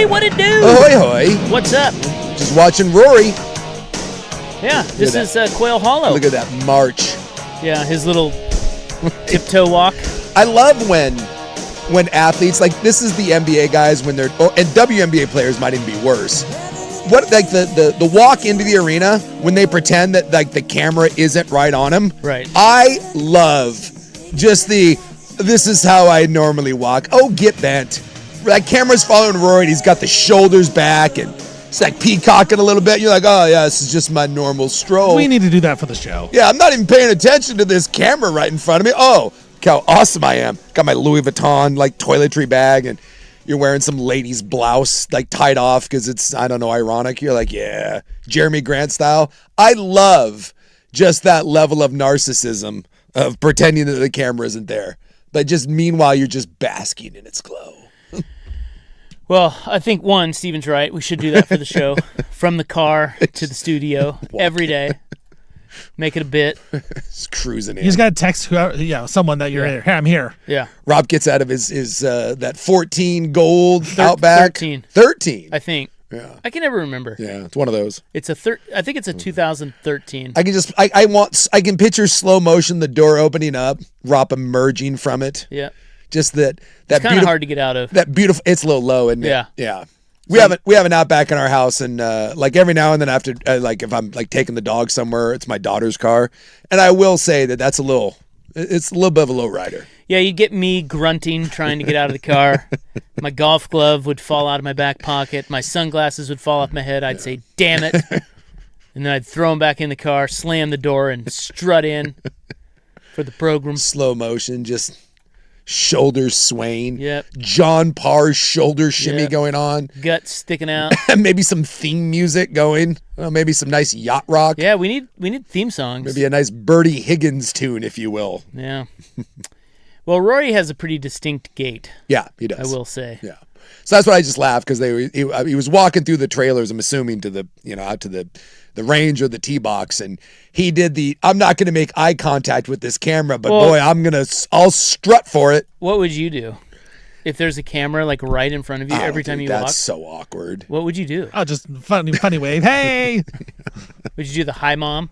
Hey, what it do? Ahoy, hoy. What's up? Just watching Rory. Yeah, this is Quail Hollow. Look at that march. Yeah, his little tiptoe walk. I love when athletes, like this is the NBA guys when they're, and WNBA players might even be worse. What, like the walk into the arena when they pretend that like the camera isn't right on them. Right. I love just this is how I normally walk. Oh, get bent. That camera's following Rory and he's got the shoulders back and it's like peacocking a little bit. You're like, oh yeah, this is just my normal stroll. We need to do that for the show. Yeah, I'm not even paying attention to this camera right in front of me. Oh, look how awesome I am. Got my Louis Vuitton like toiletry bag and you're wearing some lady's blouse like tied off because it's, I don't know, ironic. You're like, yeah, Jeremy Grant style. I love just that level of narcissism of pretending that the camera isn't there. But just meanwhile, you're just basking in its glow. Well, I think, Steven's right. We should do that for the show. From the car to the studio every day. Make it a bit. Just cruising in. He's got to text someone that you're here. Hey, I'm here. Yeah. Rob gets out of his that 14 gold Outback. 13. I think. Yeah. I can never remember. Yeah, it's one of those. I think it's a 2013. I can picture slow motion, the door opening up, Rob emerging from it. Yeah. Just that it's kind of hard to get out of. That beautiful, it's a little low, isn't it? Yeah. Yeah. We have an Outback in our house, and like every now and then after, like if I'm like taking the dog somewhere, it's my daughter's car, and I will say it's a little bit of a low rider. Yeah, you'd get me grunting trying to get out of the car. My golf glove would fall out of my back pocket. My sunglasses would fall off my head. I'd say, "Damn it!" And then I'd throw them back in the car, slam the door, and strut in for the program. Slow motion, just shoulders swaying. Yep. John Parr's shoulder shimmy going on. Guts sticking out. Maybe some theme music going. Maybe some nice yacht rock. Yeah, we need theme songs. Maybe a nice Bertie Higgins tune, if you will. Yeah. Well, Rory has a pretty distinct gait. Yeah, he does. I will say. Yeah. So that's why I just laughed because he was walking through the trailers, I'm assuming, to the out to the range or the tee box, and he did I'm not going to make eye contact with this camera, but boy, I'll strut for it. What would you do if there's a camera like right in front of you every time you walk? That's so awkward. What would you do? Oh, just funny wave. Hey. Would you do the hi mom?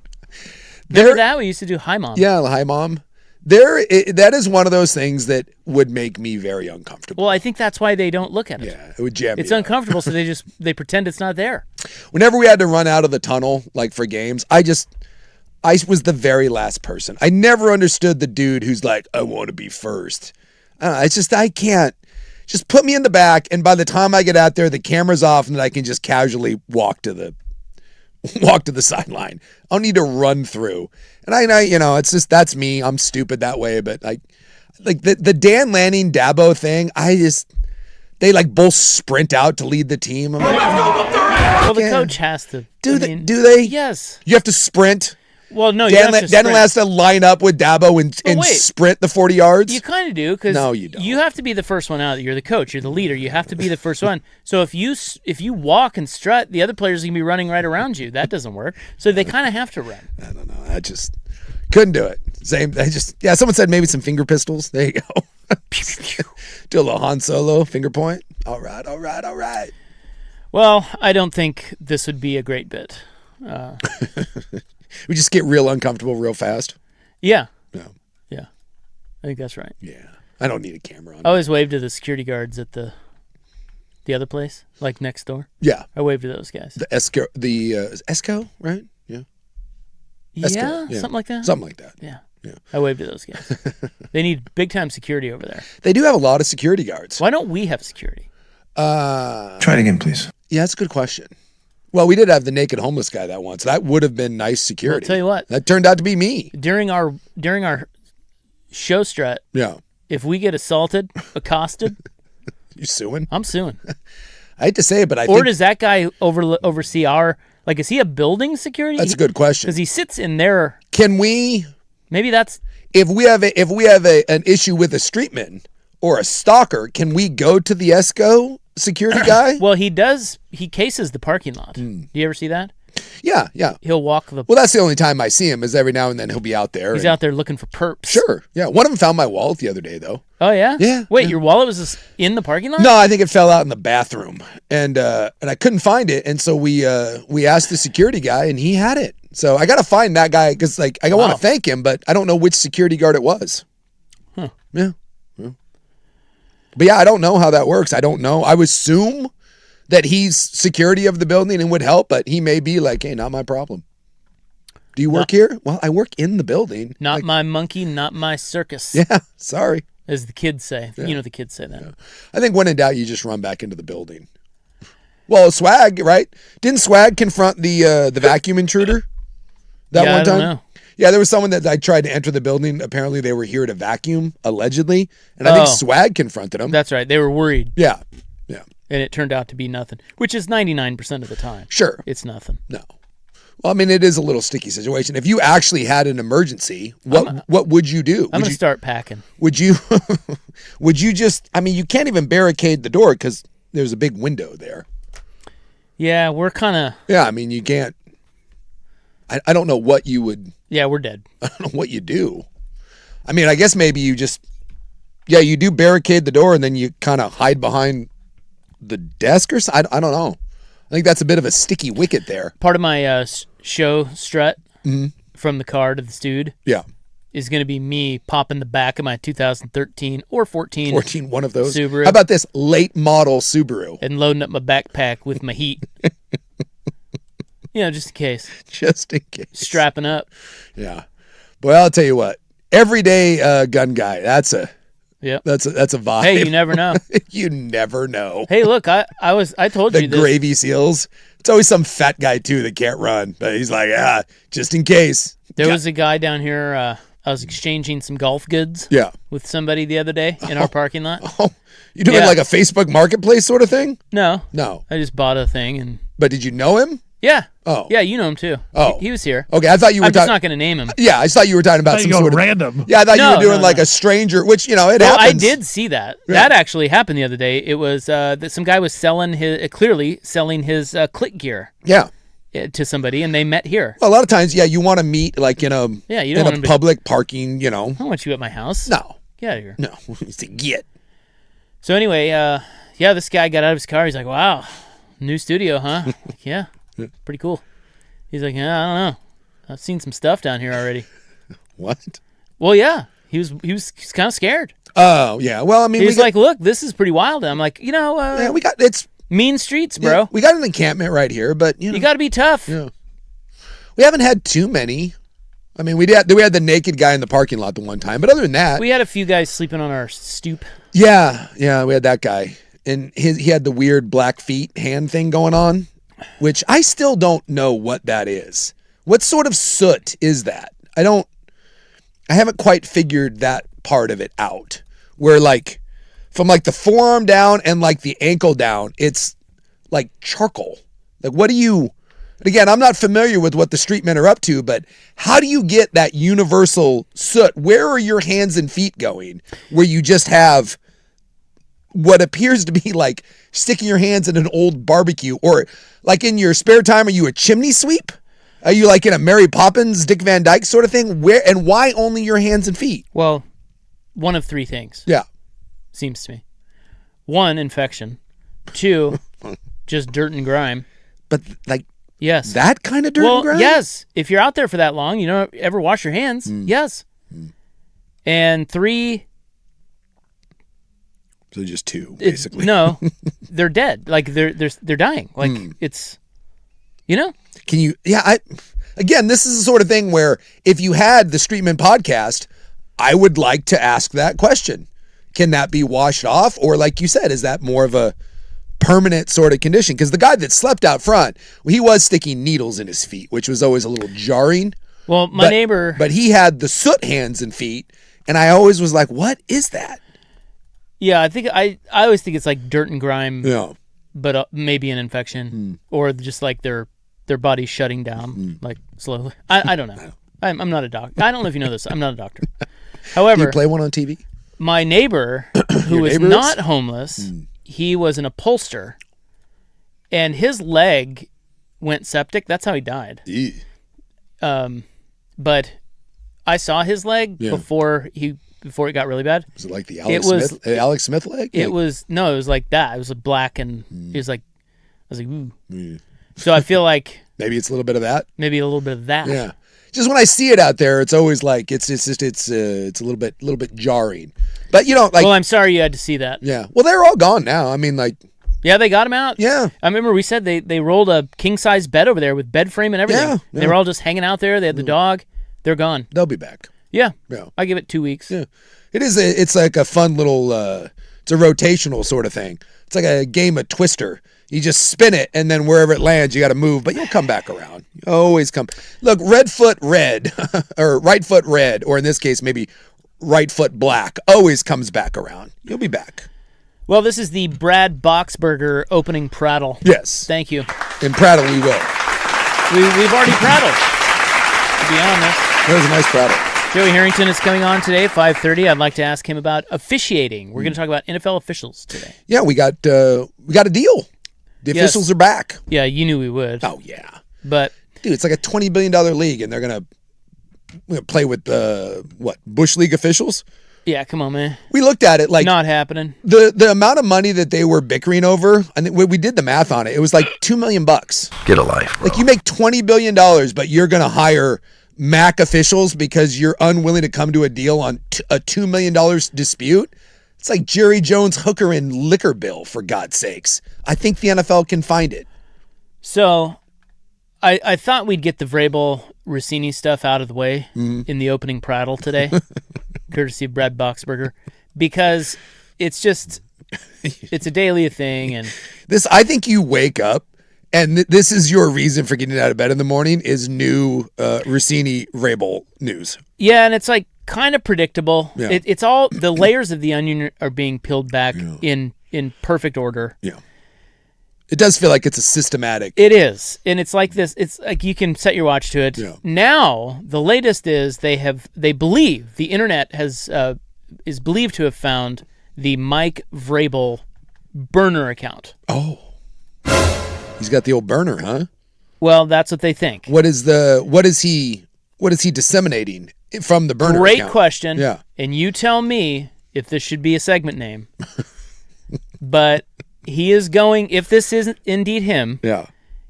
Remember that? We used to do hi mom. Yeah, the hi mom. That is one of those things that would make me very uncomfortable. Well, I think that's why they don't look at it. Yeah, it would jam me. It's uncomfortable, so they pretend it's not there. Whenever we had to run out of the tunnel, like for games, I was the very last person. I never understood the dude who's like, I want to be first. I can't. Just put me in the back, and by the time I get out there, the camera's off, and I can just casually walk to the sideline. I don't need to run through. And I it's just, that's me. I'm stupid that way. But like the Dan Lanning Dabo thing, they like both sprint out to lead the team. I'm like, well, the coach has to. Do they? Yes. You have to sprint. Well, no, Dan has to line up with Dabo and sprint the 40 yards. You kind of do, because no, you don't. You have to be the first one out. You're the coach. You're the leader. You have to be the first one. So if you walk and strut, the other players are going to be running right around you. That doesn't work. So they kind of have to run. I don't know. I just couldn't do it. Someone said maybe some finger pistols. There you go. Do a little Han Solo finger point. All right. Well, I don't think this would be a great bit. We just get real uncomfortable real fast. Yeah. No. Yeah. I think that's right. Yeah. I don't need a camera on. I always wave to the security guards at the other place, like next door. Yeah. I wave to those guys. The Esco, right? Yeah. Esco, yeah, something like that. Something like that. Yeah. I wave to those guys. They need big time security over there. They do have a lot of security guards. Why don't we have security? Try it again, please. Yeah, that's a good question. Well, we did have the naked homeless guy that once. That would have been nice security. I'll tell you what. That turned out to be me. During our show strut, yeah. If we get accosted, you suing? I'm suing. I hate to say it, but Or does that guy oversee is he a building security? That's a good question. Because he sits in there. Can we? Maybe that's. If we have an issue with a streetman or a stalker, can we go to the ESCO security guy? Well, he does. He cases the parking lot. Do you ever see that? Yeah, yeah. He'll walk the. Well, that's the only time I see him is every now and then he'll be out there. He's out there looking for perps. Sure. Yeah. One of them found my wallet the other day, though. Oh yeah. Yeah. Wait, yeah. your wallet was just in the parking lot? No, I think it fell out in the bathroom, and I couldn't find it, and so we asked the security guy, and he had it. So I got to find that guy because like I want to thank him, but I don't know which security guard it was. Huh. Yeah. But yeah, I don't know how that works. I don't know. I would assume that he's security of the building and would help, but he may be like, hey, not my problem. Do you work here? Well, I work in the building. Not my monkey, not my circus. Yeah, sorry. As the kids say. Yeah. You know the kids say that. Yeah. I think when in doubt, you just run back into the building. Well, Swag, right? Didn't Swag confront the vacuum intruder that one I time? don't know. Yeah, there was someone that I tried to enter the building. Apparently, they were here to vacuum, allegedly. And I think Swag confronted them. That's right. They were worried. Yeah, yeah. And it turned out to be nothing, which is 99% of the time. Sure. It's nothing. No. Well, I mean, it is a little sticky situation. If you actually had an emergency, what would you do? I'm going to start packing. Would you just, I mean, you can't even barricade the door because there's a big window there. Yeah, we're kind of. Yeah, I mean, you can't, I don't know what you would. Yeah, we're dead. I don't know what you do. I mean, I guess maybe you just, yeah, you do barricade the door and then you kind of hide behind the desk or something. I don't know. I think that's a bit of a sticky wicket there. Part of my show strut from the car to the stewed Yeah. is going to be me popping the back of my 2013 or 14 one of those. Subaru. How about this late model Subaru? And loading up my backpack with my heat. Just in case. Just in case. Strapping up. Yeah. Boy, I'll tell you what. Everyday gun guy. That's a vibe. Hey, you never know. You never know. Hey, look, I told The you this. gravy seals. It's always some fat guy too that can't run, but he's like, just in case. There was a guy down here. I was exchanging some golf goods. Yeah. With somebody the other day in our parking lot. Oh, you doing like a Facebook Marketplace sort of thing? No. No. I just bought a thing and. But did you know him? Yeah. Oh. Yeah, you know him too. Oh. He was here. Okay, I thought you were I'm just talking. not going to name him. Yeah, I just thought you were talking about some sort of random. Yeah, I thought you No, were doing no, like no. a stranger, which it Well, happens. I did see that. Yeah. That actually happened the other day. It was that some guy was selling clearly selling his click gear Yeah. to somebody, and they met here. Well, a lot of times, yeah, you want to meet like in a Yeah, you don't want in him a to- public parking, I don't want you at my house. No, Get out of here. no, it's to get. So anyway, this guy got out of his car. He's like, "Wow, new studio, huh?" Like, yeah, pretty cool. He's like, "Yeah, I don't know. I've seen some stuff down here already." What? Well, yeah, he was kind of scared. Oh, yeah. Well, I mean, He's like, "Look, this is pretty wild." I'm like, yeah, we got it's mean streets, bro. yeah, we got an encampment right here, but You got to be tough. yeah, we haven't had too many. I mean, we had the naked guy in the parking lot the one time, but other than that, We had a few guys sleeping on our stoop. yeah, we had that guy, and he had the weird black feet hand thing going on, which I still don't know what that is. What sort of soot is that? I haven't quite figured that part of it out. Where like from like the forearm down and like the ankle down, it's like charcoal. Like what do you? And again, I'm not familiar with what the street men are up to, but how do you get that universal soot? Where are your hands and feet going? Where you just have what appears to be like sticking your hands in an old barbecue, or like in your spare time, are you a chimney sweep? Are you like in a Mary Poppins, Dick Van Dyke sort of thing? Where and why only your hands and feet? Well, one of three things. Yeah. Seems to me. One, infection. Two, just dirt and grime. But like Yes. that kind of dirt Well, and grime? yes. If you're out there for that long, you don't ever wash your hands. Yes. And three, So just two, it's, basically. no, they're dead. Like they're dying. Like it's, Can you? Yeah. Again, this is the sort of thing where if you had the Streetman podcast, I would like to ask that question. Can that be washed off, or like you said, is that more of a permanent sort of condition? Because the guy that slept out front, he was sticking needles in his feet, which was always a little jarring. well, my neighbor. But he had the soot hands and feet, and I always was like, "What is that?" Yeah, I think I always think it's like dirt and grime, Yeah. but maybe an infection or just like their body shutting down like slowly. I don't know. I'm not a doctor. I don't know if you know this. I'm not a doctor. Do However, you play one on TV? my neighbor, who was neighbor is? not homeless, he was an upholster, and his leg went septic. That's how he died. Eee. But I saw his leg before it got really bad. Was it like the Alex Smith leg? It was like that. It was black, and it was like, I was like, ooh. So I feel like maybe it's a little bit of that. Maybe a little bit of that. Yeah. Just when I see it out there, it's always like it's a little bit jarring. But well, I'm sorry you had to see that. Yeah. Well, they're all gone now. I mean, like. Yeah, they got him out. Yeah. I remember we said they rolled a king size bed over there with bed frame and everything. Yeah. They were all just hanging out there. They had the dog. They're gone. They'll be back. Yeah. Yeah. I give it 2 weeks. Yeah. It's like a fun little. It's a rotational sort of thing. It's like a game of Twister. You just spin it, and then wherever it lands, you got to move, but you'll come back around. You always come. Look, red foot red, or right foot red, or in this case, maybe right foot black, always comes back around. You'll be back. Well, this is the Brad Boxberger opening prattle. Yes. Thank you. In prattle, we will. We've already prattled, to be honest. That was a nice prattle. Joey Harrington is coming on today at 5:30. I'd like to ask him about officiating. We're going to talk about NFL officials today. Yeah, we got a deal. The officials are back. Yeah, you knew we would. Oh, yeah. But dude, it's like a $20 billion league, and they're going to play with, Bush League officials? Yeah, come on, man. We looked at it like... Not happening. The amount of money that they were bickering over, and we did the math on it, it was like $2 million. Get a life, bro. Like, you make $20 billion, but you're going to hire MAC officials because you're unwilling to come to a deal on a $2 million dispute? It's like Jerry Jones' hooker and liquor bill, for God's sakes. I think the NFL can find it. So, I thought we'd get the Vrabel Rossini stuff out of the way in the opening prattle today, courtesy of Brad Boxberger, because it's a daily thing. And I think you wake up, and this is your reason for getting out of bed in the morning, is new Rossini Vrabel news. Yeah, and it's like kind of predictable. Yeah. It's all the layers of the onion are being peeled back in perfect order. Yeah. It does feel like it's a systematic. It is. And it's like this. It's like you can set your watch to it. Yeah. Now, the latest is they believe the internet is believed to have found the Mike Vrabel burner account. Oh. He's got the old burner, huh? Well, that's what they think. What is he disseminating from the burner Great account? question. Yeah. And you tell me if this should be a segment name. But he is going, if this isn't indeed him,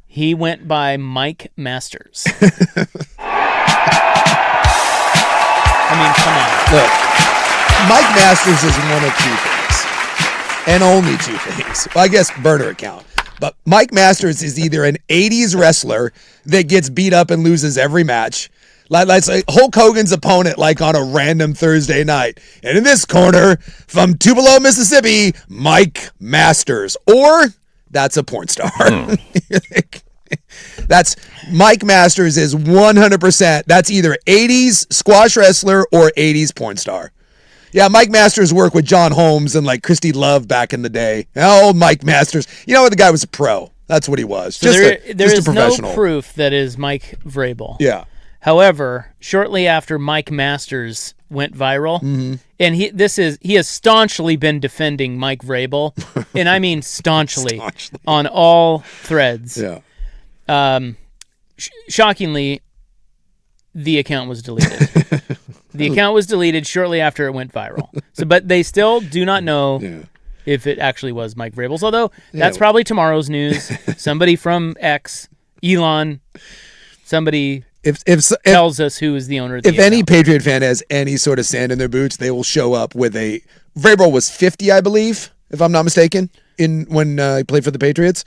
he went by Mike Masters. I mean, come on. Look, Mike Masters is one of two things, and only two things. Well, I guess burner account. But Mike Masters is either an 80s wrestler that gets beat up and loses every match, like Hulk Hogan's opponent, like on a random Thursday night. And in this corner, from Tupelo, Mississippi, Mike Masters. Or that's a porn star. That's Mike Masters is 100%. That's either 80s squash wrestler or 80s porn star. Yeah, Mike Masters worked with John Holmes and like Christy Love back in the day. Old Mike Masters. You know what? The guy was a pro. That's what he was. So there is a professional. no proof that is Mike Vrabel. Yeah. However, shortly after Mike Masters went viral, and he has staunchly been defending Mike Vrabel, and I mean staunchly, on all threads. Yeah. Shockingly, the account was deleted. The account was deleted shortly after it went viral. So, but they still do not know if it actually was Mike Vrabel's. Although that's probably tomorrow's news. Somebody from X, Elon, somebody tells us who is the owner of the account. Any Patriot fan has any sort of sand in their boots, they will show up with a... Vrabel was 50, I believe, if I'm not mistaken, when he played for the Patriots.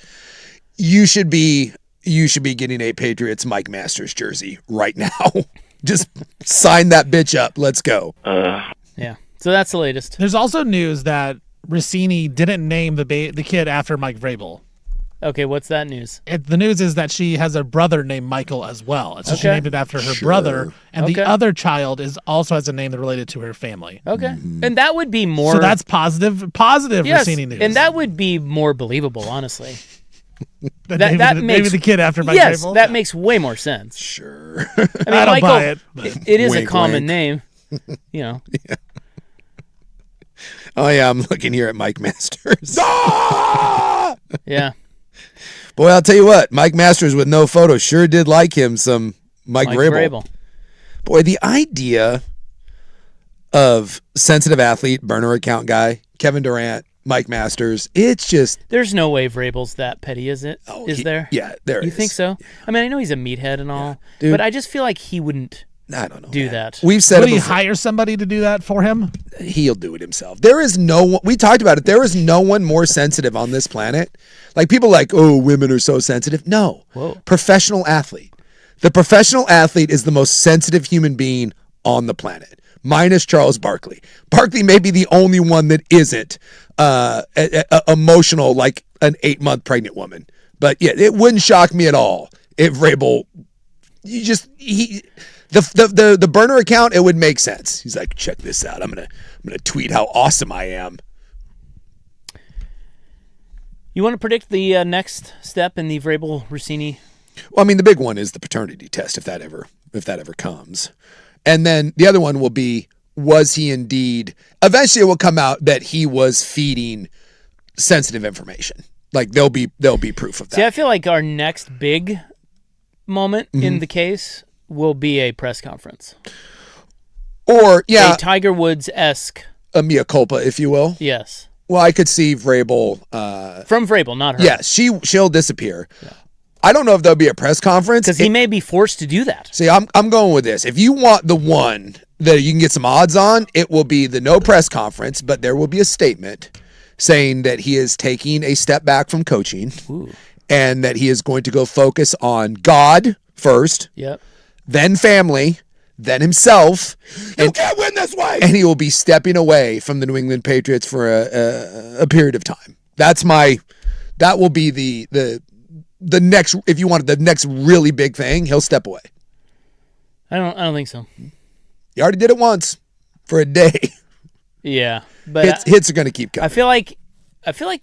You should be getting a Patriots Mike Masters jersey right now. Just sign that bitch up. Let's go. Yeah. So that's the latest. There's also news that Rossini didn't name the kid after Mike Vrabel. Okay, what's that news? The news is that she has a brother named Michael as well. And so she named it after her brother. And the other child also has a name that related to her family. Okay. And that would be more... So that's positive yes, Rossini news. And that would be more believable, honestly. Maybe the kid after Mike Yes, Vrabel? that makes way more sense. Sure. I mean, I don't Michael, buy it. It is Wink, a common wink. name. You know. Yeah. Oh, yeah, I'm looking here at Mike Masters. Ah! Yeah. Boy, I'll tell you what, Mike Masters with no photo sure did like him some Mike Vrabel. Boy, the idea of sensitive athlete, burner account guy, Kevin Durant, Mike Masters, it's just... There's no way Vrabel's that petty, is it? Is there? Yeah, there is. You think so? Yeah. I mean, I know he's a meathead and all, Dude. but I just feel like he wouldn't I don't know, do that. We've said Would it he before. hire somebody to do that for him? He'll do it himself. There is no one, we talked about it, there is no one more sensitive on this planet. Like people like, oh, women are so sensitive. No. Whoa. Professional athlete. The professional athlete is the most sensitive human being on the planet, minus Charles Barkley. Barkley may be the only one that isn't emotional like an 8-month pregnant woman. But yeah, it wouldn't shock me at all if Vrabel, the burner account, it would make sense. He's like, check this out. I'm gonna tweet how awesome I am. You want to predict the next step in the Vrabel-Rossini? Well, I mean, the big one is the paternity test, if that ever comes. And then the other one will be, was he indeed, eventually it will come out that he was feeding sensitive information. Like there'll be proof of that. See, I feel like our next big moment in the case will be a press conference. Or, yeah. A Tiger Woods-esque. A mea culpa, if you will. Yes. Well, I could see Vrabel. From Vrabel, not her. Yeah, she'll disappear. Yeah. I don't know if there'll be a press conference. Because he may be forced to do that. See, I'm going with this. If you want the one that you can get some odds on, it will be the no press conference, but there will be a statement saying that he is taking a step back from coaching. Ooh. And that he is going to go focus on God first, then family, then himself. You can't win this way! And he will be stepping away from the New England Patriots for a period of time. That will be the next, if you wanted the next really big thing, he'll step away. I don't think so. He already did it once for a day. Yeah, but hits are going to keep coming. I feel like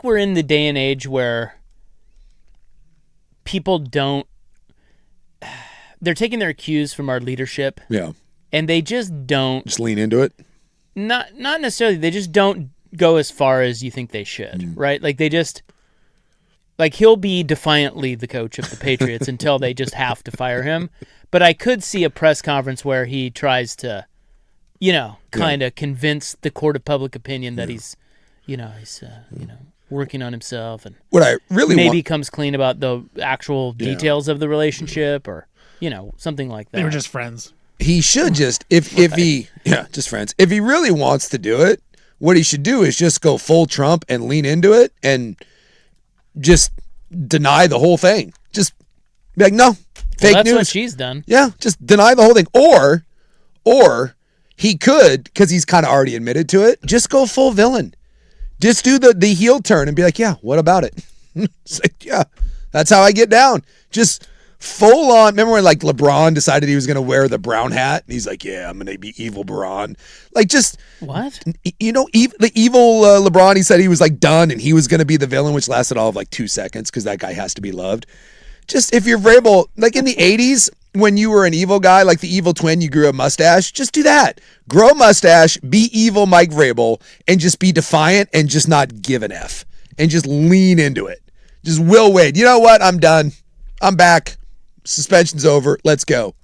we're in the day and age where people they're taking their cues from our leadership. Yeah. And they just don't. Just lean into it? Not necessarily. They just don't go as far as you think they should, right? Like they just, like he'll be defiantly the coach of the Patriots until they just have to fire him. But I could see a press conference where he tries to, kind of convince the court of public opinion that he's working on himself and what I really maybe comes clean about the actual details of the relationship or, something like that. They were just friends. He should just, just friends. If he really wants to do it, what he should do is just go full Trump and lean into it and just deny the whole thing. Just be like, no, fake that's news. What she's done. Yeah, just deny the whole thing. Or he could, because he's kind of already admitted to it, just go full villain. Just do the heel turn and be like, yeah, what about it? It's like, yeah, that's how I get down. Just full on. Remember when like LeBron decided he was going to wear the brown hat? And he's like, yeah, I'm going to be evil LeBron. Like just. What? The evil LeBron, he said he was like done and he was going to be the villain, which lasted all of like 2 seconds because that guy has to be loved. Just if you're Vrabel, like in the 80s, when you were an evil guy, like the evil twin, you grew a mustache, just do that. Grow a mustache, be evil Mike Vrabel, and just be defiant and just not give an F. And just lean into it. Just Will Wade. You know what? I'm done. I'm back. Suspension's over. Let's go.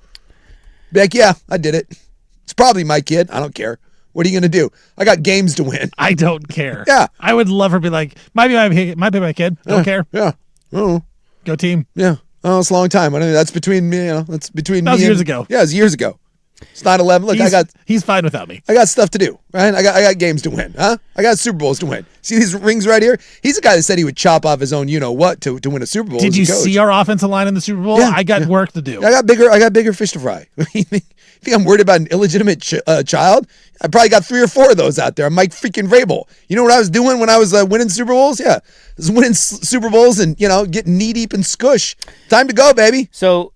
Be like, yeah, I did it. It's probably my kid. I don't care. What are you going to do? I got games to win. I don't care. Yeah. I would love her to be like, might be my kid. Don't care. Yeah. Oh. Go team. Yeah. Oh, it's a long time. I don't know. That's between me. That's between me. That was years ago. Yeah, it was years ago. It's 9/11. Look, he's fine without me. I got stuff to do, right? I got games to win, huh? I got Super Bowls to win. See these rings right here? He's the guy that said he would chop off his own, what, to win a Super Bowl. Did you see our offensive line in the Super Bowl? Yeah, I got work to do. I got bigger fish to fry. You think I'm worried about an illegitimate child? I probably got 3 or 4 of those out there. I'm Mike freaking Vrabel. You know what I was doing when I was winning Super Bowls? Yeah, I was winning Super Bowls and getting knee deep in skush. Time to go, baby. So,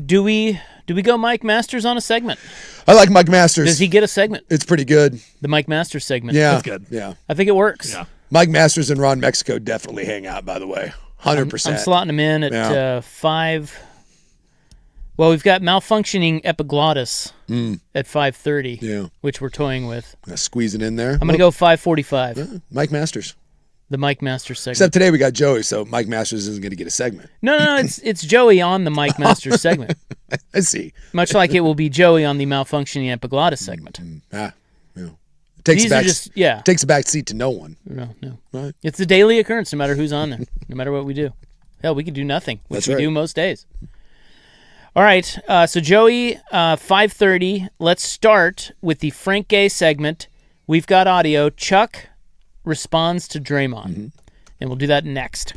do we go Mike Masters on a segment? I like Mike Masters. Does he get a segment? It's pretty good. The Mike Masters segment. Yeah, that's good. Yeah, I think it works. Yeah. Mike Masters and Ron Mexico definitely hang out. By the way, 100%. I'm slotting him in at 5. Well, we've got malfunctioning epiglottis at 5:30. Yeah, which we're toying with. Squeeze it in there. I'm gonna go 5:45. Mike Masters. The Mike Masters segment. Except today we got Joey, so Mike Masters isn't going to get a segment. No, it's Joey on the Mike Masters segment. I see. Much like it will be Joey on the malfunctioning epiglottis segment. Takes Takes a back seat to no one. No. Right. It's a daily occurrence, no matter who's on there, no matter what we do. Hell, we could do nothing, which we do most days. All right, so Joey, 5:30. Let's start with the Frank Gay segment. We've got audio. Chuck responds to Draymond, and we'll do that next.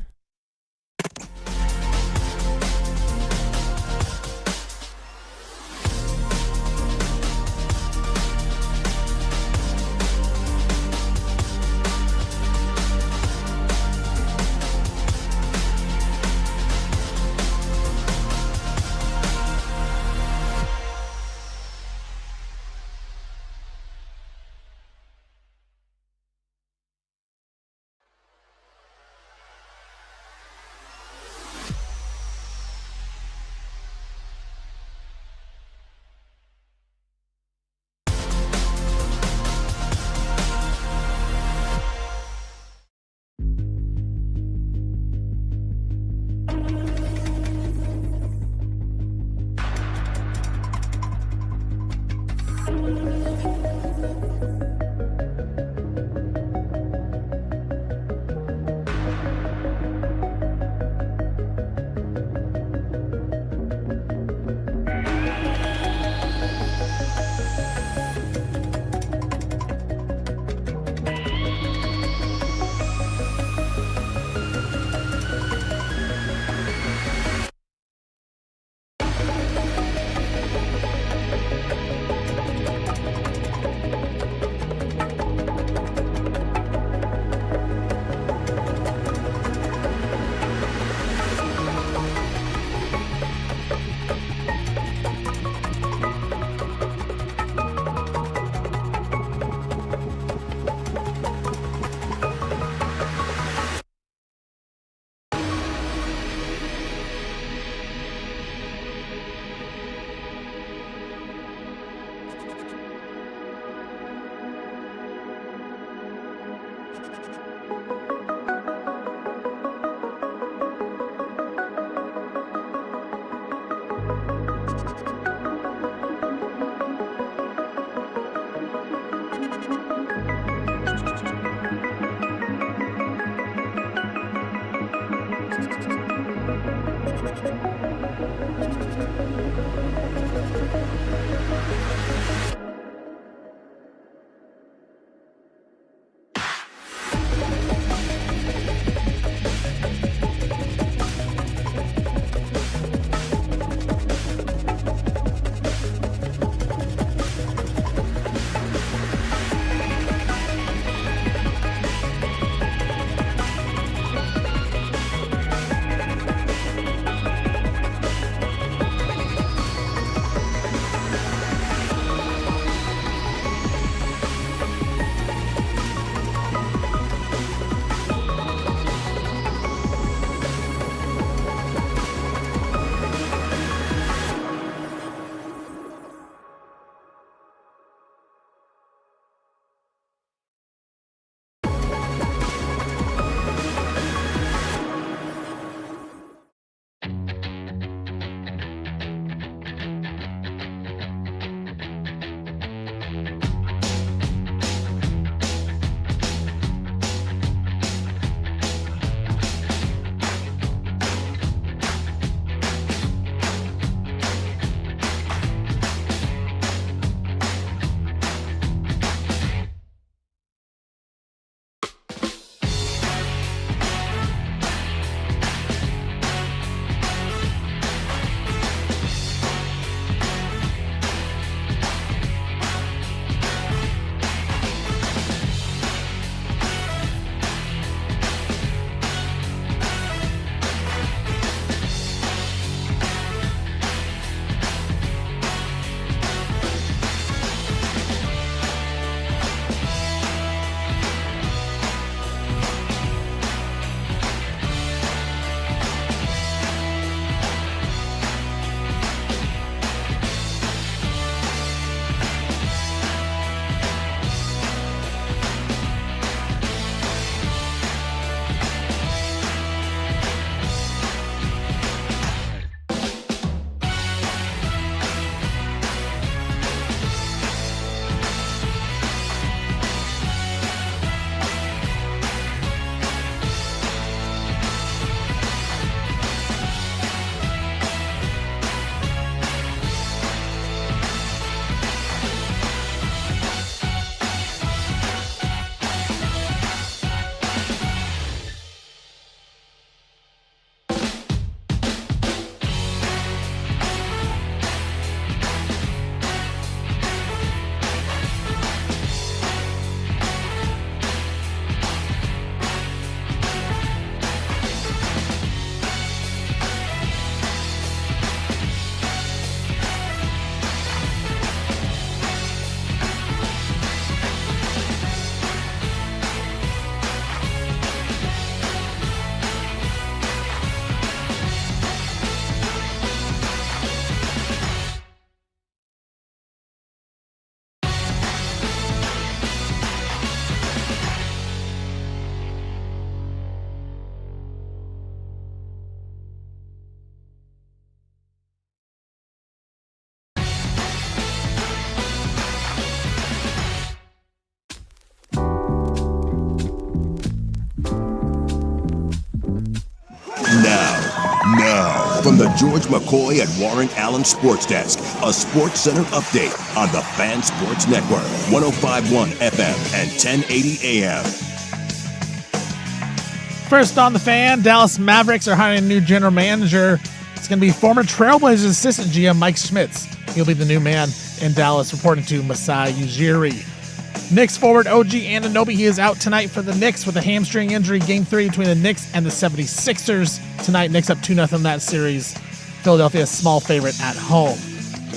Now, from the George McCoy and Warren Allen Sports Desk, a Sports Center update on the Fan Sports Network, 105.1 FM and 1080 AM. First on the Fan, Dallas Mavericks are hiring a new general manager. It's going to be former Trailblazers assistant GM Mike Schmitz. He'll be the new man in Dallas, reporting to Masai Ujiri. Knicks forward OG Anunoby, he is out tonight for the Knicks with a hamstring injury. Game 3 between the Knicks and the 76ers. Tonight, Knicks up 2-0 in that series. Philadelphia, a small favorite at home.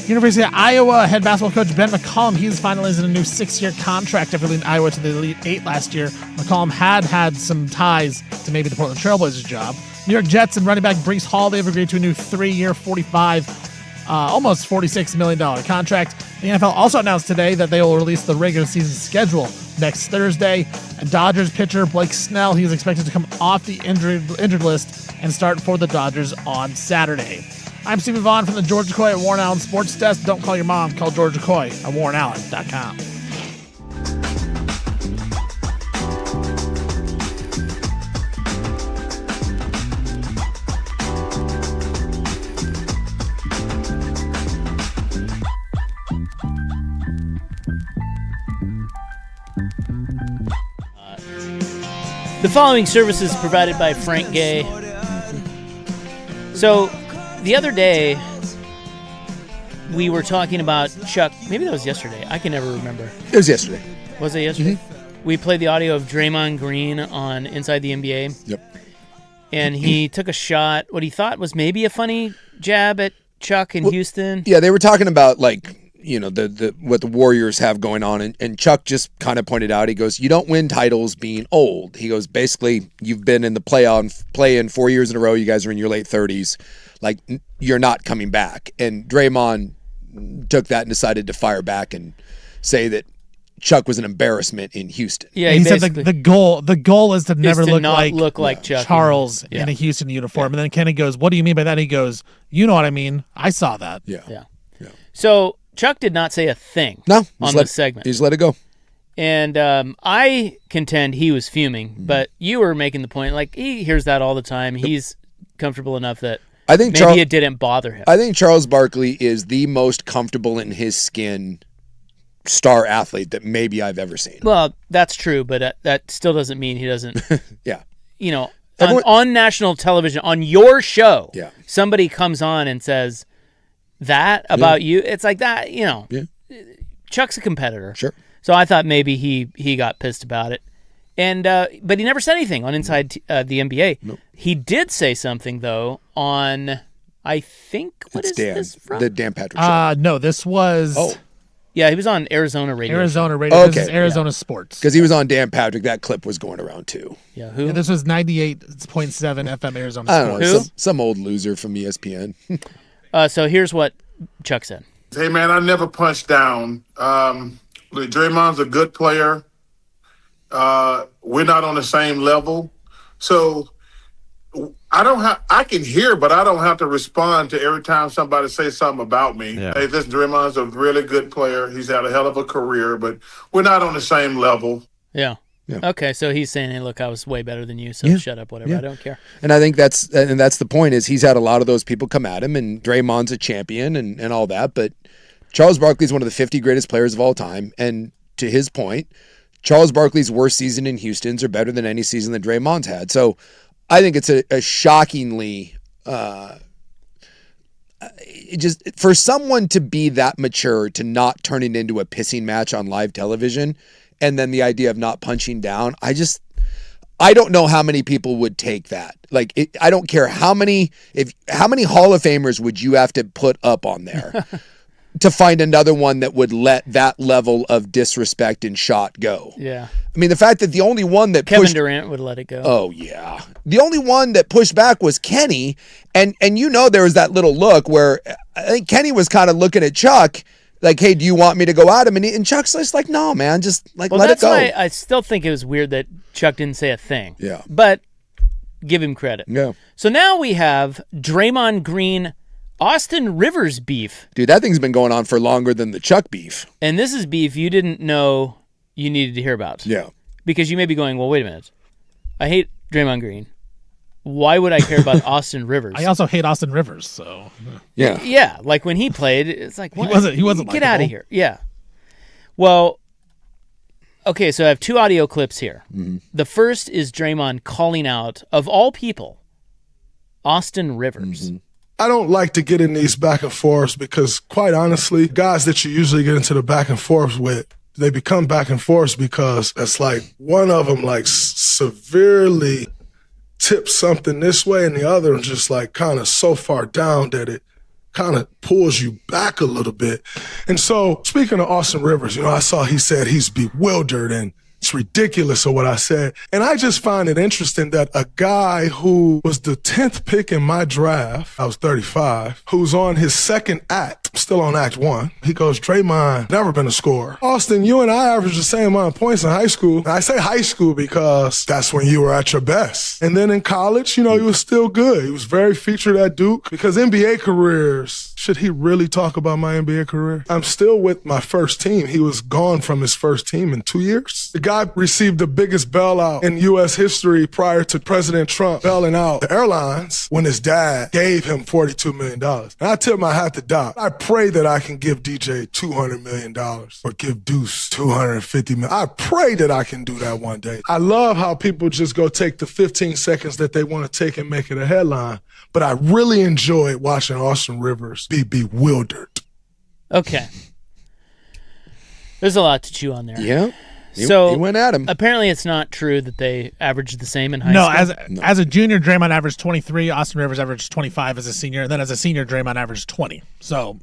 University of Iowa head basketball coach Ben McCollum, he's finalizing a new 6-year contract after leading Iowa to the Elite Eight last year. McCollum had some ties to maybe the Portland Trailblazers job. New York Jets and running back Breece Hall, they've agreed to a new 3-year, almost $46 million contract. The NFL also announced today that they will release the regular season schedule next Thursday. And Dodgers pitcher Blake Snell, he is expected to come off the injured list and start for the Dodgers on Saturday. I'm Stephen Vaughn from the George McCoy at Warren Allen Sports Desk. Don't call your mom, call George McCoy at warrenallen.com. The following service is provided by Frank Gay. So, the other day, we were talking about Chuck. Maybe that was yesterday. I can never remember. It was yesterday. Was it yesterday? Mm-hmm. We played the audio of Draymond Green on Inside the NBA. Yep. And he took a shot, what he thought was maybe a funny jab at Chuck in Houston. Yeah, they were talking about, like, you know, the what the Warriors have going on, and Chuck just kind of pointed out, he goes, you don't win titles being old. He goes, basically, you've been in the play-in 4 years in a row, you guys are in your late 30s, like, you're not coming back. And Draymond took that and decided to fire back and say that Chuck was an embarrassment in Houston. Yeah, he said the goal is to never look like Chuck Charles in a Houston uniform. And then Kenny goes, what do you mean by that? He goes, you know what I mean. I saw that. Yeah. So Chuck did not say a thing on this segment. He just let it go. And I contend he was fuming, but you were making the point, like, he hears that all the time. He's comfortable enough that I think maybe it didn't bother him. I think Charles Barkley is the most comfortable in his skin star athlete that maybe I've ever seen. Well, that's true, but that still doesn't mean he doesn't. Yeah. You know, on national television, on your show, somebody comes on and says that about you. It's like that, you know. Yeah. Chuck's a competitor. Sure. So I thought maybe he got pissed about it. And but he never said anything on Inside the NBA. Nope. He did say something, though, on, I think, this from? The Dan Patrick show. No, this was... Oh. Yeah, he was on Arizona radio. Arizona radio. Okay. This is Arizona Sports. Because he was on Dan Patrick. That clip was going around, too. Yeah, who? Yeah, this was 98.7 FM Arizona I don't Sports. know. Some old loser from ESPN. So here's what Chuck said. Hey, man, I never punched down. Draymond's a good player. We're not on the same level. So I can hear, but I don't have to respond to every time somebody says something about me. Yeah. Hey, this Draymond's a really good player. He's had a hell of a career, but we're not on the same level. Yeah. Okay, so he's saying, hey, look, I was way better than you, so shut up, whatever. I don't care. And I think that's the point, is he's had a lot of those people come at him, and Draymond's a champion and all that, but Charles Barkley's one of the 50 greatest players of all time, and to his point, Charles Barkley's worst season in Houston's are better than any season that Draymond's had. So I think it's a shockingly just for someone to be that mature to not turn it into a pissing match on live television, and then the idea of not punching down. I don't know how many people would take that. Like, I don't care how many Hall of Famers would you have to put up on there to find another one that would let that level of disrespect and shot go. Yeah. I mean, the fact that the only one that Kevin Durant would let it go. Oh, yeah. The only one that pushed back was Kenny, and there was that little look where I think Kenny was kind of looking at Chuck like, hey, do you want me to go at him? And Chuck's just like, no, man, just let it go. That's why I still think it was weird that Chuck didn't say a thing. Yeah. But give him credit. Yeah. So now we have Draymond Green, Austin Rivers beef. Dude, that thing's been going on for longer than the Chuck beef. And this is beef you didn't know you needed to hear about. Yeah. Because you may be going, well, wait a minute. I hate Draymond Green. why would I care about Austin Rivers? I also hate Austin Rivers, so Yeah. Yeah, like when he played, it's like, what? He wasn't Get out of likable. here. Yeah. Well, okay, so I have 2 audio clips here. Mm-hmm. The first is Draymond calling out, of all people, Austin Rivers. Mm-hmm. I don't like to get in these back and forths because, quite honestly, guys that you usually get into the back and forths with, they become back and forths because it's like one of them like severely tips something this way and the other is just like kind of so far down that it kind of pulls you back a little bit. And so, speaking of Austin Rivers, I saw he said he's bewildered and it's ridiculous of what I said. And I just find it interesting that a guy who was the 10th pick in my draft, I was 35, who's on his second act, still on act 1, he goes, Draymond, never been a scorer. Austin, you and I averaged the same amount of points in high school. And I say high school because that's when you were at your best. And then in college, he was still good. He was very featured at Duke because NBA careers, should he really talk about my NBA career? I'm still with my first team. He was gone from his first team in 2 years. The guy received the biggest bailout in U.S. history prior to President Trump bailing out the airlines when his dad gave him $42 million. And I tip my hat to Doc. I pray that I can give DJ $200 million or give Deuce $250 million. I pray that I can do that one day. I love how people just go take the 15 seconds that they want to take and make it a headline. But I really enjoyed watching Austin Rivers be bewildered. Okay. There's a lot to chew on there. Yeah. He went at him. Apparently, it's not true that they averaged the same in high school. No, as a junior, Draymond averaged 23. Austin Rivers averaged 25 as a senior. And then as a senior, Draymond averaged 20. So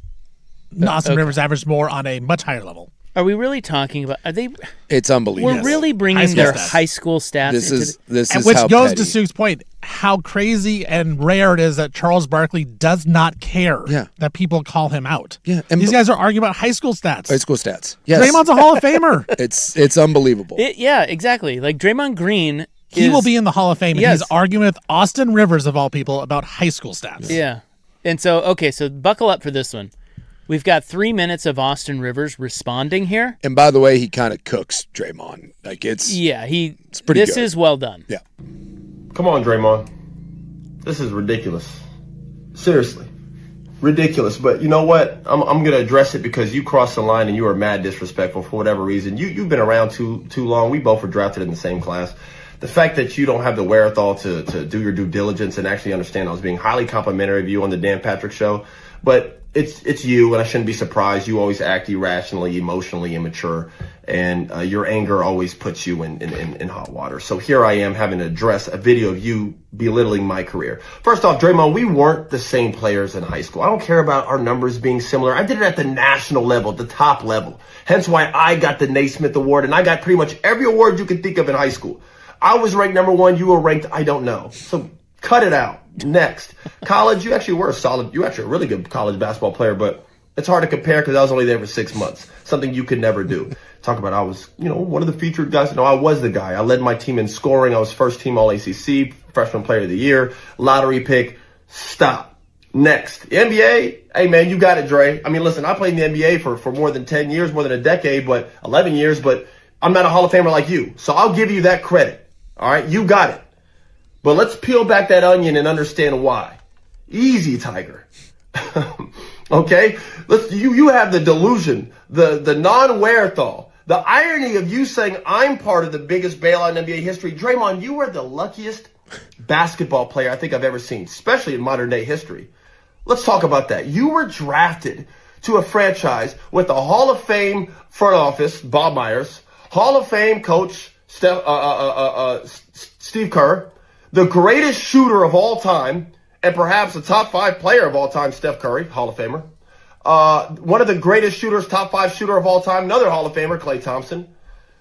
Austin Rivers averaged more on a much higher level. Are we really talking about? Are they? It's unbelievable. We're really bringing their high school stats. This is Which how goes petty. to Sue's point, how crazy and rare it is that Charles Barkley does not care that people call him out. Yeah, and these guys are arguing about high school stats. High school stats. Yes. Draymond's a Hall of Famer. It's unbelievable. Yeah, exactly. Like Draymond Green. He will be in the Hall of Fame, and he's arguing with Austin Rivers, of all people, about high school stats. Yeah. And so, so buckle up for this one. We've got 3 minutes of Austin Rivers responding here. And by the way, he kind of cooks Draymond. Like it's pretty This good. is well done. Yeah. Come on, Draymond. This is ridiculous. Seriously. Ridiculous. But you know what? I'm going to address it because you crossed the line and you are mad disrespectful for whatever reason. You've been around too long. We both were drafted in the same class. The fact that you don't have the wherewithal to do your due diligence and actually understand I was being highly complimentary of you on the Dan Patrick Show. But it's you, and I shouldn't be surprised. You always act irrationally, emotionally immature, and your anger always puts you in hot water. So here I am having to address a video of you belittling my career. First off, Draymond, we weren't the same players in high school. I don't care about our numbers being similar. I did it at the national level, the top level. Hence why I got the Naismith Award, and I got pretty much every award you could think of in high school. I was ranked number 1. You were ranked, I don't know. So cut it out. Next. College, you actually were you actually a really good college basketball player, but it's hard to compare because I was only there for 6 months. Something you could never do. Talk about I was, one of the featured guys. No, I was the guy. I led my team in scoring. I was first team All-ACC, freshman player of the year, lottery pick. Stop. Next. The NBA, hey man, you got it, Dre. I mean, listen, I played in the NBA for more than 10 years, more than a decade, but 11 years, but I'm not a Hall of Famer like you. So I'll give you that credit. All right, you got it. But let's peel back that onion and understand why. Easy, Tiger. Okay? You have the delusion, the non-wherewithal, the irony of you saying I'm part of the biggest bailout in NBA history. Draymond, you are the luckiest basketball player I think I've ever seen, especially in modern day history. Let's talk about that. You were drafted to a franchise with a Hall of Fame front office, Bob Myers, Hall of Fame coach, Steve Kerr, the greatest shooter of all time, and perhaps the top 5 player of all time, Steph Curry, Hall of Famer. One of the greatest shooters, top 5 shooter of all time, another Hall of Famer, Klay Thompson.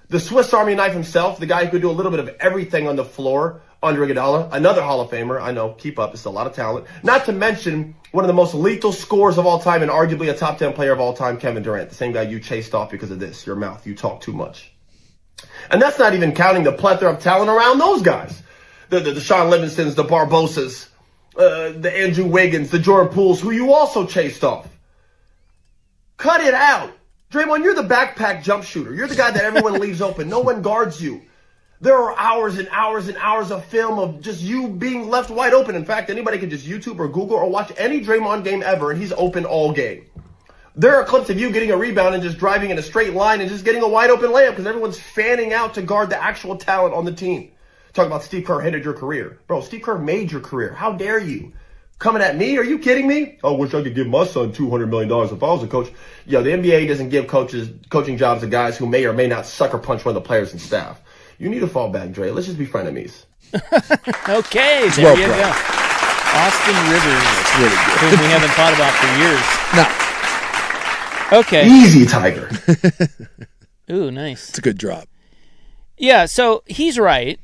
The Swiss Army knife himself, the guy who could do a little bit of everything on the floor, Andre Iguodala, another Hall of Famer. I know, keep up, it's a lot of talent. Not to mention one of the most lethal scorers of all time and arguably a top 10 player of all time, Kevin Durant, the same guy you chased off because of this, your mouth. You talk too much. And that's not even counting the plethora of talent around those guys. The Sean Livingstons, the Barbosas, the Andrew Wiggins, the Jordan Pooles, who you also chased off. Cut it out. Draymond, you're the backpack jump shooter. You're the guy that everyone leaves open. No one guards you. There are hours and hours and hours of film of just you being left wide open. In fact, anybody can just YouTube or Google or watch any Draymond game ever, and he's open all game. There are clips of you getting a rebound and just driving in a straight line and just getting a wide open layup because everyone's fanning out to guard the actual talent on the team. Talk about Steve Kerr hindered your career. Bro, Steve Kerr made your career. How dare you? Coming at me? Are you kidding me? I wish I could give my son $200 million if I was a coach. Yo, the NBA doesn't give coaching jobs to guys who may or may not sucker punch one of the players and staff. You need to fall back, Dre. Let's just be frenemies. Okay, there you go. Austin Rivers. That's really good. Whom we haven't thought about for years. No. Okay. Easy, Tiger. Ooh, nice. It's a good drop. Yeah, so he's right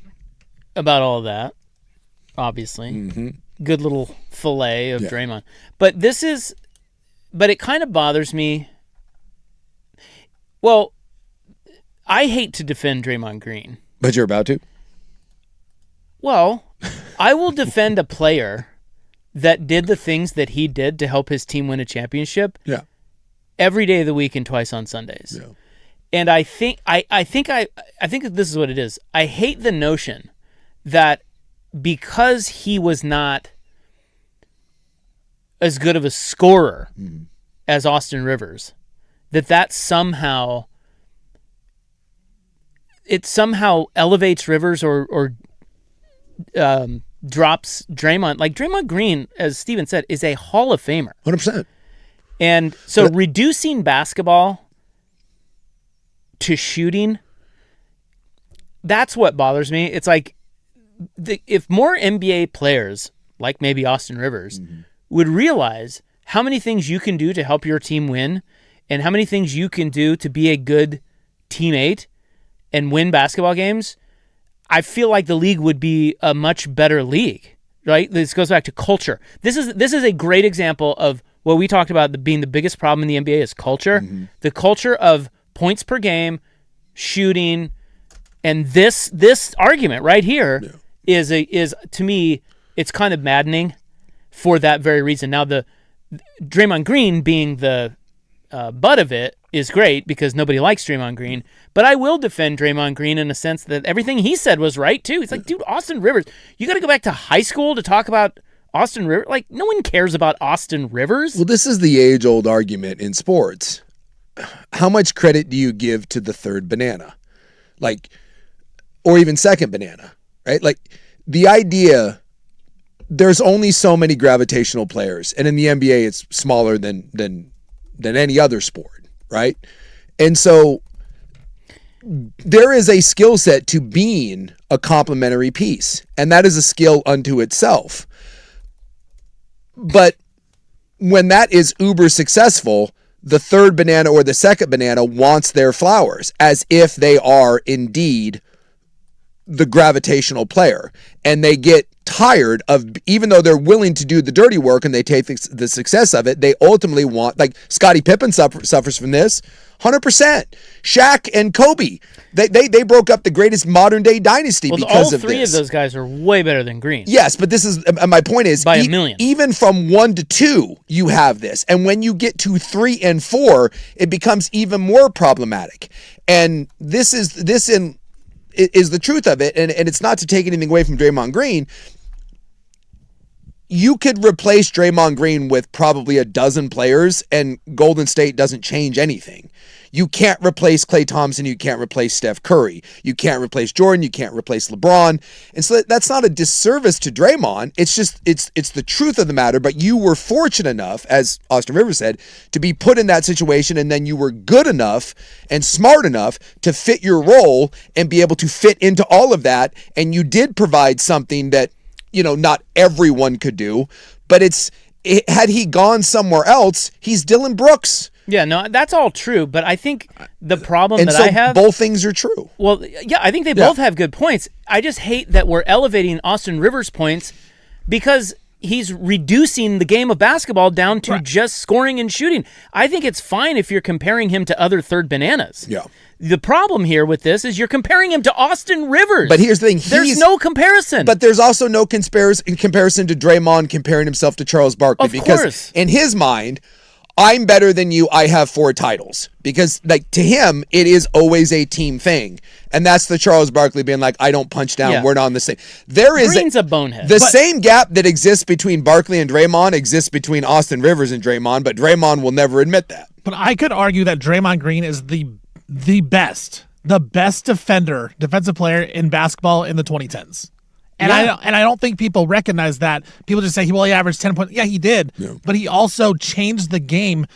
about all of that, obviously. Mm-hmm. Good little fillet of Draymond. But it kind of bothers me. Well, I hate to defend Draymond Green. But you're about to? Well, I will defend a player that did the things that he did to help his team win a championship every day of the week and twice on Sundays. Yeah. And I think this is what it is. I hate the notion that because he was not as good of a scorer as Austin Rivers, that somehow elevates Rivers or drops Draymond. Like Draymond Green, as Steven said, is a Hall of Famer. 100%. And so reducing basketball to shooting, that's what bothers me. It's like if more NBA players, like maybe Austin Rivers, would realize how many things you can do to help your team win and how many things you can do to be a good teammate and win basketball games, I feel like the league would be a much better league, right? This goes back to culture. This is a great example of what we talked about being the biggest problem in the NBA is culture. Mm-hmm. The culture of points per game, shooting, and this argument right here is to me, it's kind of maddening for that very reason. Now, the Draymond Green being the butt of it is great because nobody likes Draymond Green, but I will defend Draymond Green in a sense that everything he said was right too. It's like, dude, Austin Rivers, you got to go back to high school to talk about Austin Rivers. Like, no one cares about Austin Rivers. Well, this is the age-old argument in sports. How much credit do you give to the third banana? Like, or even second banana, right? Like, the idea, there's only so many gravitational players, and in the NBA, it's smaller than any other sport, right? And so there is a skill set to being a complementary piece, and that is a skill unto itself. But when that is uber successful, the third banana or the second banana wants their flowers as if they are indeed the gravitational player. And they get tired of, even though they're willing to do the dirty work and they take the success of it, they ultimately want, like Scottie Pippen suffers from this 100%. Shaq and Kobe, they broke up the greatest modern day dynasty because of this. All three of those guys are way better than Green. Yes, but this is, my point is, by a million. Even from 1 to 2, you have this. And when you get to 3 and 4, it becomes even more problematic. And this is the truth of it, and it's not to take anything away from Draymond Green. You could replace Draymond Green with probably a dozen players, and Golden State doesn't change anything. You can't replace Klay Thompson. You can't replace Steph Curry. You can't replace Jordan. You can't replace LeBron. And so that's not a disservice to Draymond. It's just, it's the truth of the matter. But you were fortunate enough, as Austin Rivers said, to be put in that situation. And then you were good enough and smart enough to fit your role and be able to fit into all of that. And you did provide something that, not everyone could do. But had he gone somewhere else, he's Dylan Brooks. Yeah, no, that's all true, but I think the problem I have... both things are true. Well, yeah, I think they both have good points. I just hate that we're elevating Austin Rivers' points because he's reducing the game of basketball down to just scoring and shooting. I think it's fine if you're comparing him to other third bananas. Yeah. The problem here with this is you're comparing him to Austin Rivers. But here's the thing. There's no comparison. But there's also no comparison to Draymond comparing himself to Charles Barkley. Of because course. in his mind... I'm better than you. I have 4 titles. Because, like, to him, it is always a team thing. And that's the Charles Barkley being like, I don't punch down. Yeah. We're not on the same. There is Green's a bonehead. The same gap that exists between Barkley and Draymond exists between Austin Rivers and Draymond, but Draymond will never admit that. But I could argue that Draymond Green is the best defensive player in basketball in the 2010s. And I don't think people recognize that. People just say, well, he averaged 10 points. Yeah, he did. Yeah. But he also changed the game.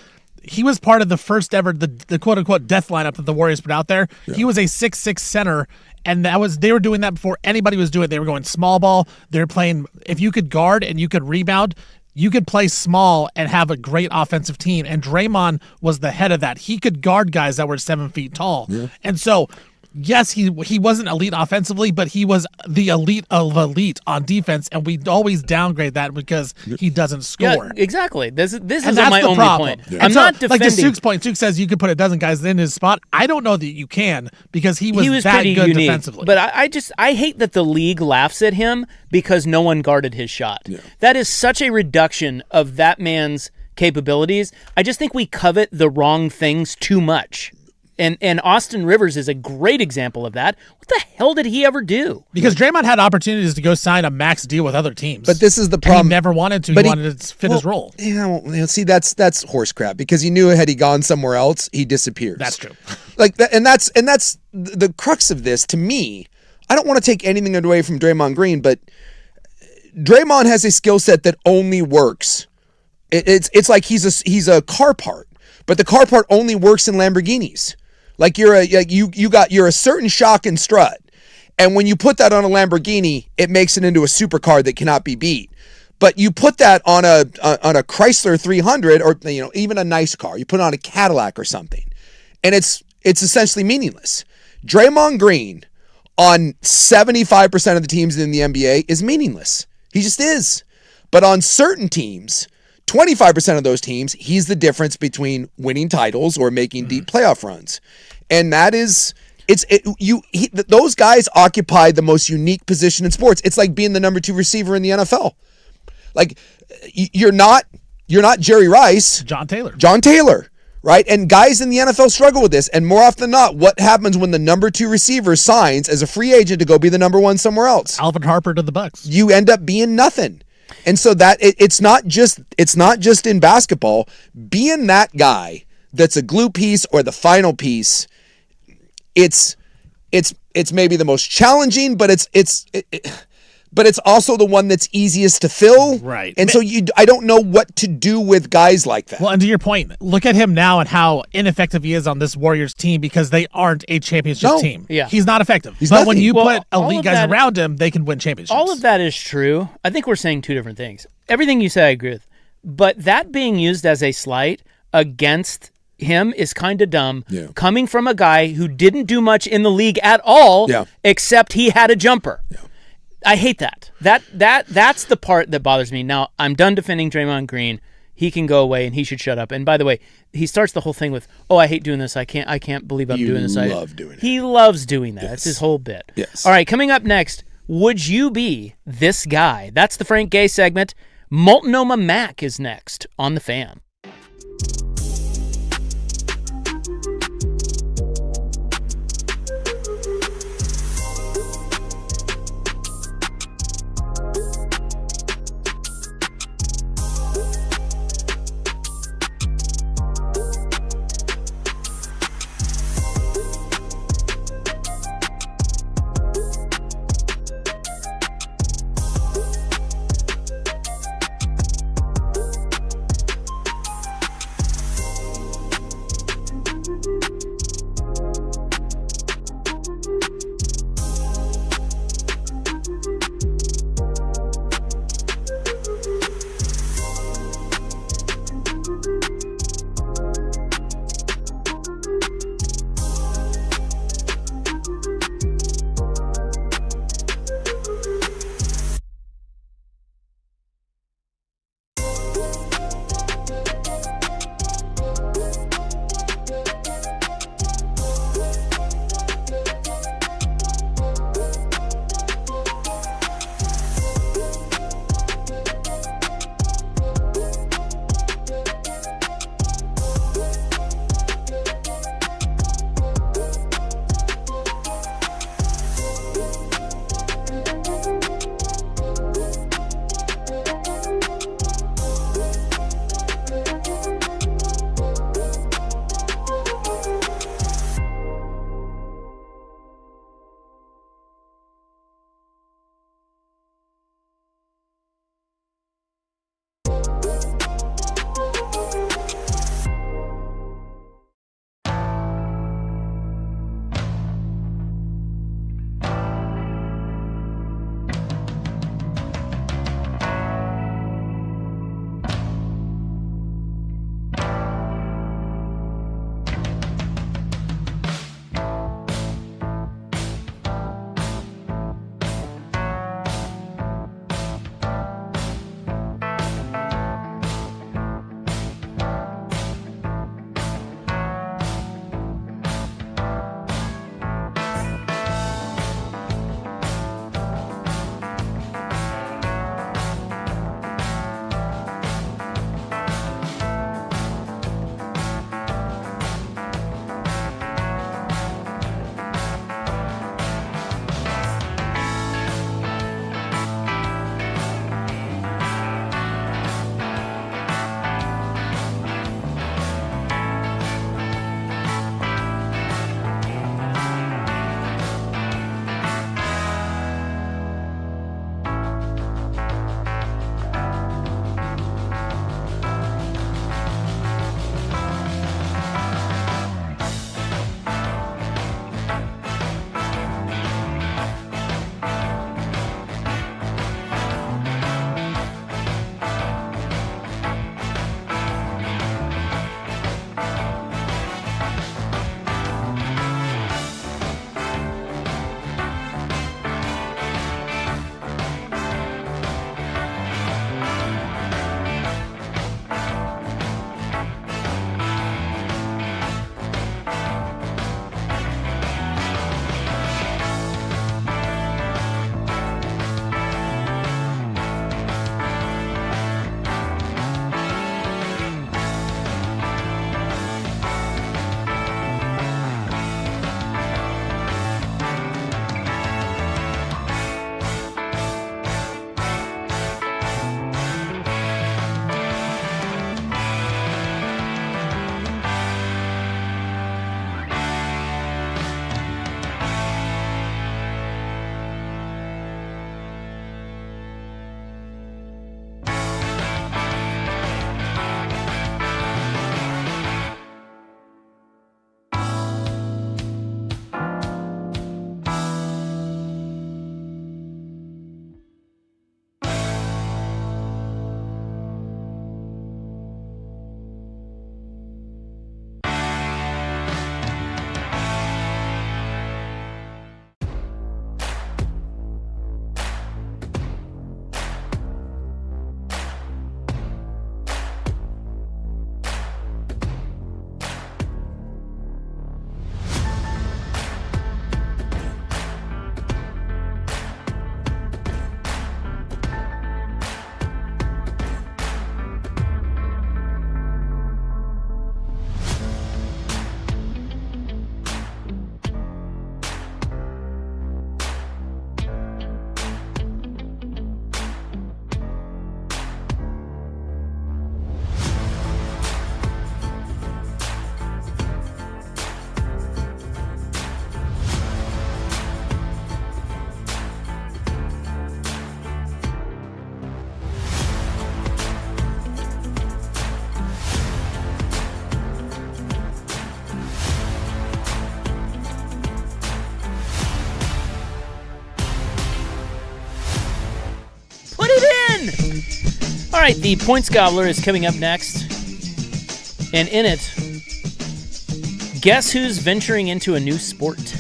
He was part of the first ever, the quote-unquote death lineup that the Warriors put out there. Yeah. He was a 6'6" center, and they were doing that before anybody was doing it. They were going small ball. They were playing, if you could guard and you could rebound, you could play small and have a great offensive team. And Draymond was the head of that. He could guard guys that were 7 feet tall. Yeah. And so, yes, he wasn't elite offensively, but he was the elite of elite on defense, and we always downgrade that because he doesn't score. Yeah, exactly. This is my only point. Yeah. I'm not defending. Like to Suk's point, Suk says you could put a dozen guys in his spot. I don't know that you can because he was that good unique, defensively. But I hate that the league laughs at him because no one guarded his shot. Yeah. That is such a reduction of that man's capabilities. I just think we covet the wrong things too much. And Austin Rivers is a great example of that. What the hell did he ever do? Because Draymond had opportunities to go sign a max deal with other teams. But this is the problem. He never wanted to. He wanted to fit his role. Yeah, see, that's horse crap. Because he knew had he gone somewhere else, he disappears. That's true. Like that, and that's the crux of this. To me, I don't want to take anything away from Draymond Green, but Draymond has a skill set that only works. It's like he's a car part, but the car part only works in Lamborghinis. Like you're a certain shock and strut, and when you put that on a Lamborghini, it makes it into a supercar that cannot be beat. But you put that on a Chrysler 300 or even a nice car, you put it on a Cadillac or something, and it's essentially meaningless. Draymond Green on 75% of the teams in the NBA is meaningless. He just is. But on certain teams, 25% of those teams, he's the difference between winning titles or making deep playoff runs. And that is, those guys occupy the most unique position in sports. It's like being the number 2 receiver in the NFL. Like you're not Jerry Rice. John Taylor, right? And guys in the NFL struggle with this. And more often than not, what happens when the number 2 receiver signs as a free agent to go be the number 1 somewhere else? Alvin Harper to the Bucks. You end up being nothing. And so that it's not just in basketball. Being that guy that's a glue piece or the final piece, it's maybe the most challenging, but it's also the one that's easiest to fill. Right. And so I don't know what to do with guys like that. Well, and to your point, look at him now and how ineffective he is on this Warriors team because they aren't a championship team. Yeah. He's not effective. But nothing. When you put elite guys around him, they can win championships. All of that is true. I think we're saying two different things. Everything you say I agree with. But that being used as a slight against him is kind of dumb. Yeah. Coming from a guy who didn't do much in the league at all, except he had a jumper. Yeah. I hate that. That's the part that bothers me. Now, I'm done defending Draymond Green. He can go away and he should shut up. And by the way, he starts the whole thing with, "Oh, I hate doing this. I can't believe I'm doing this." He loves doing that. Yes. That's his whole bit. Yes. All right, coming up next, would you be this guy? That's the Frank Gay segment. Multnomah Mac is next on The Fan. All right, the Points Gobbler is coming up next. And in it, guess who's venturing into a new sport?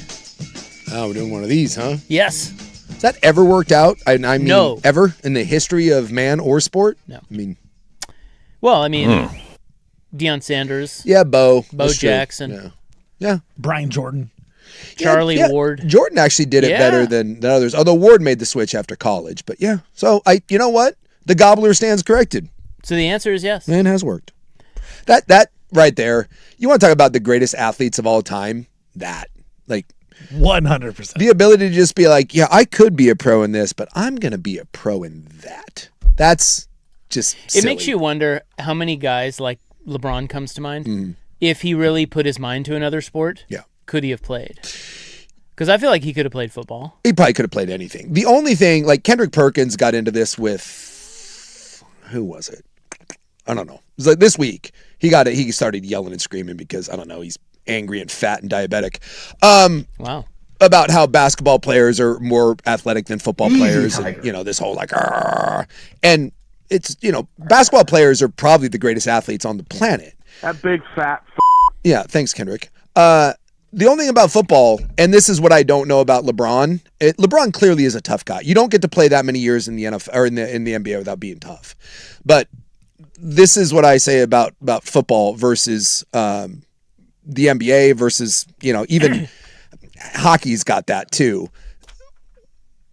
Oh, we're doing one of these, huh? Yes. Has that ever worked out? I mean, No. Ever in the history of man or sport? No. I mean, Well, I mean, Deion Sanders, yeah, Bo Bo Jackson, Yeah. Brian Jordan. Charlie Ward. Jordan actually did it better than others, although Ward made the switch after college. But yeah, so you know what? The Gobbler stands corrected. So the answer is yes. And it has worked. That right there, you want to talk about the greatest athletes of all time? That. Like, 100%. the ability to just be like, yeah, I could be a pro in this, but I'm going to be a pro in that. That's just silly. It makes you wonder how many guys like LeBron comes to mind. If he really put his mind to another sport, could he have played? Because I feel like he could have played football. He probably could have played anything. The only thing, like Kendrick Perkins got into this with, who was it? I don't know. It was like this week. He started yelling and screaming because, I don't know, he's angry and fat and diabetic. Wow. About how basketball players are more athletic than football players. And, this whole like, "Arr." And it's, basketball players are probably the greatest athletes on the planet. That big fat Yeah, thanks, Kendrick. The only thing about football, and this is what I don't know about LeBron, LeBron clearly is a tough guy. You don't get to play that many years in the NFL or in the NBA without being tough. But this is what I say about football versus the NBA versus, even hockey's got that too.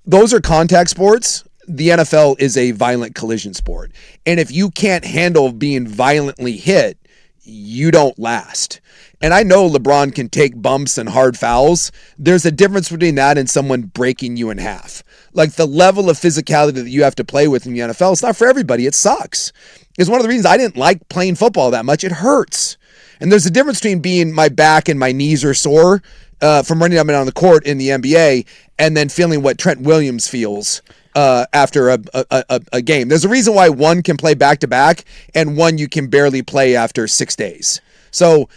Those are contact sports. The NFL is a violent collision sport. And if you can't handle being violently hit, you don't last. And I know LeBron can take bumps and hard fouls. There's a difference between that and someone breaking you in half. Like the level of physicality that you have to play with in the NFL, it's not for everybody. It sucks. It's one of the reasons I didn't like playing football that much. It hurts. And there's a difference between being my back and my knees are sore from running up and down the court in the NBA and then feeling what Trent Williams feels after a game. There's a reason why one can play back-to-back and one you can barely play after 6 days. So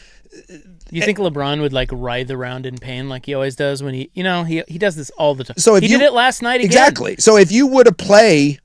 you think LeBron would like writhe around in pain like he always does when he does this all the time. So if he did it last night again. Exactly. So if you were to play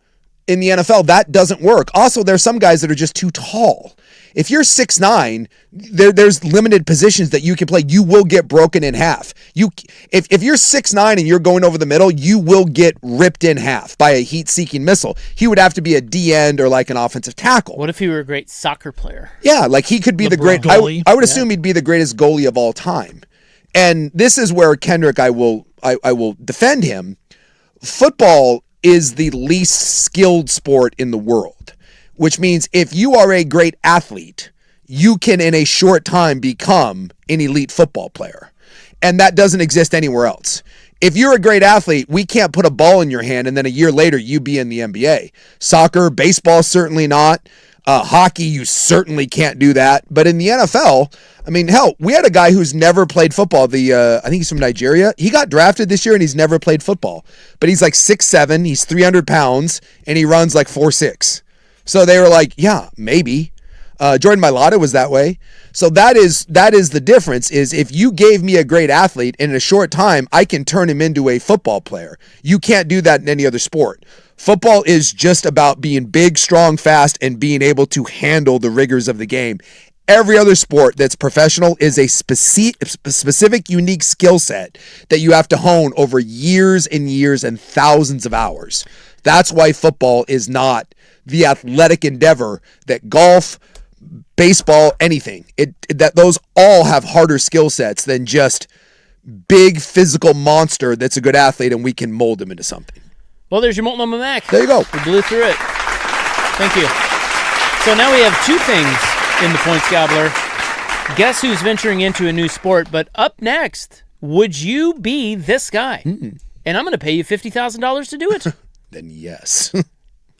in the NFL, that doesn't work. Also, there's some guys that are just too tall. If you're 6'9", there's limited positions that you can play. You will get broken in half. If you're 6'9" and you're going over the middle, you will get ripped in half by a heat-seeking missile. He would have to be a D-end or like an offensive tackle. What if he were a great soccer player? Yeah, like he could be the great goalie. I would assume he'd be the greatest goalie of all time. And this is where Kendrick, I will defend him. Football is the least skilled sport in the world, which means if you are a great athlete, you can in a short time become an elite football player. And that doesn't exist anywhere else. If you're a great athlete, we can't put a ball in your hand and then a year later you be in the NBA. Soccer, baseball, certainly not. Hockey, you certainly can't do that. But in the NFL, I mean, hell, we had a guy who's never played football. I think he's from Nigeria. He got drafted this year and he's never played football. But he's like 6'7", he's 300 pounds, and he runs like 4'6". So they were like, yeah, maybe. Jordan Mailata was that way. So that is the difference, is if you gave me a great athlete in a short time, I can turn him into a football player. You can't do that in any other sport. Football is just about being big, strong, fast, and being able to handle the rigors of the game. Every other sport that's professional is a specific, unique skill set that you have to hone over years and years and thousands of hours. That's why football is not the athletic endeavor that golf, baseball, anything. That those all have harder skill sets than just big physical monster that's a good athlete and we can mold him into something. Well, there's your Molten Mama Mac. There you go. We blew through it. Thank you. So now we have two things in the Points Gobbler. Guess who's venturing into a new sport? But up next, would you be this guy? And I'm going to pay you $50,000 to do it. Then yes.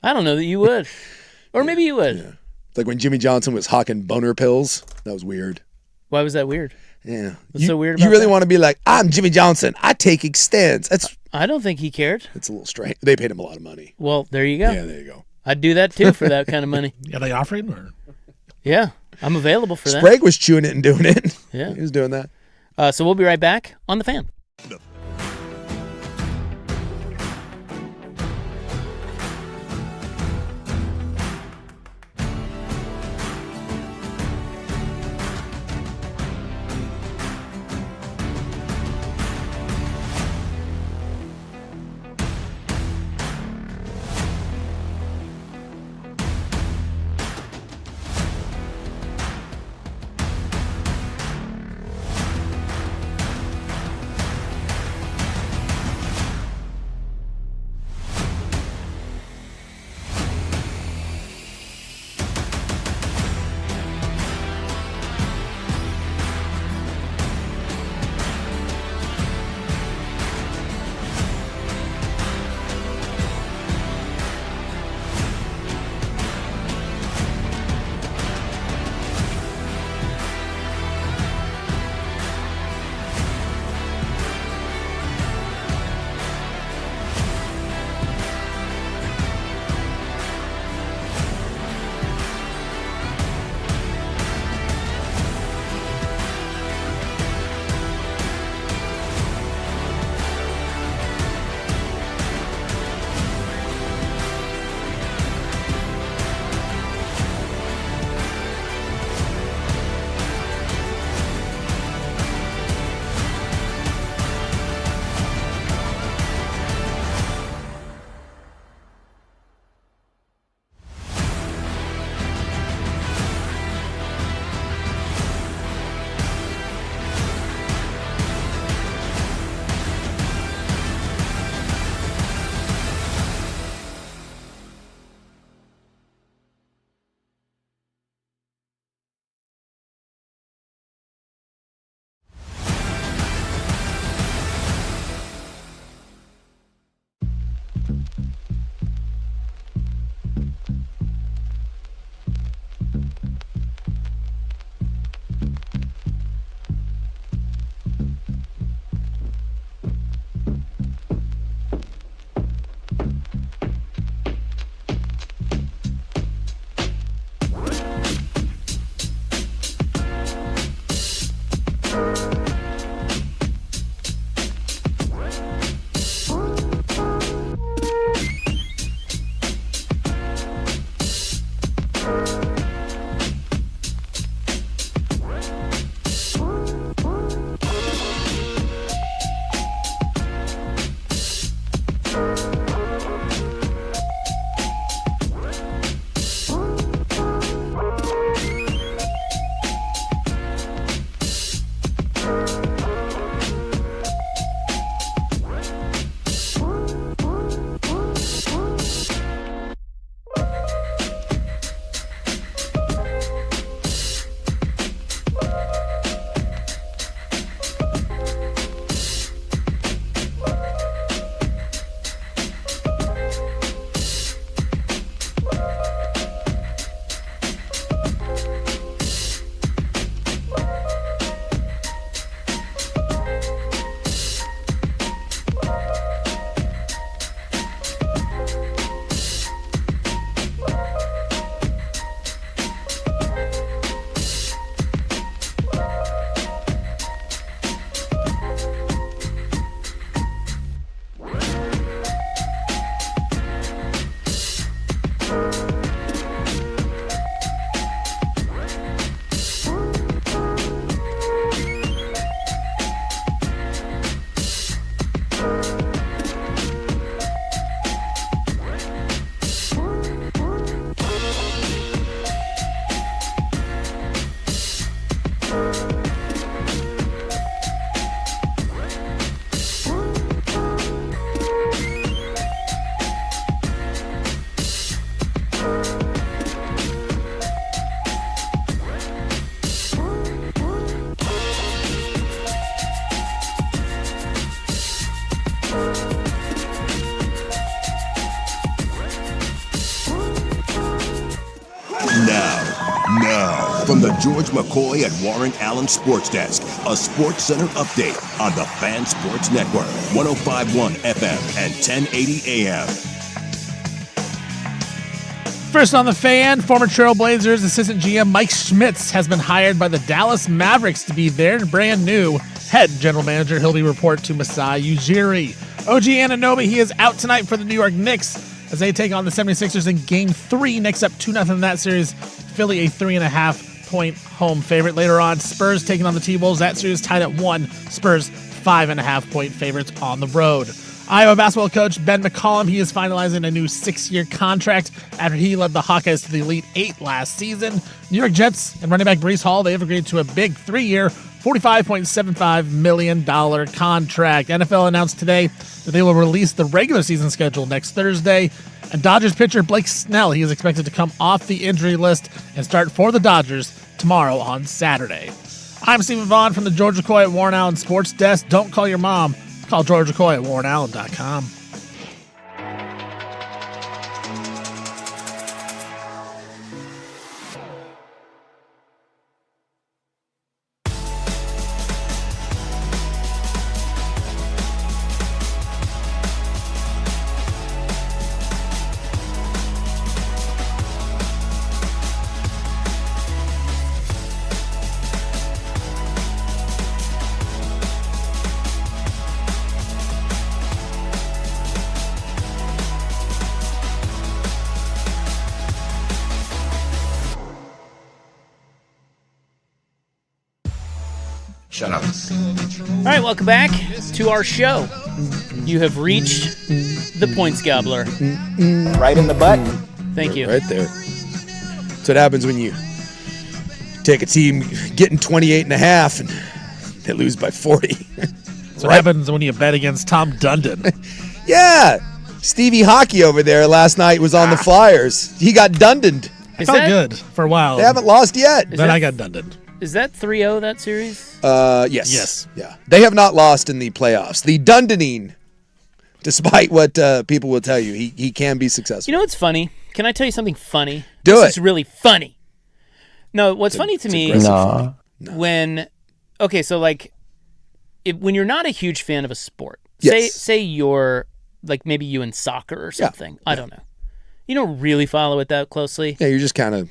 I don't know that you would. Or maybe you would. Yeah. Like when Jimmy Johnson was hawking boner pills. That was weird. Why was that weird? Yeah. What's so weird about You really that? want to be like, I'm Jimmy Johnson. I take Extends. I don't think he cared. It's a little strange. They paid him a lot of money. Well, there you go. Yeah, there you go. I'd do that too for that kind of money. Yeah, they offering or? Yeah, I'm available for that. Sprague was chewing it and doing it. Yeah. He was doing that. So we'll be right back on The Fan. Now, from the George McCoy and Warren Allen Sports Desk, a Sports Center update on the Fan Sports Network, 105.1 FM and 1080 AM. First on the Fan, former Trailblazers assistant GM Mike Schmitz has been hired by the Dallas Mavericks to be their brand new head general manager. He'll be report to Masai Ujiri. OG Anunoby, he is out tonight for the New York Knicks as they take on the 76ers in Game 3. Knicks up 2-0 in that series. Philly a 3.5-point home favorite. Later on, Spurs taking on the T-Wolves. That series tied at 1. Spurs 5.5-point favorites on the road. Iowa basketball coach Ben McCollum, he is finalizing a new 6-year contract after he led the Hawkeyes to the Elite 8 last season. New York Jets and running back Breece Hall, they have agreed to a big 3-year, $45.75 million contract. NFL announced today that they will release the regular season schedule next Thursday. And Dodgers pitcher Blake Snell, he is expected to come off the injury list and start for the Dodgers tomorrow on Saturday. I'm Stephen Vaughn from the George McCoy at Warren Allen Sports Desk. Don't call your mom. Call George McCoy at warrenallen.com. Shut up. All right, welcome back to our show. You have reached the Points Gobbler. Right in the butt. Thank you. Right there. That's what happens when you take a team getting 28.5 and they lose by 40. That's what happens when you bet against Tom Dundon. Yeah. Stevie Hockey over there last night was on the Flyers. He got Dundoned. I felt good for a while. They haven't lost yet. Then I got Dundoned. Is that 3-0, that series? Yes. Yes. Yeah. They have not lost in the playoffs. The Dundoning, despite what people will tell you, he can be successful. You know what's funny? Can I tell you something funny? Do this it. is really funny. No, what's funny to me is when, okay, so like, when you're not a huge fan of a sport, Yes. say you're, like maybe you in soccer or something, I don't know. You don't really follow it that closely. Yeah, you're just kind of,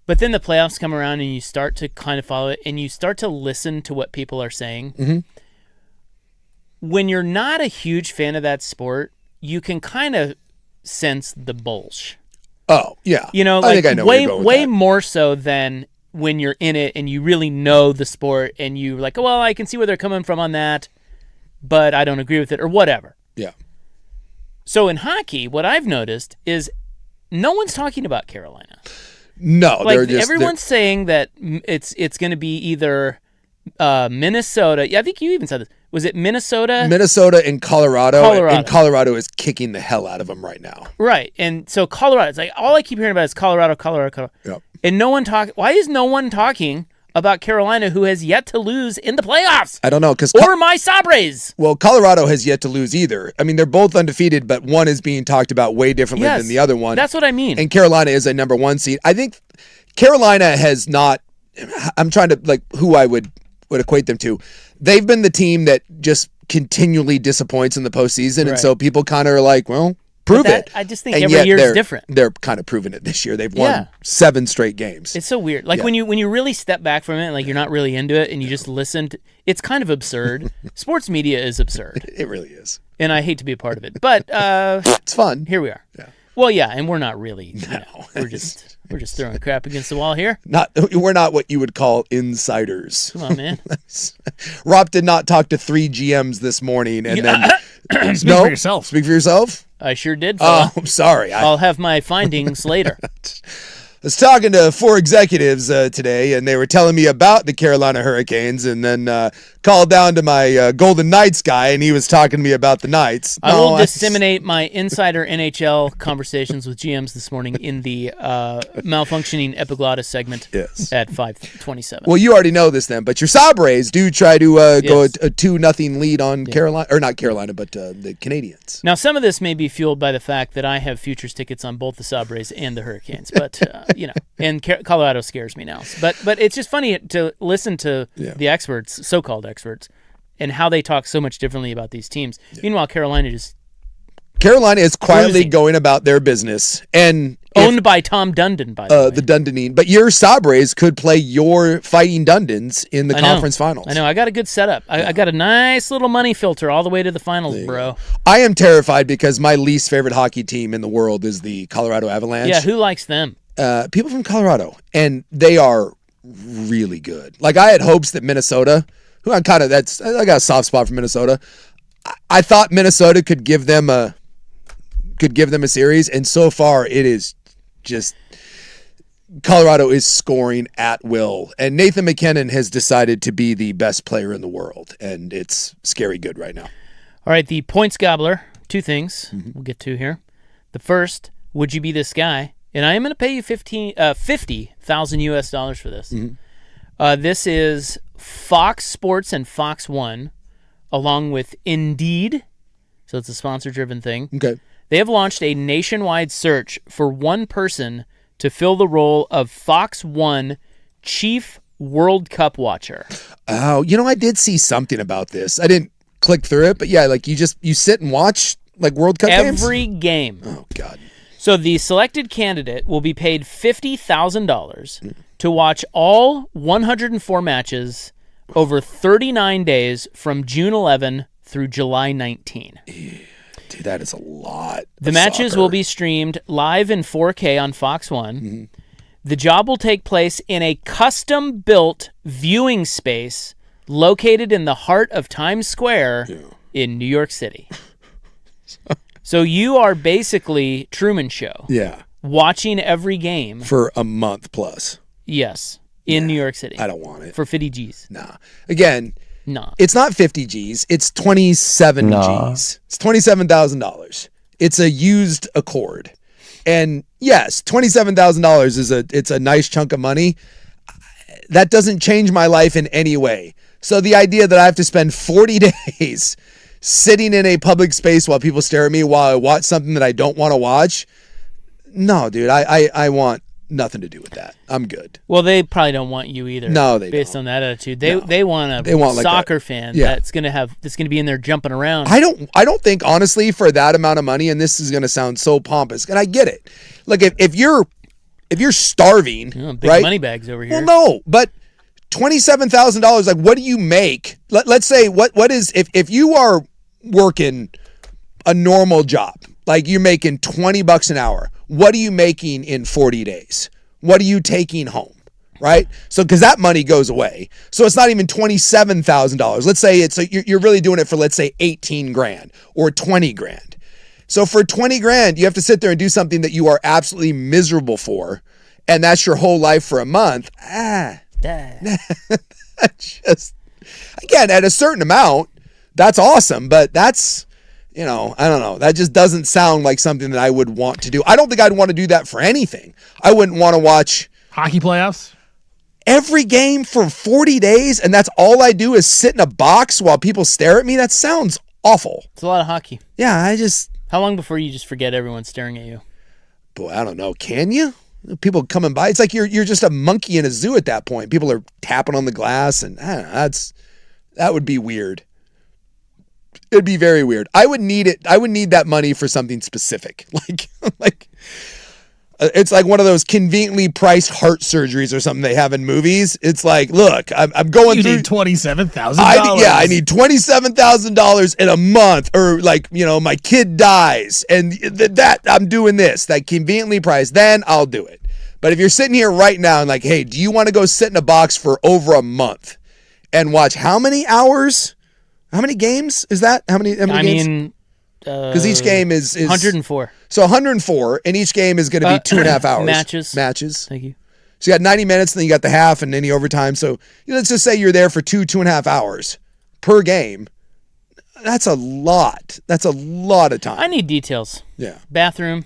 But then the playoffs come around and you start to kind of follow it and you start to listen to what people are saying. Mm-hmm. When you're not a huge fan of that sport, you can kind of sense the bullshit. Oh, yeah. You know, I like think I know where way you're going with way that. more so than when you're in it and you really know the sport and you're like, oh, well, I can see where they're coming from on that, but I don't agree with it or whatever. Yeah. So in hockey, what I've noticed is no one's talking about Carolina. No, Like they're just everyone's saying that it's going to be either Minnesota. Yeah, I think you even said this. Was it Minnesota? Minnesota and Colorado. Colorado. And Colorado is kicking the hell out of them right now. Right. And so Colorado, it's like all I keep hearing about is Colorado. Yep. And why is no one talking about Carolina, who has yet to lose in the playoffs? I don't know, because Or my Sabres. well, Colorado has yet to lose either. I mean, they're both undefeated, but one is being talked about way differently Yes, than the other one. that's what I mean. And Carolina is a number 1 seed. I think Carolina has not. I'm trying to like who I would equate them to. They've been the team that just continually disappoints in the postseason, and Right. so people kind of are like, well, prove it. I just think And every yet year is they're- different. They're kind of proving it this year. They've won Yeah. 7 straight games. It's so weird. Like Yeah. when you really step back from it, like you're not really into it, and you just listen. It's kind of absurd. Sports media is absurd, It really is. and I hate to be a part of it. But It's fun. here we are. Yeah. Well, yeah, and we're not really. No. We're just throwing crap against the wall here. We're not what you would call insiders. Come on, man. Rob did not talk to 3 GMs this morning, and then Speak for yourself. Speak for yourself. I sure did. Oh, Fella. I'm sorry. I'll have my findings later. I was talking to 4 executives today, and they were telling me about the Carolina Hurricanes, and then called down to my Golden Knights guy, and he was talking to me about the Knights. I will disseminate my insider NHL conversations with GMs this morning in the malfunctioning epiglottis segment at 5:27. Well, you already know this then, but your Sabres do try to go a 2-0 lead on Carolina, or not Carolina, but the Canadiens. Now, some of this may be fueled by the fact that I have futures tickets on both the Sabres and the Hurricanes, but and Colorado scares me now. But it's just funny to listen to the experts, so-called experts, and how they talk so much differently about these teams. Meanwhile, Carolina is quietly going about their business, and owned by Tom Dundon, by the way. The Dundonine. But your Sabres could play your Fighting Dundons in the conference finals. I know. I got a good setup. I got a nice little money filter all the way to the finals, bro. I am terrified because my least favorite hockey team in the world is the Colorado Avalanche. Yeah, who likes them? People from Colorado, and they are really good. Like, I had hopes that Minnesota, I got a soft spot for Minnesota. I thought Minnesota could give them a series, and so far it is just Colorado is scoring at will, and Nathan McKinnon has decided to be the best player in the world, and it's scary good right now. All right, the points gobbler, two things we'll get to here. The first, would you be this guy? And I am going to pay you $50,000 US for this. This is Fox Sports and Fox One, along with Indeed, so it's a sponsor-driven thing. Okay. They have launched a nationwide search for one person to fill the role of Fox One Chief World Cup Watcher. Oh, I did see something about this. I didn't click through it, but yeah, like you sit and watch like World Cup games? Every game. Oh, God. So the selected candidate will be paid $50,000 to watch all 104 matches over 39 days from June 11 through July 19. Dude, that is a lot. The matches will be streamed live in 4K on Fox One. The job will take place in a custom-built viewing space located in the heart of Times Square in New York City. So you are basically Truman Show. Yeah. Watching every game. For a month plus. Yes. In New York City. I don't want it. For 50 G's. Nah. Again, nah. It's not 50 G's. It's 27 G's. It's $27,000. It's a used Accord. And yes, $27,000 it's a nice chunk of money. That doesn't change my life in any way. So the idea that I have to spend 40 days sitting in a public space while people stare at me while I watch something that I don't want to watch, no, dude, I want nothing to do with that. I'm good. Well, they probably don't want you either. No, they based don't. on that attitude. They want a like soccer fan that's gonna be in there jumping around. I don't think, honestly, for that amount of money, and this is gonna sound so pompous, and I get it. Look, if you're starving, big right? money bags over here. Well, no, but $27,000, like, what do you make? Let's say what is if you are working a normal job, like you're making $20 an hour, what are you making in 40 days? What are you taking home? Right? So, because that money goes away. So it's not even $27,000. Let's say you're really doing it for, let's say, 18 grand or 20 grand. So for 20 grand, you have to sit there and do something that you are absolutely miserable for. And that's your whole life for a month. Just, again, at a certain amount, that's awesome. But that's, I don't know. That just doesn't sound like something that I would want to do. I don't think I'd want to do that for anything. I wouldn't want to watch hockey playoffs every game for 40 days, and that's all I do is sit in a box while people stare at me. That sounds awful. It's a lot of hockey. Yeah, How long before you just forget everyone staring at you? Boy, I don't know. Can you? People coming by. It's like you're just a monkey in a zoo at that point. People are tapping on the glass, and I don't know, that would be weird. It'd be very weird. I would need it. I would need that money for something specific. Like it's like one of those conveniently priced heart surgeries or something they have in movies. It's like, look, I'm going through. You need $27,000. I need $27,000 in a month, or like, my kid dies, and that I'm doing this. That conveniently priced. Then I'll do it. But if you're sitting here right now and like, hey, do you want to go sit in a box for over a month and watch how many hours? How many games is that? How many games? I mean, because each game is 104. So 104, and each game is going to be 2.5 hours. Matches. Thank you. So you got 90 minutes, and then you got the half and any overtime. So let's just say you're there for 2.5 hours. per game. That's a lot. That's a lot of time. I need details. Yeah. Bathroom.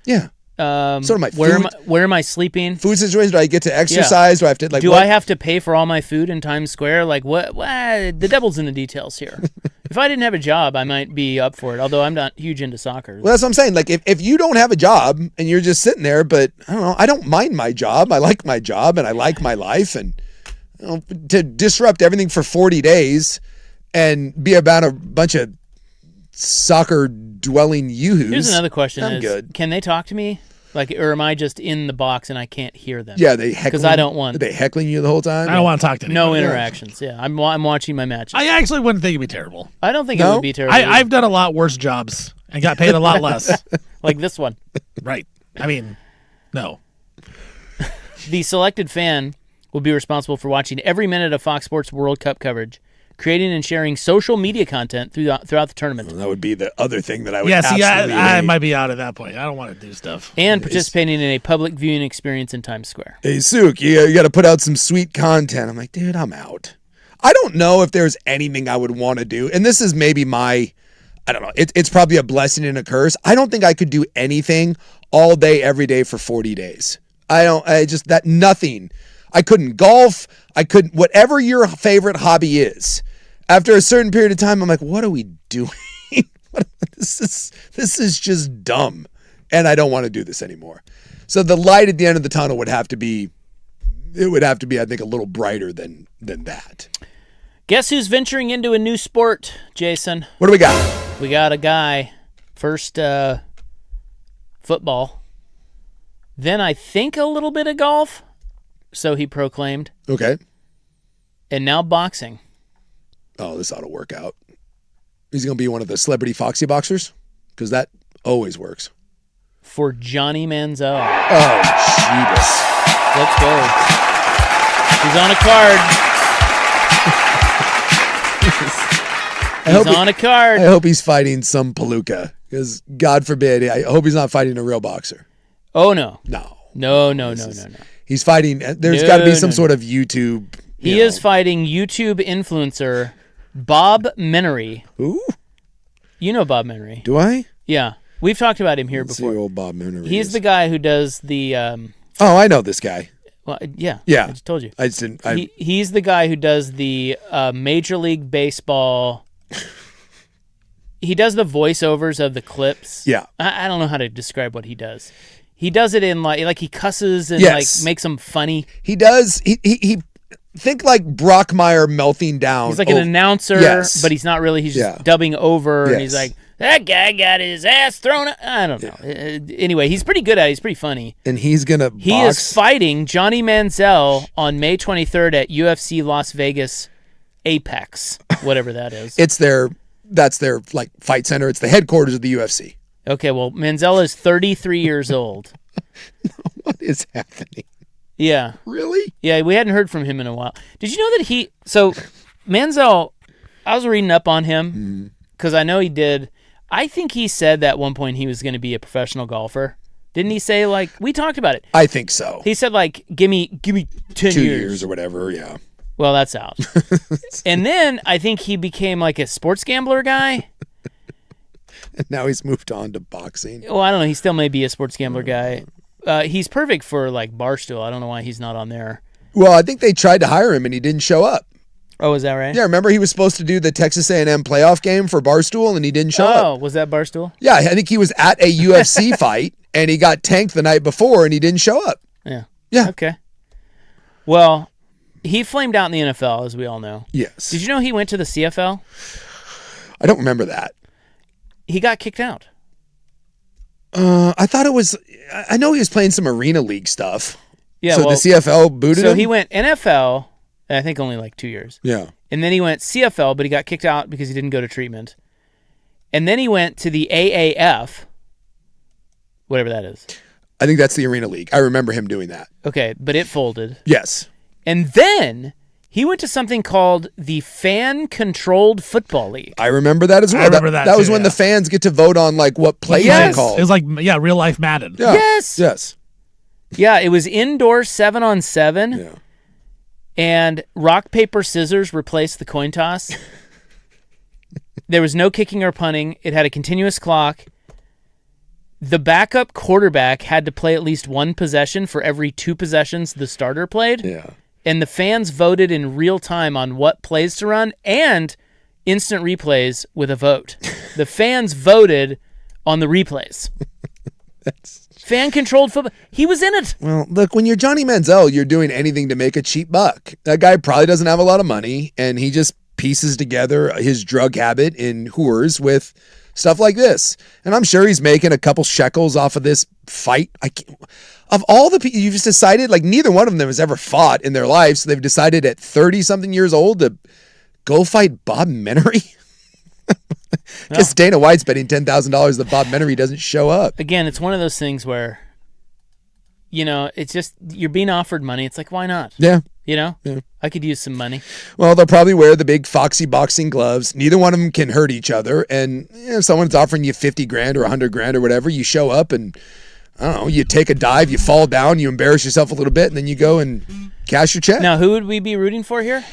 Yeah. Sort of my where am I sleeping? Food situation. Do I get to exercise? Do I have to like? Do I have to pay for all my food in Times Square? Like what? The devil's in the details here. If I didn't have a job, I might be up for it. Although I'm not huge into soccer. Well, that's what I'm saying. Like if you don't have a job and you're just sitting there, but I don't know. I don't mind my job. I like my job and I like my life, and to disrupt everything for 40 days and be about a bunch of soccer dwelling yoo-hoos. Here's another question: I'm good. Can they talk to me? Like, or am I just in the box and I can't hear them? Yeah, they heckling. Because I don't want. Are they heckling you the whole time? I don't want to talk to anybody. No interactions. Yeah, I'm watching my matches. I actually wouldn't think it'd be terrible. I don't think it would be terrible. I've done a lot worse jobs and got paid a lot less. Like this one. Right. I mean, no. The selected fan will be responsible for watching every minute of Fox Sports World Cup coverage, creating and sharing social media content throughout the tournament. Well, that would be the other thing that I would I might be out at that point. I don't want to do stuff. And participating in a public viewing experience in Times Square. Hey, Sook, you got to put out some sweet content. I'm like, dude, I'm out. I don't know if there's anything I would want to do. And this is maybe I don't know. It's probably a blessing and a curse. I don't think I could do anything all day, every day for 40 days. Nothing. I couldn't golf. I couldn't, whatever your favorite hobby is. After a certain period of time, I'm like, what are we doing? This is just dumb. And I don't want to do this anymore. So the light at the end of the tunnel would have to be, I think, a little brighter than that. Guess who's venturing into a new sport, Jason? What do we got? We got a guy, first football, then I think a little bit of golf, so he proclaimed. Okay. And now boxing. Oh, this ought to work out. He's going to be one of the celebrity Foxy boxers? Because that always works. For Johnny Manziel. Oh, jeebus. Let's go. He's on a card. He's on a card. I hope he's fighting some palooka. Because, God forbid, I hope he's not fighting a real boxer. Oh, no. No. No. He's fighting, there's got to be some sort of YouTube. He is fighting YouTube influencer Bob Menery. Ooh. You know Bob Menery. Do I? Yeah. We've talked about him here Let's before. see who old Bob Menery He's the guy who does the... oh, I know this guy. Well, yeah. Yeah. I just told you. I just didn't... He's the guy who does the Major League Baseball... He does the voiceovers of the clips. Yeah. I don't know how to describe what he does. He does it in like he cusses and like makes them funny. He does. He think like Brockmire melting down. He's like an announcer, but he's not really. He's just dubbing over, and he's like, that guy got his ass thrown out. I don't know. Anyway, he's pretty good at it. He's pretty funny. And he's going to He is fighting Johnny Manziel on May 23rd at UFC Las Vegas Apex, whatever that is. That's their like fight center. It's the headquarters of the UFC. Okay, well, Manziel is 33 years old. What is happening? Yeah. Really? Yeah, we hadn't heard from him in a while. Did you know that so Manziel, I was reading up on him because I know he did. I think he said that at one point he was going to be a professional golfer. Didn't he say, like, we talked about it? I think so. He said, like, give me 10 2 years or whatever, yeah. Well, that's out. And then I think he became like a sports gambler guy. And now he's moved on to boxing. Well, I don't know. He still may be a sports gambler guy. He's perfect for like Barstool. I don't know why he's not on there. Well, I think they tried to hire him and he didn't show up. Oh, is that right? Yeah, remember he was supposed to do the Texas A&M playoff game for Barstool and he didn't show up. Oh, was that Barstool? Yeah, I think he was at a UFC fight and he got tanked the night before and he didn't show up. Yeah. Yeah. Okay. Well, he flamed out in the NFL, as we all know. Yes. Did you know he went to the CFL? I don't remember that. He got kicked out. I thought it was... I know he was playing some Arena League stuff. Yeah, so well, the CFL booted him? So he went NFL, and I think only like 2 years. Yeah. And then he went CFL, but he got kicked out because he didn't go to treatment. And then he went to the AAF, whatever that is. I think that's the Arena League. I remember him doing that. Okay, but it folded. Yes. And then he went to something called the Fan-Controlled Football League. I remember that as well. I remember that That was too, when the fans get to vote on like what plays Yes. they call. It was like, real life Madden. Yeah. Yes. Yes. Yeah, it was indoor 7-on-7. Yeah. And rock, paper, scissors replaced the coin toss. There was no kicking or punting. It had a continuous clock. The backup quarterback had to play at least one possession for every 2 possessions the starter played. Yeah. And the fans voted in real time on what plays to run and instant replays with a vote. The fans voted on the replays. Fan-controlled football. He was in it. Well, look, when you're Johnny Manziel, you're doing anything to make a cheap buck. That guy probably doesn't have a lot of money, and he just pieces together his drug habit in whores with stuff like this. And I'm sure he's making a couple shekels off of this fight. Of all the people you've just decided, like neither one of them has ever fought in their lives, so they've decided at 30-something years old to go fight Bob Menery. I guess Dana White's betting $10,000 that Bob Menery doesn't show up. Again, it's one of those things where, it's just you're being offered money. It's like, why not? Yeah. Yeah. I could use some money. Well, they'll probably wear the big foxy boxing gloves. Neither one of them can hurt each other. And if someone's offering you $50,000 or $100,000 or whatever, you show up and I don't know, you take a dive, you fall down, you embarrass yourself a little bit, and then you go and cash your check. Now, who would we be rooting for here?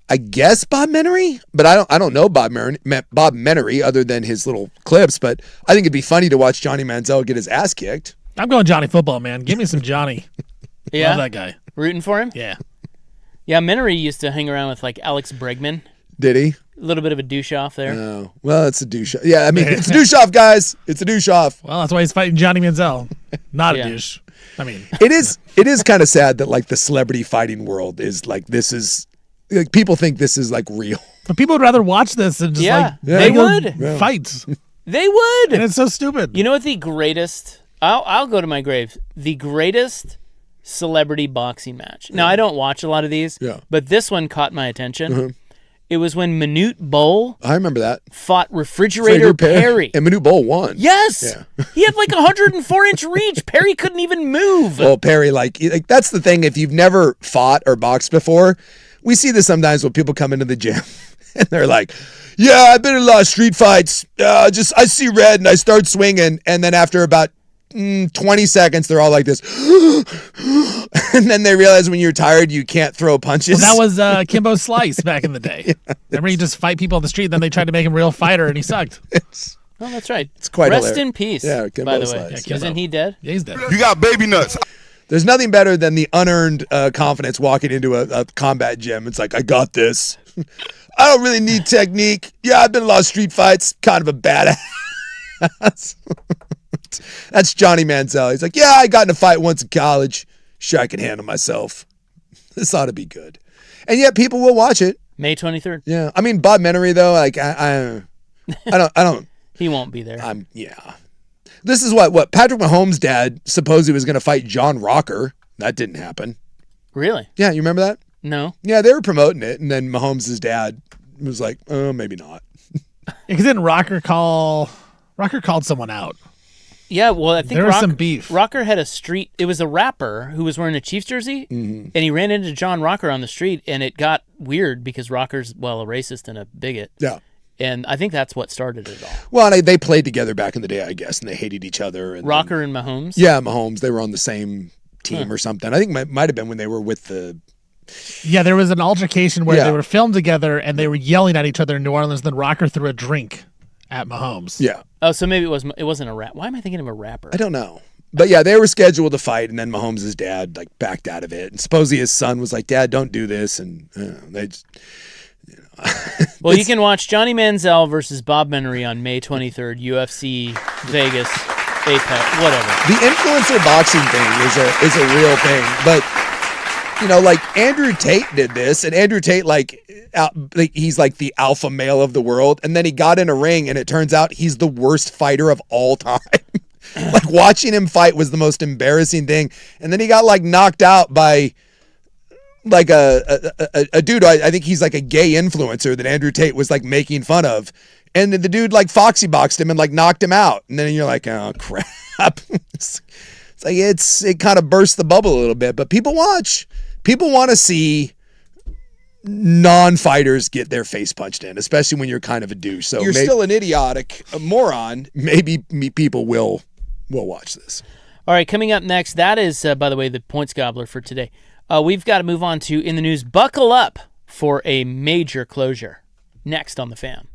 I guess Bob Menery, but I don't know Bob Menery other than his little clips. But I think it'd be funny to watch Johnny Manziel get his ass kicked. I'm going Johnny football, man. Give me some Johnny. Yeah, love that guy. Rooting for him. Yeah. Yeah, Menery used to hang around with like Alex Bregman. Did he? A little bit of a douche off there. Oh, well, it's a douche. Yeah, I mean, it's a douche off, guys. It's a douche off. Well, that's why he's fighting Johnny Manziel. Not a douche. I mean, it is kind of sad that like the celebrity fighting world is like this is like people think this is like real. But people would rather watch this than just they would fights. They would, and it's so stupid. You know what the greatest? I'll go to my grave. The greatest celebrity boxing match. Now I don't watch a lot of these, but this one caught my attention. Mm-hmm. It was when Manute Bol. I remember that. Fought Refrigerator Perry. And Manute Bol won. Yes. Yeah. He had like 104-inch reach. Perry couldn't even move. Well, Perry, like that's the thing. If you've never fought or boxed before, we see this sometimes when people come into the gym and they're like, yeah, I've been in a lot of street fights. I see red and I start swinging. And then after about 20 seconds, they're all like this. And then they realize when you're tired, you can't throw punches. Well, that was Kimbo Slice back in the day. Remember, he just fight people on the street, then they tried to make him a real fighter, and he sucked. Oh, that's right. It's quite Rest hilarious. in peace, yeah, Kimbo by the Slice. way. Isn't he dead? Yeah, he's dead. You got baby nuts. There's nothing better than the unearned confidence walking into a combat gym. It's like, I got this. I don't really need technique. Yeah, I've been in a lot of street fights. Kind of a badass. That's Johnny Manziel. He's like, yeah, I got in a fight once in college. Sure, I can handle myself. This ought to be good. And yet people will watch it. May 23rd. Yeah. I mean, Bob Menery, though, like, I don't. He won't be there. Yeah. This is what Patrick Mahomes' dad supposed he was going to fight John Rocker. That didn't happen. Really? Yeah, you remember that? No. Yeah, they were promoting it, and then Mahomes' dad was like, oh, maybe not. Because didn't Rocker called someone out? Yeah, well, I think there was some beef. Rocker had a street. It was a rapper who was wearing a Chiefs jersey, and he ran into John Rocker on the street, and it got weird because Rocker's, well, a racist and a bigot. Yeah. And I think that's what started it all. Well, and they played together back in the day, I guess, and they hated each other. And Rocker and Mahomes? Yeah, Mahomes. They were on the same team or something. I think it might have been when they were with the... Yeah, there was an altercation where they were filmed together, and they were yelling at each other in New Orleans, then Rocker threw a drink at Mahomes. Yeah. Oh, so maybe it wasn't a rap. Why am I thinking of a rapper? I don't know. But yeah, they were scheduled to fight, and then Mahomes' dad like backed out of it. And supposedly his son was like, Dad, don't do this. And they just... Well, you can watch Johnny Manziel versus Bob Menery on May 23rd, UFC Vegas, Apex, whatever. The influencer boxing thing is a real thing, but like Andrew Tate did this, and Andrew Tate he's like the alpha male of the world, and then he got in a ring, and it turns out he's the worst fighter of all time. Like watching him fight was the most embarrassing thing, and then he got like knocked out by. Like a dude, I think he's like a gay influencer that Andrew Tate was like making fun of. And the dude like foxy boxed him and like knocked him out. And then you're like, oh crap. It's like, it kind of burst the bubble a little bit, but people watch. People want to see non-fighters get their face punched in, especially when you're kind of a douche. So you're still an idiotic moron. Maybe people will watch this. All right, coming up next, that is, by the way, the points gobbler for today. We've got to move on to In the News. Buckle up. for a major closure. Next on The Fan.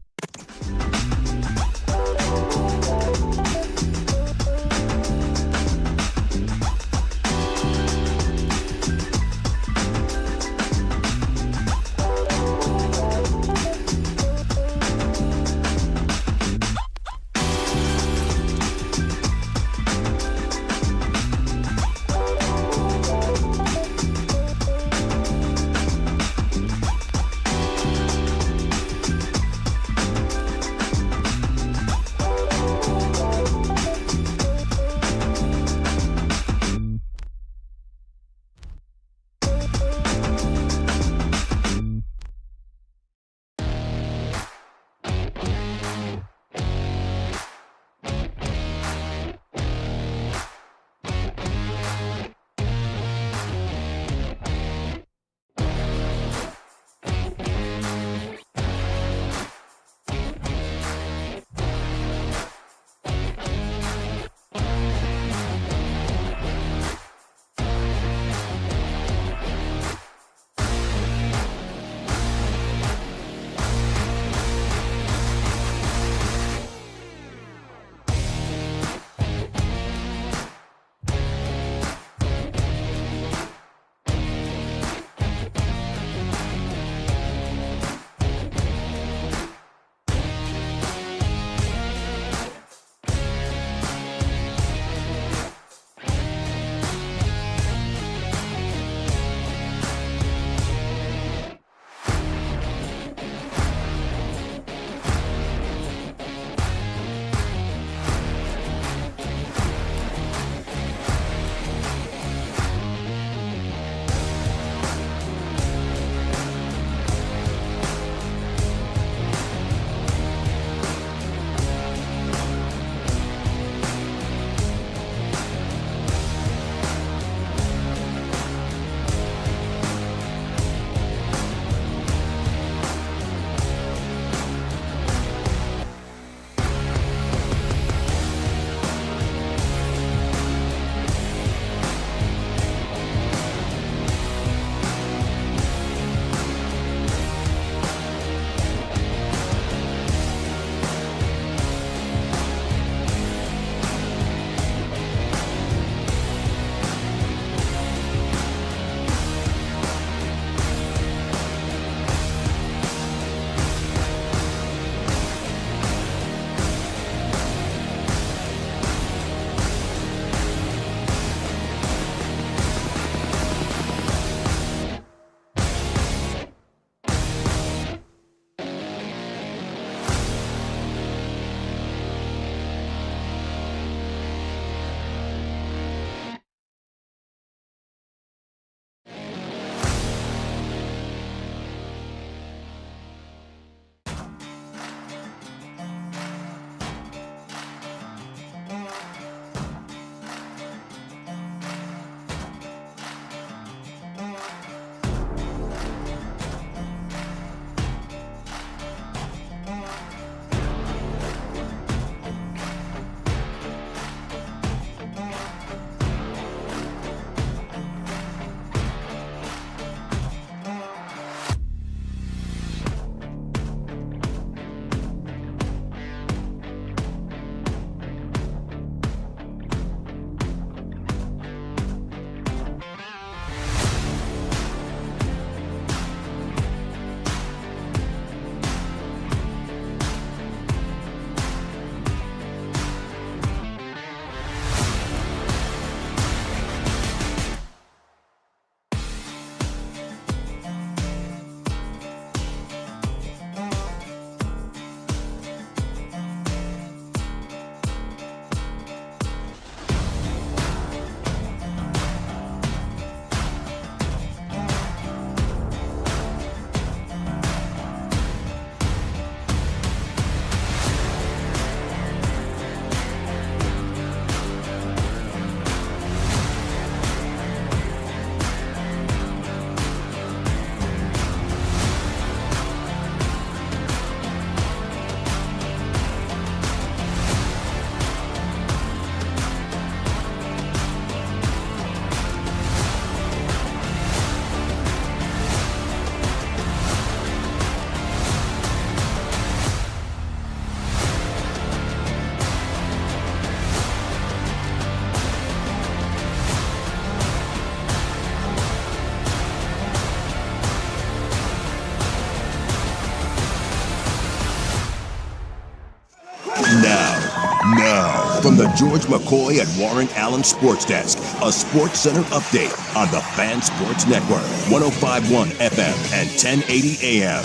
Now, from the George McCoy at Warren Allen Sports Desk, a Sports Center update on the Fan Sports Network, 105.1 FM and 1080 AM.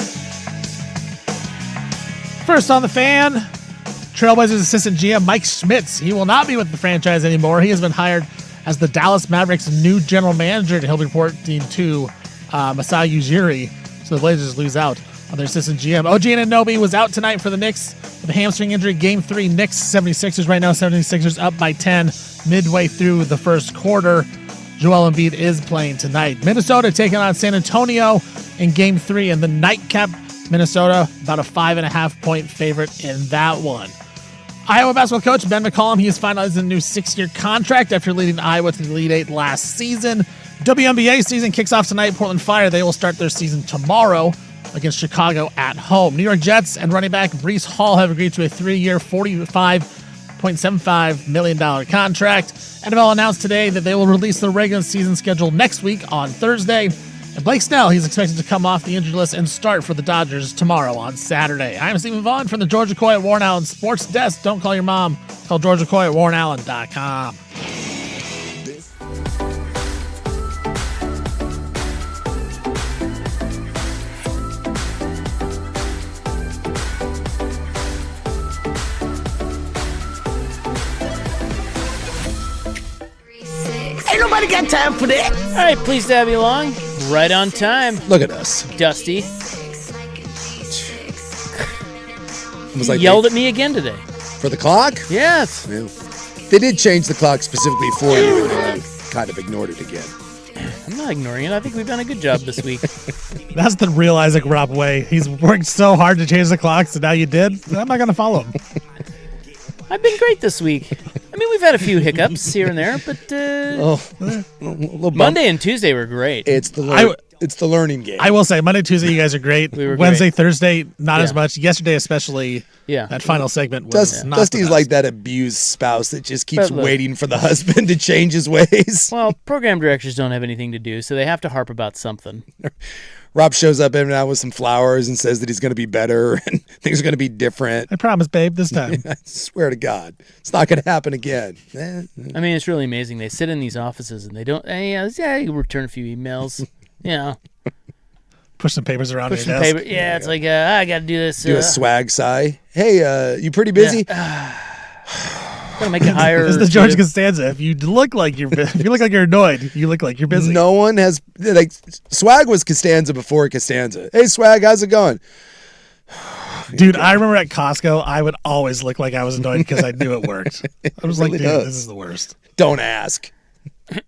First on the Fan, Trailblazers assistant GM Mike Schmitz. He will not be with the franchise anymore. He has been hired as the Dallas Mavericks' new general manager, and he'll be reporting to Masai Ujiri. So the Blazers lose out on their assistant GM. OG Anunoby was out tonight for the Knicks with a hamstring injury. Game 3, Knicks 76ers right now. 76ers up by 10 midway through the first quarter. Joel Embiid is playing tonight. Minnesota taking on San Antonio in Game 3 in the nightcap. Minnesota about a 5.5-point favorite in that one. Iowa basketball coach Ben McCollum, he has finalized a new 6-year contract after leading Iowa to the Elite Eight last season. WNBA season kicks off tonight. Portland Fire, they will start their season tomorrow against Chicago at home. New York Jets and running back Breece Hall have agreed to a 3-year, $45.75 million contract. NFL announced today that they will release the regular season schedule next week on Thursday. And Blake Snell, he's expected to come off the injured list and start for the Dodgers tomorrow on Saturday. I'm Stephen Vaughn from the George McCoy at Warren Allen Sports Desk. Don't call your mom. Call George McCoy at WarrenAllen.com. Ain't nobody got time for that. All right, pleased to have you along. Right on time. Look at us. Dusty. It was like Yelled at me again today. for the clock? Yes. Yeah. They did change the clock specifically for you, and then you kind of ignored it again. I'm not ignoring it. I think we've done a good job this week. That's the real Isaac Robb way. He's worked so hard to change the clock, so now you did. I'm not going to follow him. I've been great this week. I mean, we've had a few hiccups here and there, but Monday and Tuesday were great. It's the learning game. I will say, Monday, Tuesday, you guys are great. We were Wednesday, great. Thursday, not as much. Yesterday, especially. Yeah. That final segment was not Dusty's the like that abused spouse that just keeps But look- waiting for the husband to change his ways. Well, program directors don't have anything to do, so they have to harp about something. Rob shows up every now with some flowers and says that he's going to be better and things are going to be different. I promise, babe, this time. I swear to God, it's not going to happen again. I mean, it's really amazing. They sit in these offices and they don't. You return a few emails. Push some papers around Push your some desk. paper. Yeah, it's like I got to do this. Do a swag sigh. Hey, you pretty busy? Gotta make it higher. This is the George Costanza. If you look like you're annoyed, you look like you're busy. No one has swag was Costanza before Costanza. Hey, swag, how's it going? Dude, I remember at Costco, I would always look like I was annoyed because I knew it worked. I was like, really dude, does. this is the worst. Don't ask.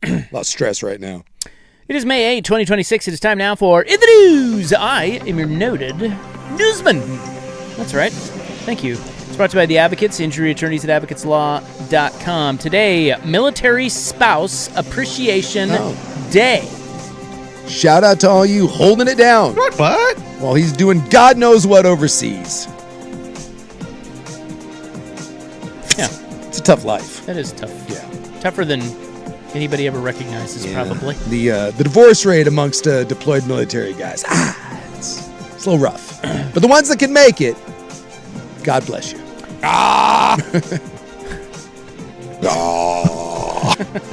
A lot of stress right now. It is May 8, 2026. It is time now for In the News. I am your noted newsman. That's right. Thank you. It's brought to you by The Advocates, injury attorneys at advocateslaw.com. Today, Military Spouse Appreciation Day. Shout out to all you holding it down. What? While he's doing God knows what overseas. Yeah. It's a tough life. That is tough. Yeah. Tougher than anybody ever recognizes, probably. The divorce rate amongst deployed military guys. It's a little rough. But the ones that can make it, God bless you.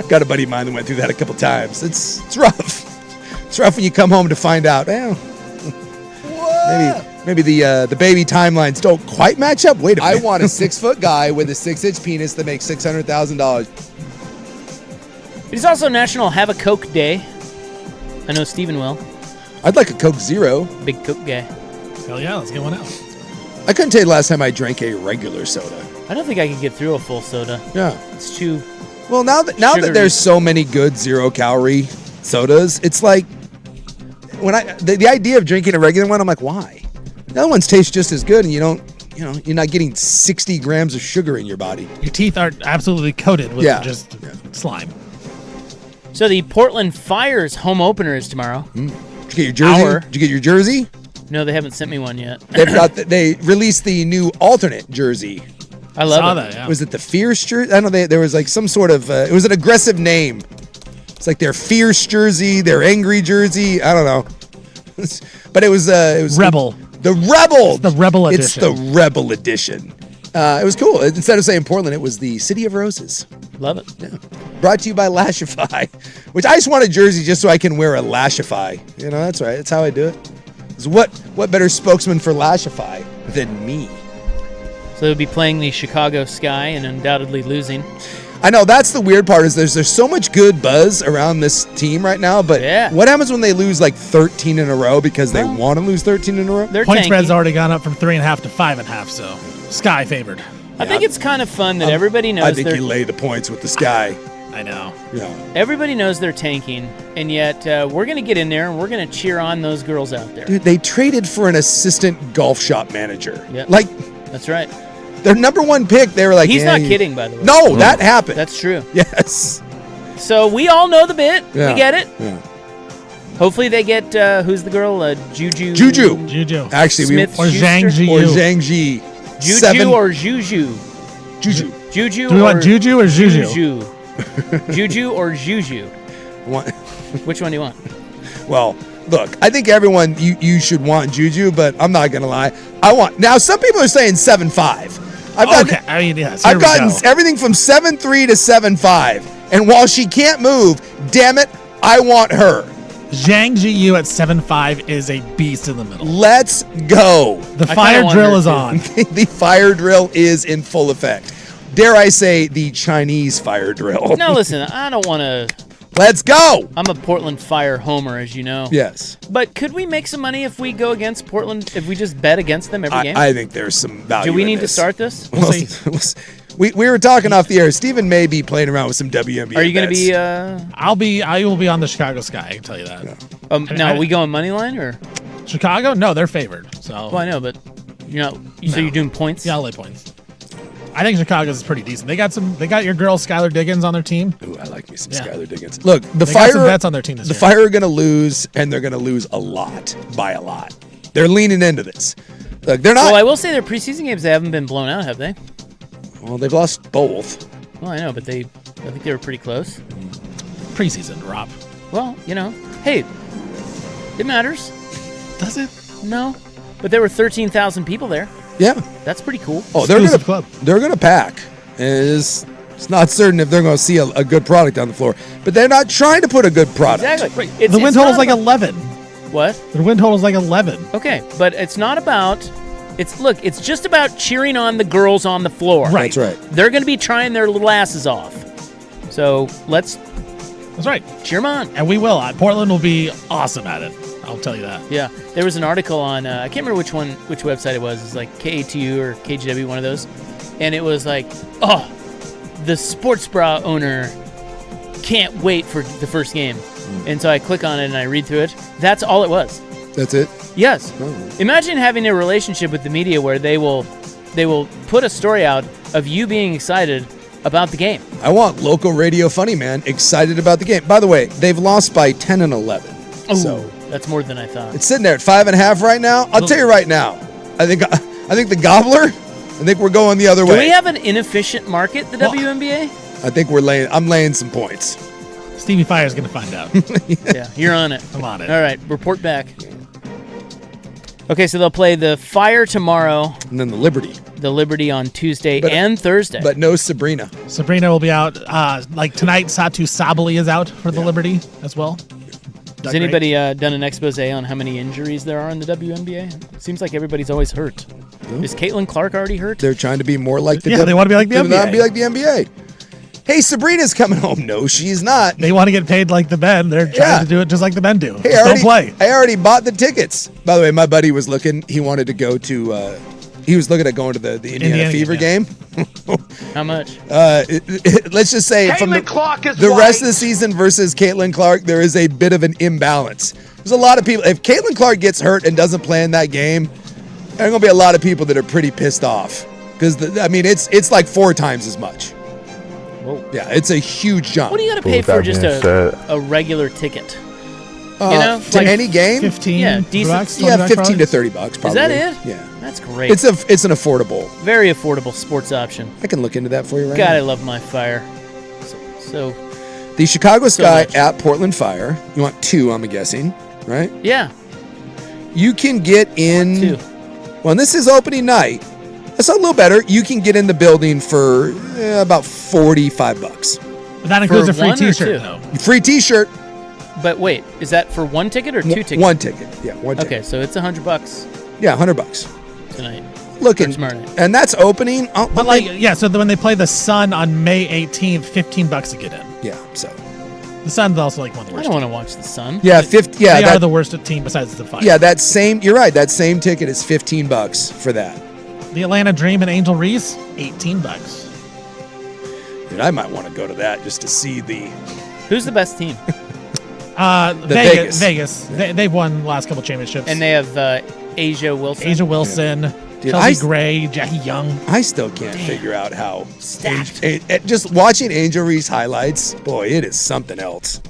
Got a buddy of mine that went through that a couple times. It's rough. It's rough when you come home to find out, maybe the baby timelines don't quite match up. Wait a minute. I want a 6-foot guy with a 6-inch penis that makes $600,000. It is also National Have a Coke Day. I know Steven will. I'd like a Coke Zero. Big Coke guy. Hell yeah, let's get one out. I couldn't tell you the last time I drank a regular soda. I don't think I could get through a full soda. Yeah. It's too... Well, now that sugary. there's so many good 0-calorie sodas, it's like when the idea of drinking a regular one, I'm like, why? The other ones taste just as good, and you're not getting 60 grams of sugar in your body. Your teeth are absolutely coated with just slime. So the Portland Fire's home opener is tomorrow. Did you get your jersey? Did you get your jersey? No, they haven't sent me one yet. They released the new alternate jersey. I love Saw it. that, yeah. Was it the Fierce jersey? I don't know. There was like some sort of. It was an aggressive name. It's like their Fierce jersey, their Angry jersey. I don't know. But it was Rebel. The Rebel. It's the Rebel edition. It's the Rebel edition. It was cool. Instead of saying Portland, it was the City of Roses. Love it. Yeah. Brought to you by Lashify, which I just want a jersey just so I can wear a Lashify. You know, that's right. That's how I do it. What better spokesman for Lashify than me? So they'll be playing the Chicago Sky and undoubtedly losing. I know that's the weird part is there's so much good buzz around this team right now, but what happens when they lose like 13 in a row because they want to lose 13 in a row? Their point spread's already gone up from 3.5 to 5.5, so Sky favored. I think it's kind of fun that everybody knows. I think you lay the points with the Sky. I know. Yeah. Everybody knows they're tanking, and yet we're going to get in there and we're going to cheer on those girls out there. Dude, they traded for an assistant golf shop manager. Yep. Like, that's right. Their number one pick, they were like, he's not kidding, by the way. No, that happened. That's true. Yes. So we all know the bit. Yeah. We get it. Yeah. Hopefully they get, who's the girl? Juju. Actually, Smith or Zhang Ji. Or Zhang Ji. Juju or Juju? Juju. Juju. Do we want Juju or Juju? Juju or Juju? What? Which one do you want? Well, look, I think everyone, you should want Juju, but I'm not going to lie. Now some people are saying 7.5. I've gotten everything from 7.3 to 7.5. And while she can't move, damn it, I want her. Zhang Jiyu at 7.5 is a beast in the middle. Let's go. The fire drill is on. The fire drill is in full effect. Dare I say the Chinese fire drill. Now listen, I don't want to... Let's go. I'm a Portland Fire homer, as you know. Yes. But could we make some money if we go against Portland, if we just bet against them every game? I think there's some value. Do we need to start this? We'll see. We were talking off the air. Stephen may be playing around with some WNBA. Are you going to be? I will be on the Chicago Sky. I can tell you that. Now, are we going money line or Chicago? No, they're favored. So. Well, I know, but you're not. So you're doing points? Yeah, I'll lay points. I think Chicago's is pretty decent. They got your girl Skylar Diggins on their team. Ooh, I like me some Skylar Diggins. Look, the Fire got some bets on their team this year. Fire are going to lose, and they're going to lose a lot by a lot. They're leaning into this. Look, they're not. Well, I will say their preseason games they haven't been blown out, have they? Well, they've lost both. Well, I know, but I think they were pretty close. Preseason, Rob. Well, hey, it matters. Does it? No, but there were 13,000 people there. Yeah, that's pretty cool. Oh, they're gonna pack. It's not certain if they're going to see a good product on the floor, but they're not trying to put a good product. Exactly. Right. The win total's like 11. What? The win total's like 11. Okay, but it's not about. It's just about cheering on the girls on the floor. Right. That's right. They're going to be trying their little asses off. So That's right. Cheer them on. And we will. Portland will be awesome at it. I'll tell you that. Yeah. There was an article on, I can't remember which website it was. It's like KATU or KGW, one of those. And it was like, the sports bra owner can't wait for the first game. And so I click on it and I read through it. That's all it was. That's it? Yes. Imagine having a relationship with the media where they will put a story out of you being excited about the game. I want local radio funny man excited about the game. By the way, they've lost by 10 and 11. Oh, so that's more than I thought. It's sitting there at 5.5 right now. I'll tell you right now. I think the Gobbler. I think we're going the other way. Do we have an inefficient market, the WNBA? I think I'm laying some points. Stevie Fire's going to find out. Yeah, you're on it. I'm on it. All right, report back. Okay, so they'll play the Fire tomorrow. And then the Liberty. The Liberty on Tuesday and Thursday. But no Sabrina. Sabrina will be out. Like tonight, Satu Sabali is out for the Liberty as well. Has anybody done an expose on how many injuries there are in the WNBA? It seems like everybody's always hurt. Is Caitlin Clark already hurt? They're trying to be more like the they want to be like the NBA. Not be like the NBA. Hey, Sabrina's coming home. No, she's not. They want to get paid like the men. They're trying to do it just like the men do. Hey, don't play. I already bought the tickets. By the way, my buddy was looking. He wanted to go to. He was looking at going to the Indiana Fever game. How much? Let's just say from the rest of the season versus Caitlin Clark, there is a bit of an imbalance. There's a lot of people. If Caitlin Clark gets hurt and doesn't play in that game, there are going to be a lot of people that are pretty pissed off because it's like 4 times as much. Whoa. Yeah, it's a huge jump. What do you got to pay for just a regular ticket? To any game? 15. Yeah, decent. Yeah, $15 to $30 probably. Is that it? Yeah, that's great. It's an affordable, very affordable sports option. I can look into that for you right God, now. I love my Fire. So the Chicago Sky at Portland Fire. You want 2? I'm guessing, right? Yeah. You can get in. 2. Well, this is opening night. That's a little better. You can get in the building for about $45. But that includes For a free one or T-shirt, two? though. Free T-shirt. But wait, is that for one ticket or two tickets? One ticket. Yeah, one ticket. Okay, so it's $100 Yeah, $100 tonight. Looking, tomorrow night. and that's opening. But so when they play the Sun on May 18th, $15 to get in. Yeah, so The Sun's also like one of the I worst. don't want to watch the Sun. yeah, 50. Yeah, They are the worst team besides the Fire. yeah, that same. You're right. That same ticket is $15 for that. The Atlanta Dream and Angel Reese, $18. Dude, I might want to go to that just to see the. Who's the best team? Vegas. Yeah. They've won the last couple championships. And they have Asia Wilson. Asia Wilson, Dude, Chelsea Gray, Jackie Young. I still can't figure out how. Stacked. Just watching Angel Reese highlights, boy, it is something else.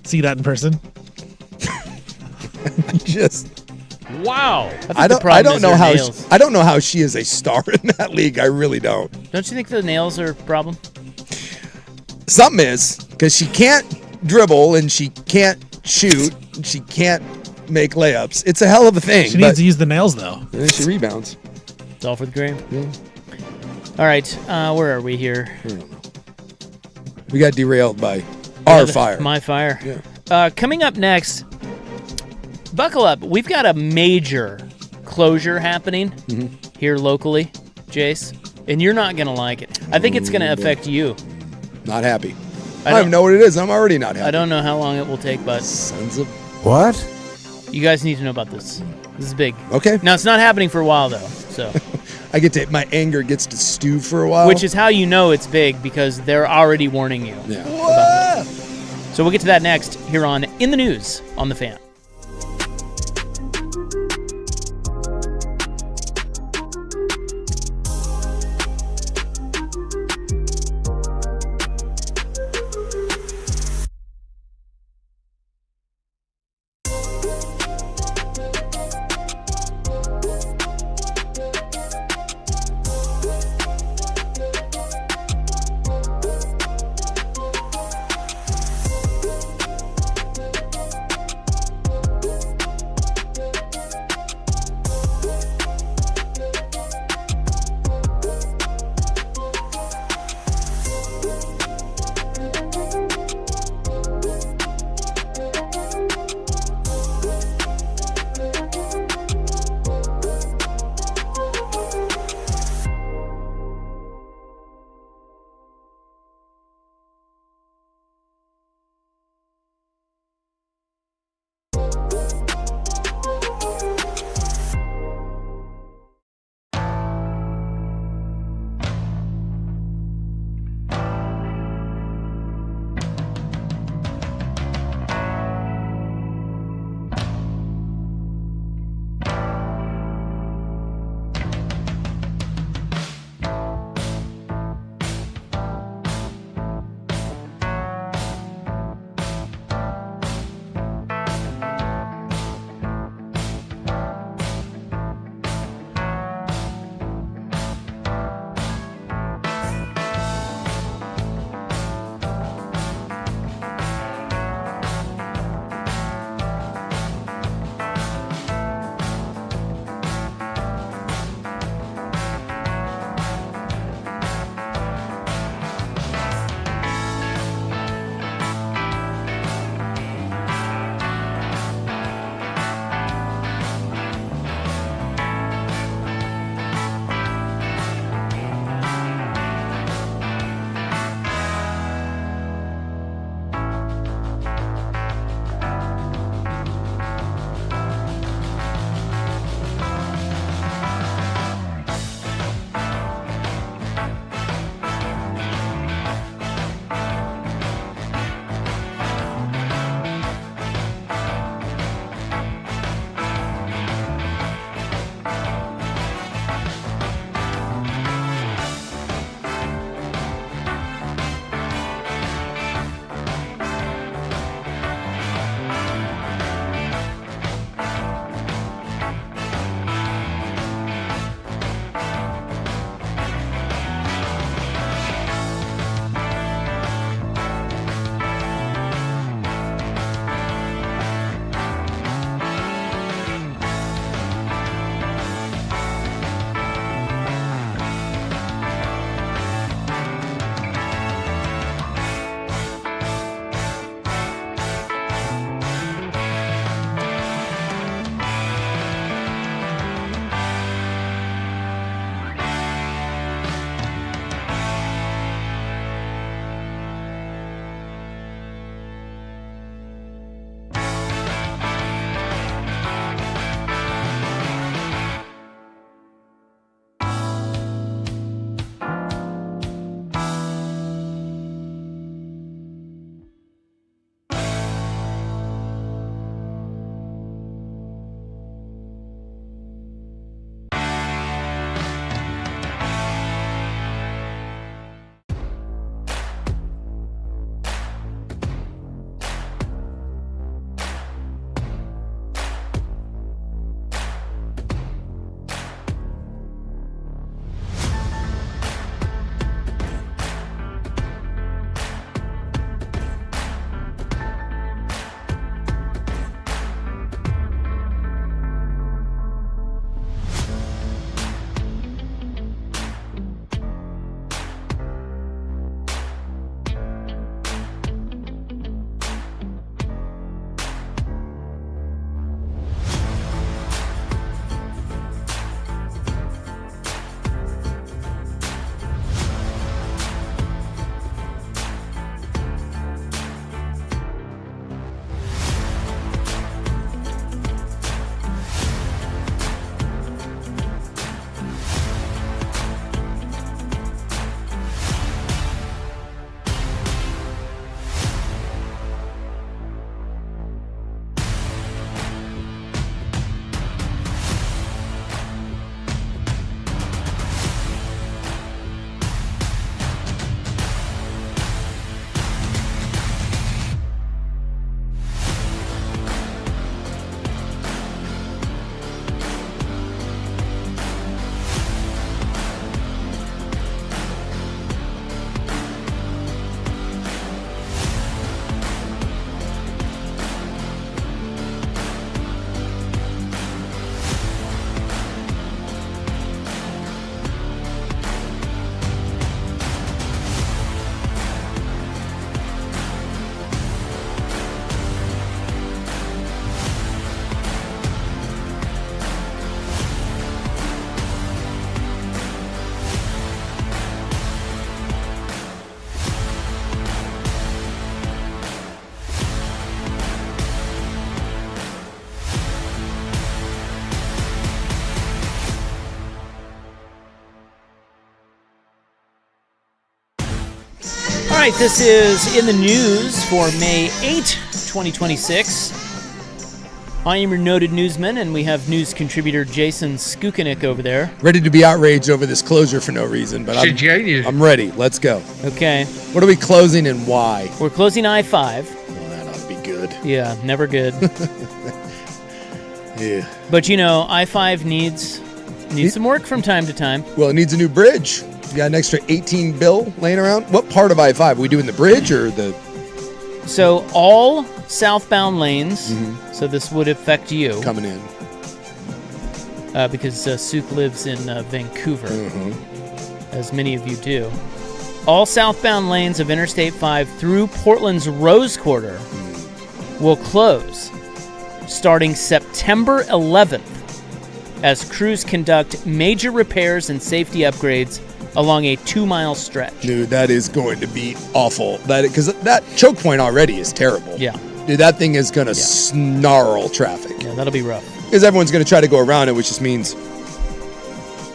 See that in person? Just. Wow. I don't know how she is a star in that league. I really don't. Don't you think the nails are a problem? Something is, because she can't dribble and she can't shoot. And she can't make layups. It's a hell of a thing. She needs to use the nails, though. And she rebounds. It's all for the gram. Yeah. All right, where are we here? We got derailed by our fire. My fire. Yeah. Coming up next, buckle up. We've got a major closure happening here locally, Jace, and you're not going to like it. I think it's going to affect you. Not happy. I don't even know what it is. I'm already not happy. I don't know how long it will take, but Sons of. What? you guys need to know about this. This is big. Okay. Now, it's not happening for a while, though, so My anger gets to stew for a while. which is how you know it's big, because they're already warning you. Yeah. About it. So we'll get to that next here on In the News on The Fan. right, this is In the News for May 8, 2026. I am your noted newsman, and we have news contributor Jason Skukanik over there. Ready to be outraged over this closure for no reason, but I'm ready. Let's go. Okay. What are we closing and why? We're closing I-5. Well, that ought to be good. Yeah, never good. Yeah. But, I-5 needs some work from time to time. Well, it needs a new bridge. You got an extra $18 billion laying around? What part of I-5? Are we doing the bridge or the... So all southbound lanes, so this would affect you. Coming in. Because Suk lives in Vancouver, as many of you do. All southbound lanes of Interstate 5 through Portland's Rose Quarter will close starting September 11th as crews conduct major repairs and safety upgrades along a 2-mile stretch. Dude, that is going to be awful. Because that choke point already is terrible. Yeah. Dude, that thing is going to snarl traffic. Yeah, that'll be rough. Because everyone's going to try to go around it, which just means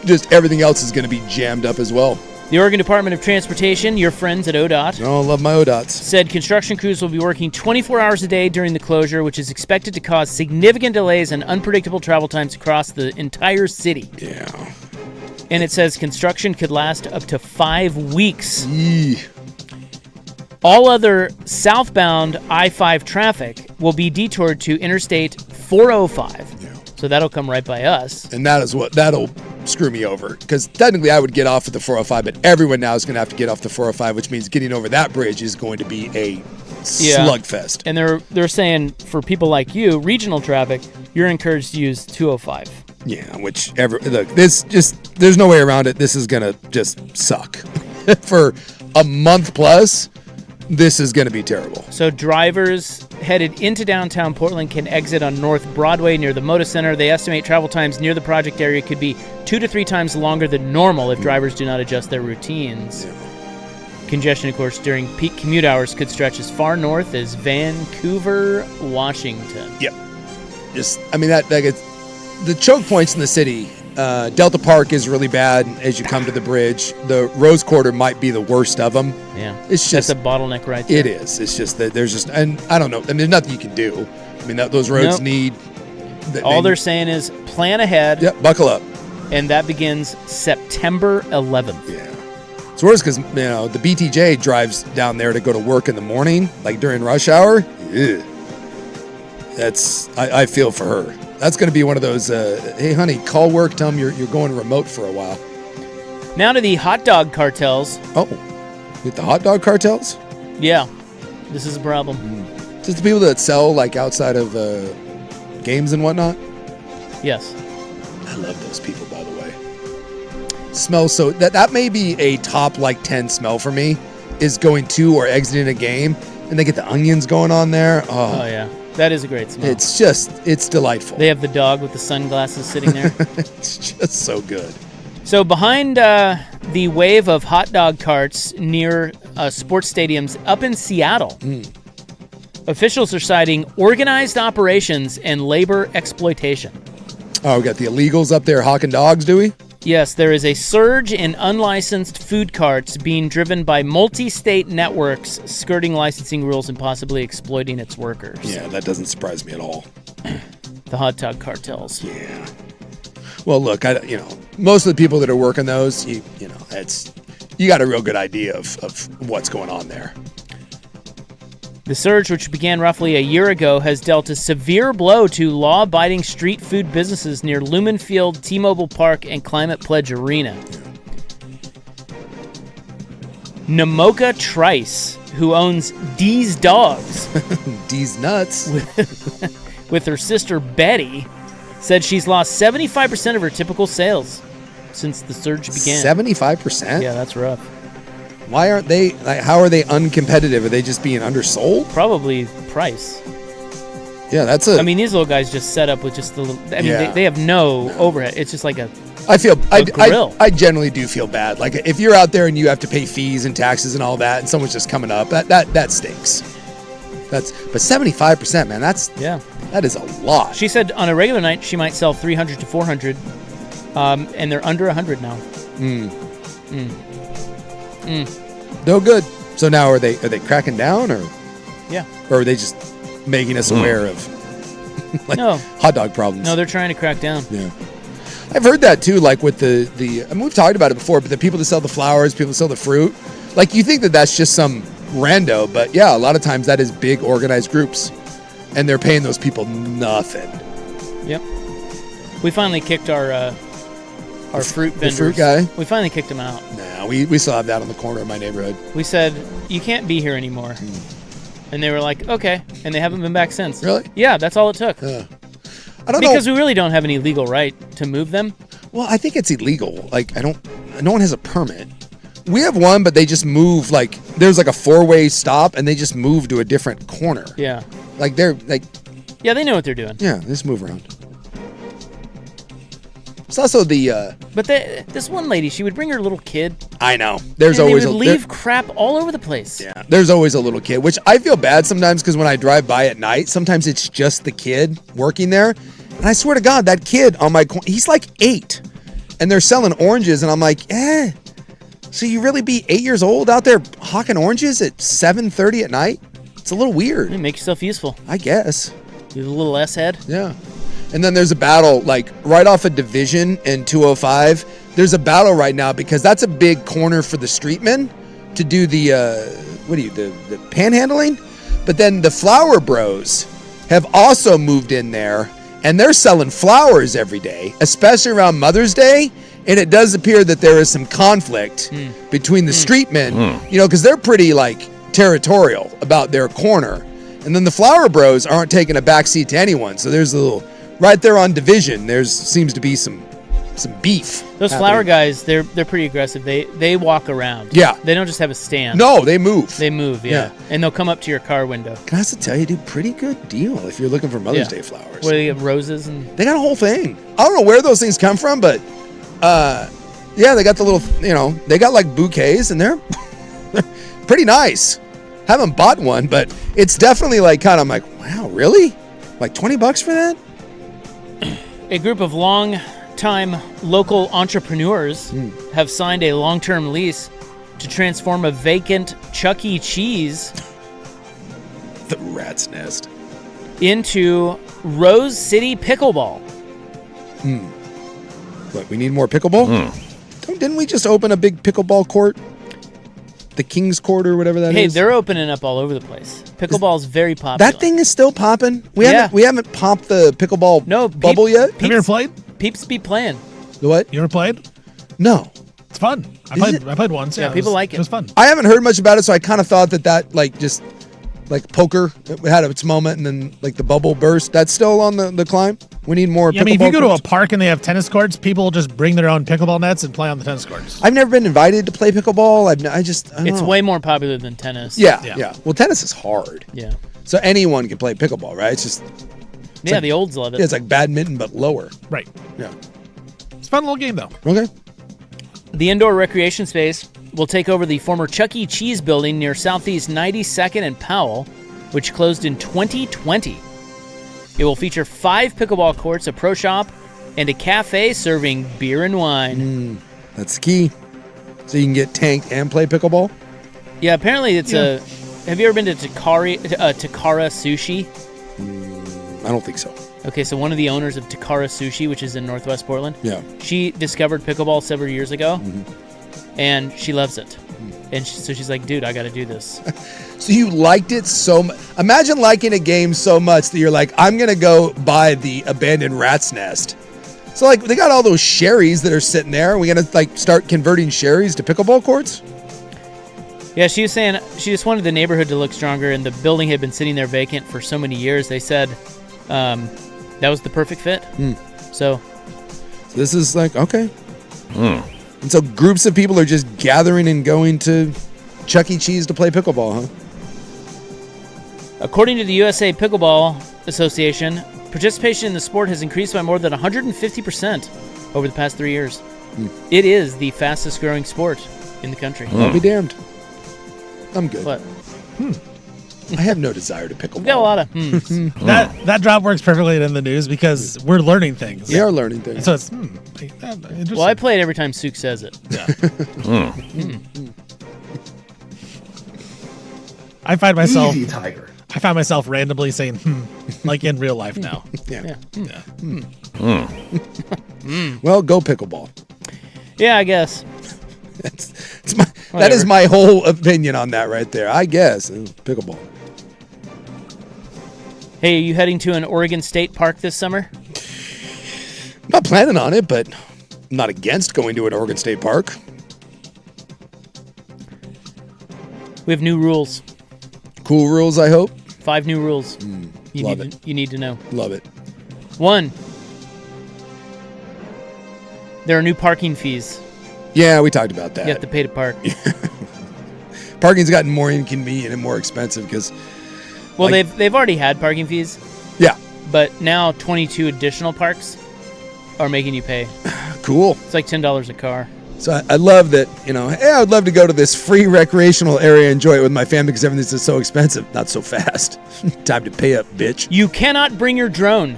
just everything else is going to be jammed up as well. The Oregon Department of Transportation, your friends at ODOT, Oh, I love my ODOTs. said construction crews will be working 24 hours a day during the closure, which is expected to cause significant delays and unpredictable travel times across the entire city. Yeah. And it says construction could last up to 5 weeks. Yee. All other southbound I-5 traffic will be detoured to Interstate 405. Yeah. So that'll come right by us. And that'll screw me over. Because technically I would get off at the 405, but everyone now is going to have to get off the 405, which means getting over that bridge is going to be a slugfest. And they're saying for people like you, regional traffic, you're encouraged to use 205. Yeah, there's no way around it. This is going to just suck. For a month plus, this is going to be terrible. So drivers headed into downtown Portland can exit on North Broadway near the Moda Center. They estimate travel times near the project area could be 2 to 3 times longer than normal if drivers do not adjust their routines. Yeah. Congestion, of course, during peak commute hours could stretch as far north as Vancouver, Washington. Yep. The choke points in the city, Delta Park is really bad as you come to the bridge. The Rose Quarter might be the worst of them. Yeah. It's just that's a bottleneck right there. It is. It's just that and I don't know. I mean, there's nothing you can do. I mean, those roads need... All they're saying is plan ahead. Yep, buckle up. And that begins September 11th. Yeah. It's worse because, the BTJ drives down there to go to work in the morning, like during rush hour. Ew. I feel for her. That's going to be one of those, hey, honey, call work, tell them you're going remote for a while. Now to the hot dog cartels. Oh, with the hot dog cartels? Yeah, this is a problem. Just the people that sell, like, outside of games and whatnot? Yes. I love those people, by the way. Smells so... That may be a top, 10 smell for me, is going to or exiting a game, and they get the onions going on there. Oh yeah. That is a great smell. It's delightful. They have the dog with the sunglasses sitting there. It's just so good. So behind the wave of hot dog carts near sports stadiums up in Seattle, officials are citing organized operations and labor exploitation. Oh, we got the illegals up there hawking dogs, do we? Yes, there is a surge in unlicensed food carts being driven by multi-state networks skirting licensing rules and possibly exploiting its workers. Yeah, that doesn't surprise me at all. The hot dog cartels. Yeah. Well, look, most of the people that are working those, you got a real good idea of what's going on there. The surge, which began roughly a year ago, has dealt a severe blow to law-abiding street food businesses near Lumen Field, T-Mobile Park, and Climate Pledge Arena. Namoka Trice, who owns D's Dogs, D's Nuts, with her sister Betty, said she's lost 75% of her typical sales since the surge began. 75%? Yeah, that's rough. Why aren't they, how are they uncompetitive? Are they just being undersold? Probably price. Yeah, these little guys just set up with just the little, they have no overhead. It's just like a grill. I generally do feel bad. Like, if you're out there and you have to pay fees and taxes and all that, and someone's just coming up, that stinks. But 75%, man, that is a lot. She said on a regular night she might sell 300 to 400, and they're under 100 now. No good. So now are they cracking down or are they just making us aware of No. hot dog problems? No, they're trying to crack down. Yeah. I've heard that too, like with the I mean, we've talked about it before, but the people that sell the flowers, people that sell the fruit, like you think that that's just some rando, but yeah, a lot of times that is big organized groups and they're paying those people nothing. Yep. We finally kicked our fruit vendors. The fruit guy? We finally kicked him out. Nah, we still have that on the corner of my neighborhood. We said, you can't be here anymore. And they were like, okay. And they haven't been back since. Really? Yeah, that's all it took. I don't know. Because we really don't have any legal right to move them. Well, I think it's illegal. Like, no one has a permit. We have one, but they just move, like, there's like a 4-way stop, and they just move to a different corner. Yeah. Like, they're, like... Yeah, they know what they're doing. Yeah, they just move around. It's also the... But this one lady, she would bring her little kid. I know. There's and always they would leave crap all over the place. Yeah, there's always a little kid, which I feel bad sometimes because when I drive by at night, sometimes it's just the kid working there. And I swear to God, that kid on my corner, he's like 8. And they're selling oranges, and I'm like, so you really be 8 years old out there hawking oranges at 7:30 at night? It's a little weird. You make yourself useful. I guess. You're a little S-head. Yeah. And then there's a battle, like, right off a Division in 205. There's a battle right now because that's a big corner for the streetmen to do the, the panhandling? But then the Flower Bros have also moved in there, and they're selling flowers every day, especially around Mother's Day. And it does appear that there is some conflict between the streetmen, you know, because they're pretty, like, territorial about their corner. And then the Flower Bros aren't taking a backseat to anyone. So there's a little, right there on Division, seems to be some beef. Those flower guys, they're pretty aggressive. They walk around. Yeah. They don't just have a stand. No, they move. They move, yeah. And they'll come up to your car window. Can I have to tell you, dude, pretty good deal if you're looking for Mother's Day flowers. What do they get, roses? And they got a whole thing. I don't know where those things come from, but they got the little, they got like bouquets, and they're pretty nice. Haven't bought one, but it's definitely like kind of, I'm like, wow, really? Like $20 for that? A group of long-time local entrepreneurs have signed a long-term lease to transform a vacant Chuck E. Cheese, the rat's nest, into Rose City Pickleball. What, we need more pickleball? Didn't we just open a big pickleball court? The King's Court or whatever that is? Hey, they're opening up all over the place. Pickleball's very popular. That thing is still popping? We haven't popped the pickleball bubble yet? Have you ever played? Peeps be playing. The what? You ever played? No. It's fun. I played once. Yeah, people like it. It was fun. I haven't heard much about it, so I kind of thought that like just like poker, it had its moment, and then like the bubble burst. That's still on the climb. We need more. Yeah, I mean, if you go to a park and they have tennis courts, people will just bring their own pickleball nets and play on the tennis courts. I've never been invited to play pickleball. I don't It's know. way more popular than tennis. Yeah. Well, tennis is hard. Yeah. So anyone can play pickleball, right? It's just like, the olds love it. Yeah, it's like badminton but lower. Right. Yeah. It's a fun little game though. Okay. The indoor recreation space will take over the former Chuck E. Cheese building near Southeast 92nd and Powell, which closed in 2020. It will feature 5 pickleball courts, a pro shop, and a cafe serving beer and wine. That's key. So you can get tanked and play pickleball? Yeah, apparently it's a... Have you ever been to Takara Sushi? I don't think so. Okay, so one of the owners of Takara Sushi, which is in Northwest Portland, she discovered pickleball several years ago, and she loves it. And so she's like, dude, I got to do this. So you liked it so much. Imagine liking a game so much that you're like, I'm going to go buy the abandoned rat's nest. So like they got all those sherries that are sitting there. Are we going to like start converting sherries to pickleball courts? Yeah, she was saying she just wanted the neighborhood to look stronger, and the building had been sitting there vacant for so many years. They said that was the perfect fit. So this is like, okay. And so groups of people are just gathering and going to Chuck E. Cheese to play pickleball, huh? According to the USA Pickleball Association, participation in the sport has increased by more than 150% over the past 3 years. It is the fastest growing sport in the country. I'll be damned. I'm good. What? I have no desire to pickleball. We've got a lot of That drop works perfectly in the news because we're learning things. We are learning things. So it's interesting. Well, I play it every time Suk says it. I find myself Easy, Tiger. I find myself randomly saying like in real life now. Yeah. Yeah. Well, go pickleball. Yeah, I guess. That is my whole opinion on that right there. I guess pickleball. Hey, are you heading to an Oregon State park this summer? I'm not planning on it, but I'm not against going to an Oregon State park. We have new rules. Cool rules, I hope. 5 new rules. Love it. You need to know. Love it. 1. There are new parking fees. Yeah, we talked about that. You have to pay to park. Parking's gotten more inconvenient and more expensive because... Well, they've already had parking fees. Yeah. But now 22 additional parks are making you pay. Cool. It's like $10 a car. So I love that, hey, I would love to go to this free recreational area and enjoy it with my family because everything's just so expensive. Not so fast. Time to pay up, bitch. You cannot bring your drone.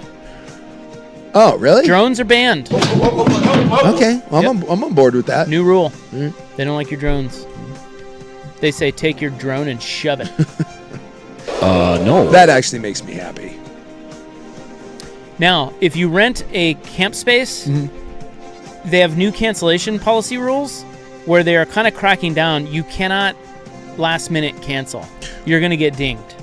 Oh, really? Drones are banned. Okay. Well, I'm on board with that. New rule. They don't like your drones. They say take your drone and shove it. No. That actually makes me happy. Now, if you rent a camp space, they have new cancellation policy rules where they are kind of cracking down. You cannot last minute cancel. You're going to get dinged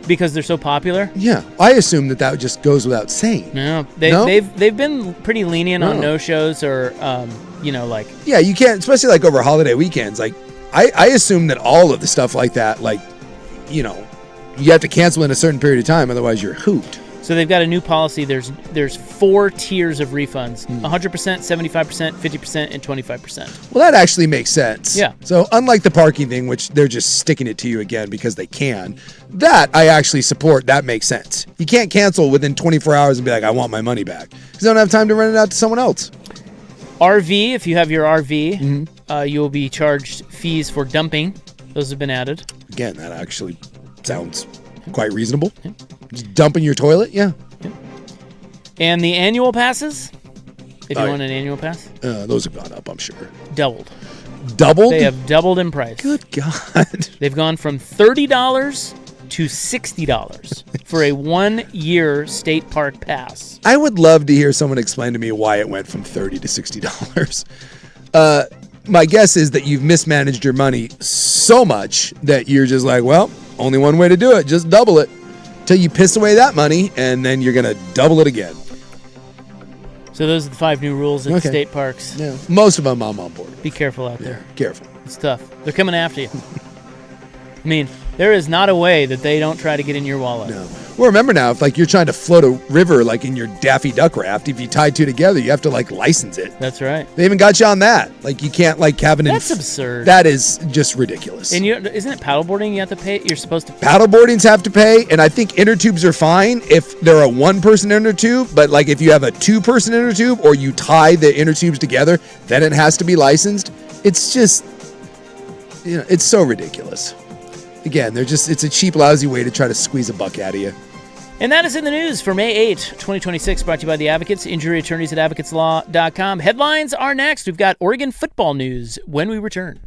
because they're so popular. Yeah. I assume that just goes without saying. No, they've been pretty lenient on no-shows or, like... Yeah, you can't, especially like over holiday weekends. Like, I assume that all of the stuff like that, like, you have to cancel in a certain period of time, otherwise you're hooped. So they've got a new policy. There's 4 tiers of refunds: 100%, 75%, 50%, and 25%. Well, that actually makes sense. Yeah. So unlike the parking thing, which they're just sticking it to you again because they can, that I actually support. That makes sense. You can't cancel within 24 hours and be like, I want my money back, because they don't have time to rent it out to someone else. RV, if you have your RV, you will be charged fees for dumping. Those have been added. Again, that actually sounds quite reasonable. Yeah. Just dumping your toilet, yeah. And the annual passes, if you want an annual pass, those have gone up, I'm sure. Doubled. Doubled? They have doubled in price. Good God. They've gone from $30 to $60 for a 1-year state park pass. I would love to hear someone explain to me why it went from $30 to $60. My guess is that you've mismanaged your money so much that you're just like, well, only one way to do it, just double it till you piss away that money, and then you're going to double it again. So those are the 5 new rules at state parks. Yeah. Most of them I'm on board. Be careful out there. Careful. It's tough. They're coming after you. I mean, there is not a way that they don't try to get in your wallet. No. Well, remember now, if like you're trying to float a river like in your Daffy Duck raft, if you tie 2 together, you have to like license it. That's right. They even got you on that. Like you can't like have an... That's absurd. That is just ridiculous. And isn't it paddleboarding you have to pay? You're supposed to pay? Paddleboardings have to pay, and I think inner tubes are fine if they're a 1-person inner tube, but like if you have a 2-person inner tube or you tie the inner tubes together, then it has to be licensed. It's just, it's so ridiculous. Again, it's a cheap, lousy way to try to squeeze a buck out of you. And that is in the news for May 8, 2026, brought to you by the Advocates, injury attorneys at advocateslaw.com. Headlines are next. We've got Oregon football news when we return.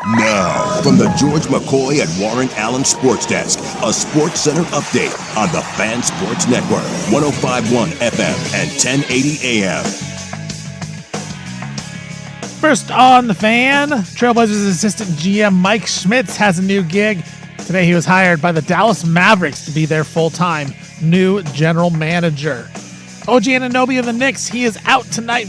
Now, from the George McCoy at Warren Allen Sports Desk, a Sports Center update on the Fan Sports Network, 105.1 FM and 1080 AM. First on the Fan, Trailblazers assistant GM Mike Schmitz has a new gig. Today he was hired by the Dallas Mavericks to be their full-time new general manager. OG Anunoby of the Knicks, he is out tonight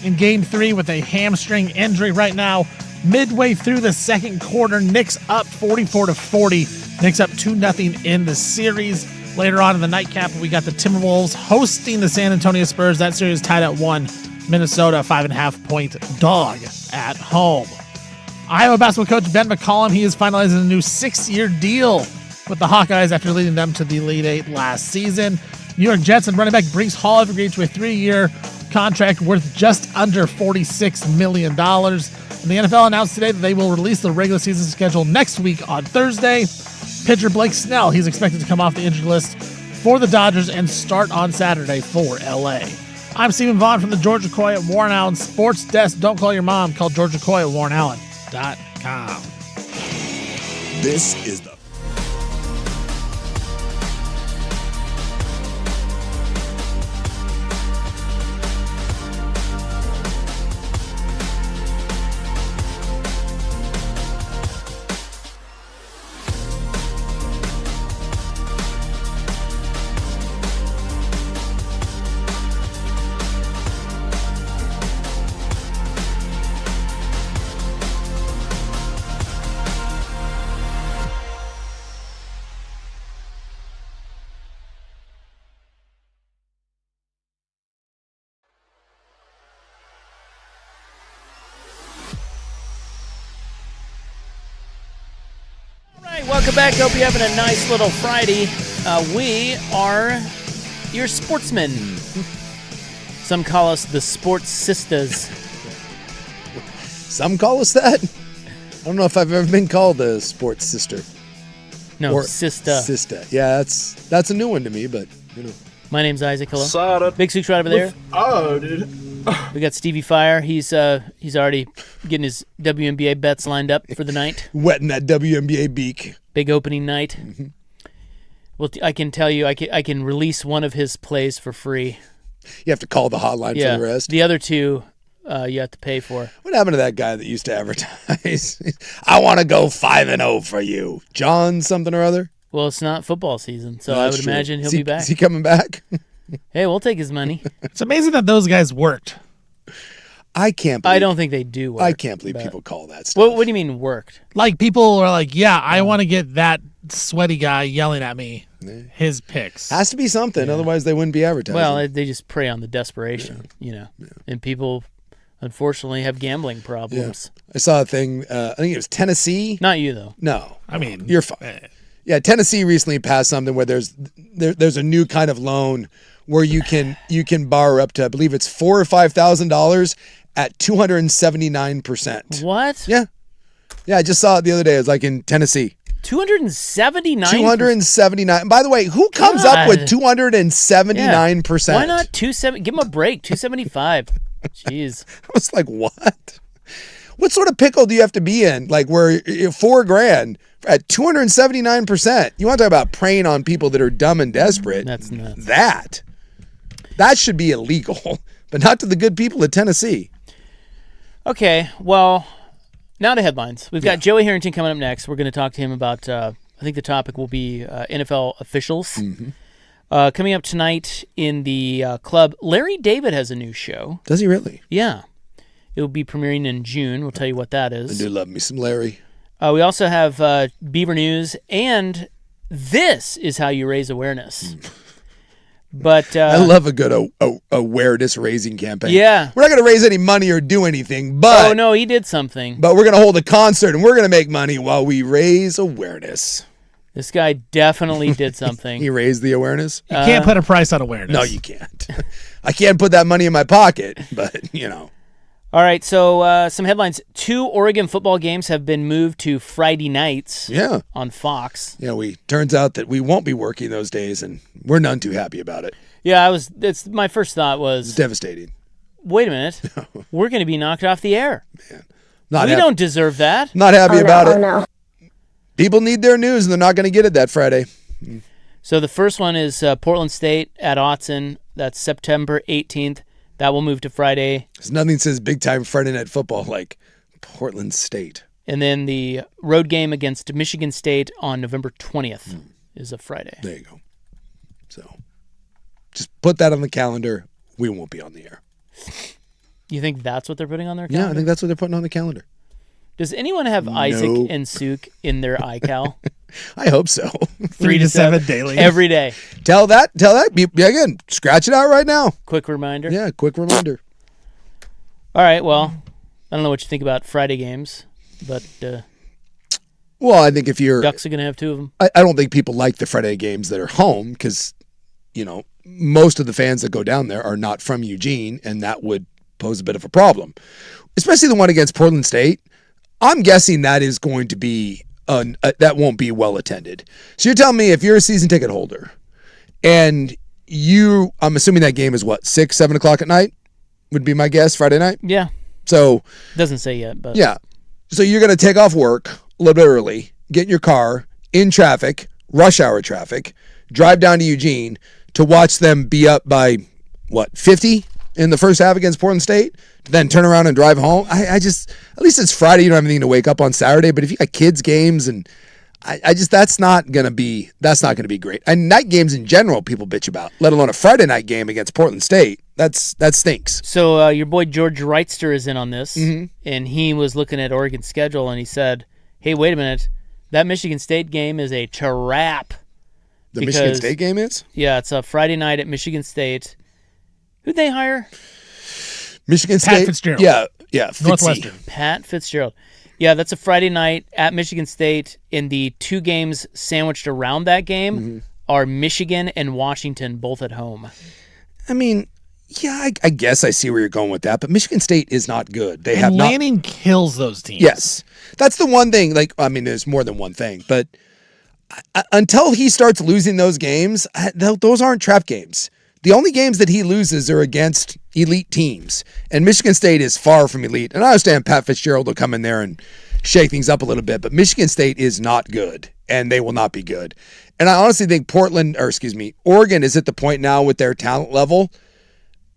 in Game 3 with a hamstring injury right now. Midway through the second quarter, Knicks up 44-40. Knicks up 2-0 in the series. Later on in the nightcap, we got the Timberwolves hosting the San Antonio Spurs. That series tied at 1. Minnesota, 5.5-point dog at home. Iowa basketball coach Ben McCollum, he is finalizing a new 6-year deal with the Hawkeyes after leading them to the Elite Eight last season. New York Jets and running back Breece Hall have agreed to a 3-year contract worth just under $46 million. And the NFL announced today that they will release the regular season schedule next week on Thursday. Pitcher Blake Snell, he's expected to come off the injured list for the Dodgers and start on Saturday for LA. I'm Stephen Vaughn from the George McCoy at Warren Allen Sports Desk. Don't call your mom. Call George McCoy at warrenallen.com. This is the Welcome back. Hope you're having a nice little Friday. We are your sportsmen. Some call us the Sports Sisters. Some call us that. I don't know if I've ever been called a sports sister. No, or sister. Sister. Yeah, that's a new one to me, but you know. My name's Isaac. Hello. Big Sook's right over there. Oh, dude. We got Stevie Fire. He's already getting his WNBA bets lined up for the night. Wetting that WNBA beak. Big opening night. Mm-hmm. Well, I can tell you, I can release one of his plays for free. You have to call the hotline for the rest. The other two, you have to pay for. What happened to that guy that used to advertise? I want to go 5-0 for you, John something or other. Well, it's not football season, so I would imagine he'll be back. Is he coming back? Hey, we'll take his money. It's amazing that those guys worked. I can't believe, I don't think they do work. I can't believe people call that stuff. What do you mean worked? Like, people are like, yeah, I want to get that sweaty guy yelling at me his picks. Has to be something, otherwise they wouldn't be advertising. Well, they just prey on the desperation, you know. Yeah. And people, unfortunately, have gambling problems. Yeah. I saw a thing, I think it was Tennessee. Not you, though. No. I mean, you're fine. Yeah, Tennessee recently passed something where there's a new kind of loan where you can borrow up to, I believe it's $4,000 or $5,000 at 279%. What? Yeah. Yeah, I just saw it the other day. It was like in Tennessee. 279? 279. By the way, who comes up with 279%? Why not 270? Give him a break. 275. Jeez. I was like, what? What sort of pickle do you have to be in? Like where $4,000 at 279%. You want to talk about preying on people that are dumb and desperate? That's nuts. That should be illegal, but not to the good people of Tennessee. Okay, well, now to headlines. We've got Joey Harrington coming up next. We're going to talk to him about, I think the topic will be NFL officials. Mm-hmm. Coming up tonight in the club, Larry David has a new show. Does he really? Yeah. It will be premiering in June. We'll tell you what that is. I do love me some Larry. We also have Beaver News, and this is how you raise awareness. But I love a good awareness raising campaign. Yeah. We're not going to raise any money or do anything, but... Oh, no, he did something. But we're going to hold a concert, and we're going to make money while we raise awareness. This guy definitely did something. He raised the awareness? You can't put a price on awareness. No, you can't. I can't put that money in my pocket, but, you know... All right, so some headlines. 2 Oregon football games have been moved to Friday nights on Fox. Yeah, turns out that we won't be working those days, and we're none too happy about it. Yeah, my first thought was... It's devastating. Wait a minute. We're going to be knocked off the air. Man. We don't deserve that. Not happy about it. No. People need their news, and they're not going to get it that Friday. So the first one is Portland State at Autzen. That's September 18th. That will move to Friday. Nothing says big-time Friday night football like Portland State. And then the road game against Michigan State on November 20th is a Friday. There you go. So just put that on the calendar. We won't be on the air. You think that's what they're putting on their calendar? Yeah, I think that's what they're putting on the calendar. Does anyone have Isaac and Suk in their iCal? I hope so. 3 to 7 daily. Every day. Tell that. Again, scratch it out right now. Quick reminder. Yeah, quick reminder. All right, well, I don't know what you think about Friday games, but well, I think if you're Ducks are going to have 2 of them. I don't think people like the Friday games that are home because, most of the fans that go down there are not from Eugene, and that would pose a bit of a problem, especially the one against Portland State. I'm guessing that is going to be that won't be well attended. So you're telling me if you're a season ticket holder and I'm assuming that game is what, 6, 7 o'clock at night would be my guess, Friday night? Yeah. So doesn't say yet, but yeah. So you're going to take off work a little bit early, get in your car in traffic, rush hour traffic, drive down to Eugene to watch them be up by 50 in the first half against Portland State, to then turn around and drive home. I just, at least it's Friday, you don't have anything to wake up on Saturday, but if you got kids games and that's not going to be great. And night games in general, people bitch about, let alone a Friday night game against Portland State. That stinks. So your boy George Wrightster is in on this, and he was looking at Oregon's schedule, and he said, hey, wait a minute, that Michigan State game is a trap. The Michigan State game is? Yeah, it's a Friday night at Michigan State. Who'd they hire? Michigan State. Pat Fitzgerald. Yeah. Northwestern. Pat Fitzgerald. Yeah, that's a Friday night at Michigan State, and the 2 games sandwiched around that game are Michigan and Washington, both at home. I mean, yeah, I guess I see where you're going with that, but Michigan State is not good. Lanning kills those teams. Yes. That's the one thing, there's more than one thing, but until he starts losing those games, those aren't trap games. The only games that he loses are against elite teams, and Michigan State is far from elite. And I understand Pat Fitzgerald will come in there and shake things up a little bit, but Michigan State is not good, and they will not be good. And I honestly think Oregon is at the point now with their talent level.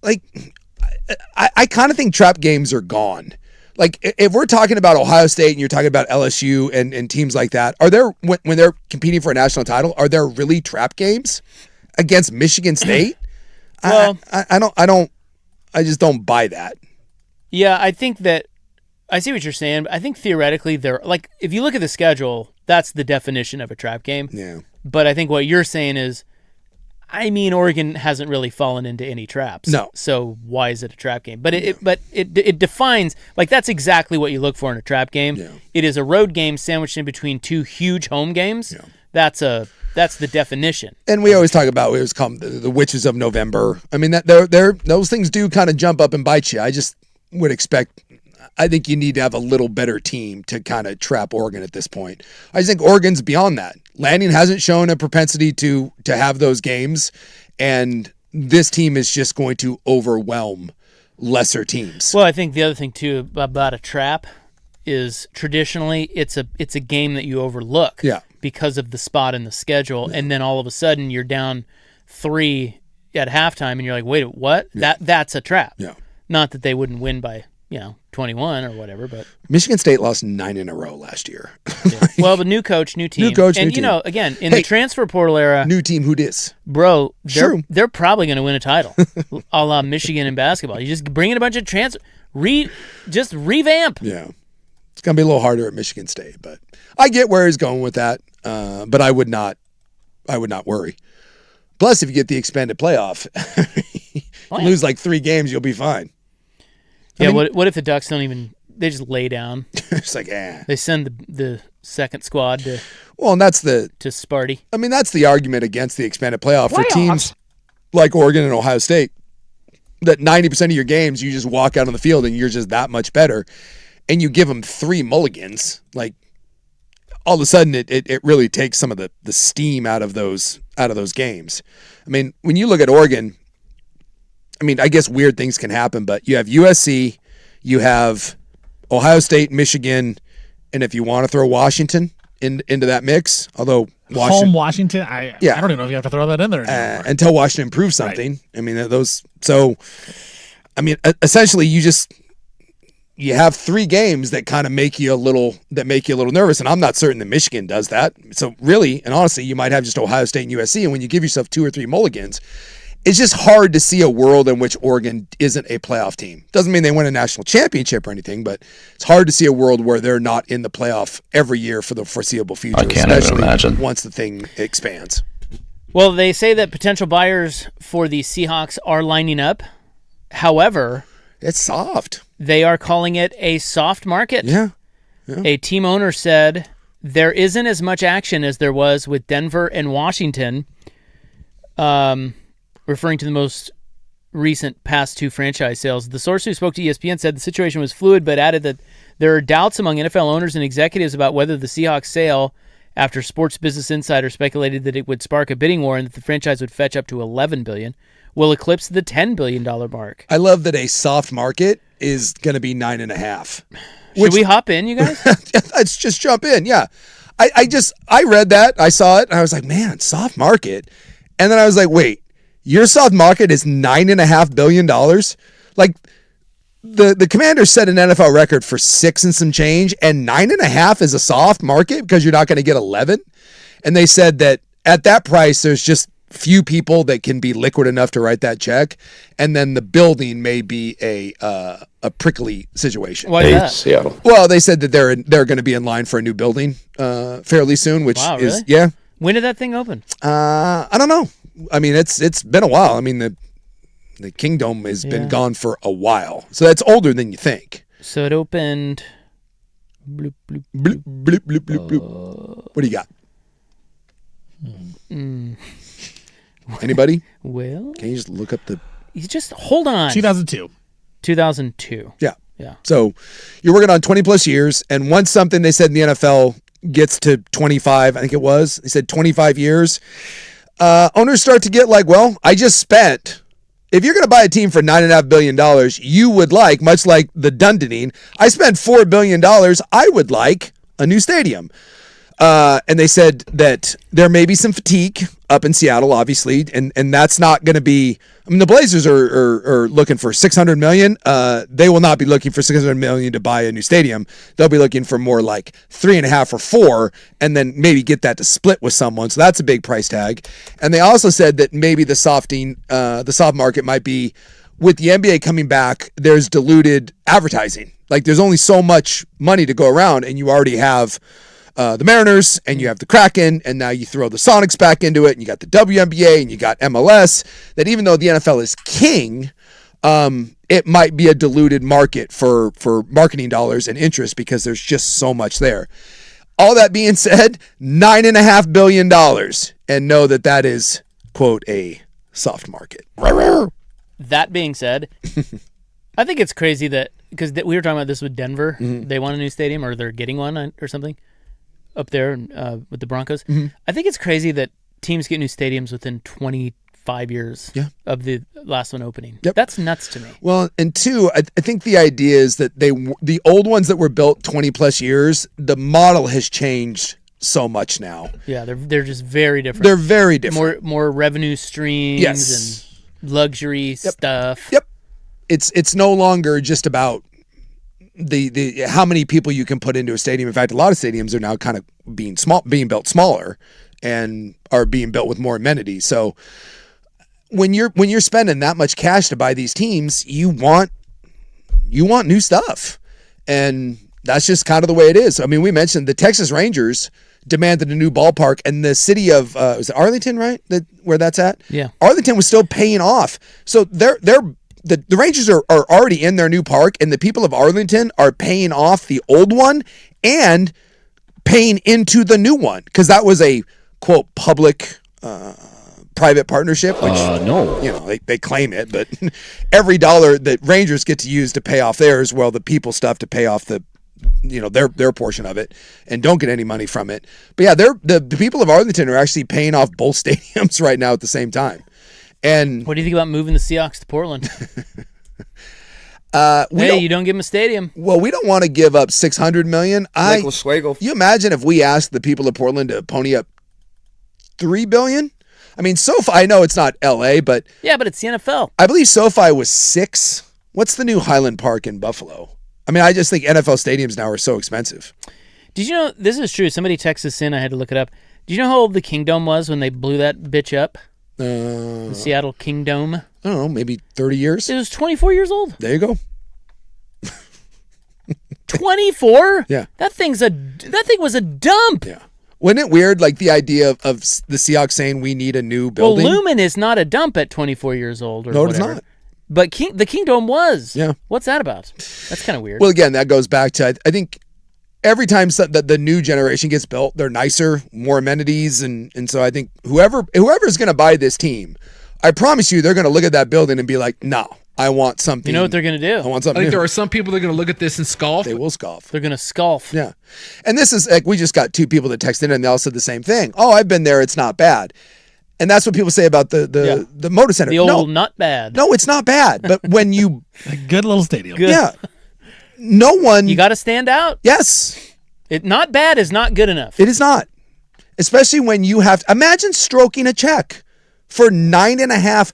I kind of think trap games are gone. If we're talking about Ohio State and you're talking about LSU and teams like that, are there, when they're competing for a national title, are there really trap games against Michigan State? Well, I just don't buy that. Yeah, I think that I see what you're saying. But I think theoretically, if you look at the schedule, that's the definition of a trap game. Yeah. But I think what you're saying is, Oregon hasn't really fallen into any traps. No. So why is it a trap game? But it defines, that's exactly what you look for in a trap game. Yeah. It is a road game sandwiched in between 2 huge home games. Yeah. That's the definition. And we always talk about, we always call them the witches of November. I mean, those things do kind of jump up and bite you. I just would expect, I think you need to have a little better team to kind of trap Oregon at this point. I just think Oregon's beyond that. Lanning hasn't shown a propensity to have those games, and this team is just going to overwhelm lesser teams. Well, I think the other thing too about a trap is traditionally it's a game that you overlook. Yeah. Because of the spot in the schedule, and then all of a sudden you're down 3 at halftime, and you're like, wait, what? Yeah. That's a trap. Yeah. Not that they wouldn't win by 21 or whatever, but Michigan State lost 9 in a row last year. Yeah. Well, but new coach, new team, and team. Again, in the transfer portal era, new team, who dis, bro? They're probably going to win a title, a la Michigan in basketball. You just bring in a bunch of just revamp. Yeah, it's going to be a little harder at Michigan State, but I get where he's going with that. But I would not worry. Plus, if you get the expanded playoff, you lose 3 games, you'll be fine. Yeah. What if the Ducks don't even? They just lay down. It's They send the second squad to. Well, and that's to Sparty. I mean, that's the argument against the expanded playoff for teams like Oregon and Ohio State. That 90% of your games, you just walk out on the field and you're just that much better, and you give them 3 mulligans, all of a sudden it really takes some of the steam out of those games. I mean, when you look at Oregon, I mean, I guess weird things can happen, but you have USC, you have Ohio State, Michigan, and if you want to throw Washington into that mix, although Home Washington, I don't even know if you have to throw that in there anymore. Until Washington proves something. Right. I mean, essentially you have 3 games that kind of make you a little nervous, and I'm not certain that Michigan does that. So really, and honestly, you might have just Ohio State and USC, and when you give yourself 2 or 3 mulligans, it's just hard to see a world in which Oregon isn't a playoff team. Doesn't mean they win a national championship or anything, but it's hard to see a world where they're not in the playoff every year for the foreseeable future. I can't even imagine. Once the thing expands. Well, they say that potential buyers for the Seahawks are lining up. However, it's soft. They are calling it a soft market. Yeah. A team owner said there isn't as much action as there was with Denver and Washington, referring to the most recent past 2 franchise sales. The source who spoke to ESPN said the situation was fluid, but added that there are doubts among NFL owners and executives about whether the Seahawks sale, after Sports Business Insider speculated that it would spark a bidding war and that the franchise would fetch up to $11 billion, will eclipse the $10 billion mark. I love that a soft market is going to be 9.5. Should we hop in, you guys? Let's just jump in. Yeah. I read that. I saw it. And I was like, man, soft market. And then I was like, wait, your soft market is $9.5 billion? Like the Commanders set an NFL record for 6 and some change, and 9.5 is a soft market because you're not going to get 11. And they said that at that price, there's just few people that can be liquid enough to write that check, and then the building may be a prickly situation. Why is that? Seattle. Well, they said that they're going to be in line for a new building fairly soon, which is really? When did that thing open? I don't know. I mean, it's been a while. I mean, the Kingdom has been gone for a while, so that's older than you think. So it opened. Bloop, bloop, bloop, bloop, bloop, bloop, bloop. What do you got? Anybody? Well, can you just look up the? You just hold on. 2002. 2002. Yeah. So you're working on 20 plus years, and once something they said in the NFL gets to 25, I think it was. They said 25 years. Owners start to get like, well, I just spent. If you're going to buy a team for $9.5 billion, you would like, much like the Dunedin, I spent $4 billion. I would like a new stadium. And they said that there may be some fatigue up in Seattle, obviously, and that's not going to be. I mean, the Blazers are looking for $600 million. They will not be looking for $600 million to buy a new stadium. They'll be looking for more like 3.5 or 4, and then maybe get that to split with someone. So that's a big price tag. And they also said that maybe the soft market might be with the NBA coming back. There's diluted advertising. Like there's only so much money to go around, and you already have. The Mariners, and you have the Kraken, and now you throw the Sonics back into it, and you got the WNBA, and you got MLS, that even though the NFL is king, it might be a diluted market for marketing dollars and interest because there's just so much there. All that being said, $9.5 billion, and know that is, quote, a soft market. That being said, I think it's crazy that, because we were talking about this with Denver, they want a new stadium, or they're getting one or something. Up there with the Broncos. I think it's crazy that teams get new stadiums within 25 years of the last one opening. Yep. That's nuts to me. Well, and 2, I think the idea is that the old ones that were built 20 plus years, the model has changed so much now. Yeah, they're just very different. They're very different. More revenue streams and luxury stuff. Yep. It's no longer just about the how many people you can put into a stadium. In fact, a lot of stadiums are now kind of being built smaller and are being built with more amenities. So when you're spending that much cash to buy these teams, you want new stuff. And that's just kind of the way it is. I mean, we mentioned the Texas Rangers demanded a new ballpark, and the city of was it Arlington, right? Where that's at? Yeah. Arlington was still paying off. So the Rangers are already in their new park, and the people of Arlington are paying off the old one and paying into the new one, because that was a, quote, public private partnership, which they claim it, but every dollar that Rangers get to use to pay off theirs, well, the people stuff to pay off their portion of it, and don't get any money from it. But yeah, the people of Arlington are actually paying off both stadiums right now at the same time. And what do you think about moving the Seahawks to Portland? You don't give him a stadium. Well, we don't want to give up $600 million. You imagine if we asked the people of Portland to pony up $3 billion? I mean, SoFi, I know it's not LA, but yeah, but it's the NFL. I believe SoFi was 6. What's the new Highland Park in Buffalo? I mean, I just think NFL stadiums now are so expensive. Did you know, this is true, somebody texted us in, I had to look it up. Do you know how old the Kingdome was when they blew that bitch up? The Seattle Kingdome? I don't know, maybe 30 years? It was 24 years old. There you go. 24? Yeah. That thing was a dump. Yeah. Wasn't it weird, like the idea of the Seahawks saying we need a new building? Well, Lumen is not a dump at 24 years old or whatever. No, it's not. But the Kingdome was. Yeah. What's that about? That's kind of weird. Well, again, that goes back to, I think every time the new generation gets built, they're nicer, more amenities. And so I think whoever's going to buy this team, I promise you they're going to look at that building and be like, no, I want something. You know what they're going to do? I want something I think new. there are some people that are going to look at this and scoff. They will scoff. They're going to scoff. Yeah. And this is like, we just got 2 people that texted in and they all said the same thing. Oh, I've been there. It's not bad. And that's what people say about the Motor Center. The old not bad. No, it's not bad. But when you... A good little stadium. Good. Yeah. No one... You got to stand out. Yes. Not bad is not good enough. It is not. Especially when you have... Imagine stroking a check for $9.5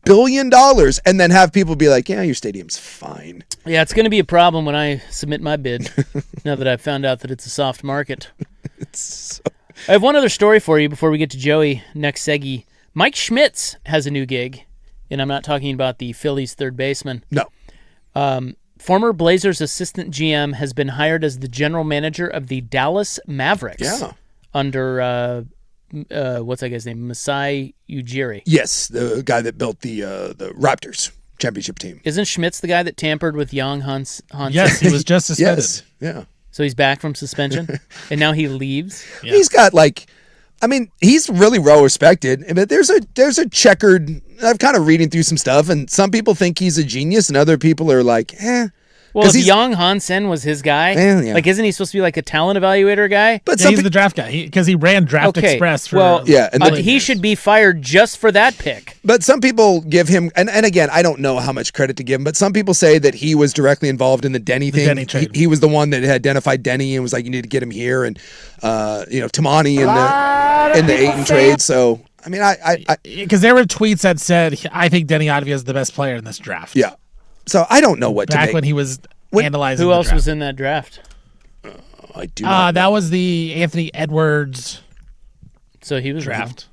billion and then have people be like, yeah, your stadium's fine. Yeah, it's going to be a problem when I submit my bid, now that I've found out that it's a soft market. I have one other story for you before we get to Joey next seggy. Mike Schmitz has a new gig, and I'm not talking about the Phillies third baseman. No. Former Blazers assistant GM has been hired as the general manager of the Dallas Mavericks. Yeah. Under, what's that guy's name? Masai Ujiri. Yes, the guy that built the Raptors championship team. Isn't Schmitz the guy that tampered with Young Hansen? Yes, he was just suspended. Yes, yeah. So he's back from suspension, and now he leaves. Yeah. He's got he's really well respected, but there's a checkered. I'm kind of reading through some stuff, and some people think he's a genius, and other people are like, eh. Well, if Young Hansen was his guy, yeah. like, isn't he supposed to be like a talent evaluator guy? But Yeah, he's the draft guy because he ran Draft Express for. Well, yeah, and he should be fired just for that pick. But some people give him, and again, I don't know how much credit to give him, but some people say that he was directly involved in the Denny thing. Denny trade. He was the one that had identified Denny and was like, you need to get him here, and Tamani in the Ayton trade. So I mean, because there were tweets that said, I think Denny Ottavia is the best player in this draft. Yeah. So I don't know what to Back make. when he was analyzing. Who else draft. was in that draft? I do. Not that was the Anthony Edwards. So he was draft.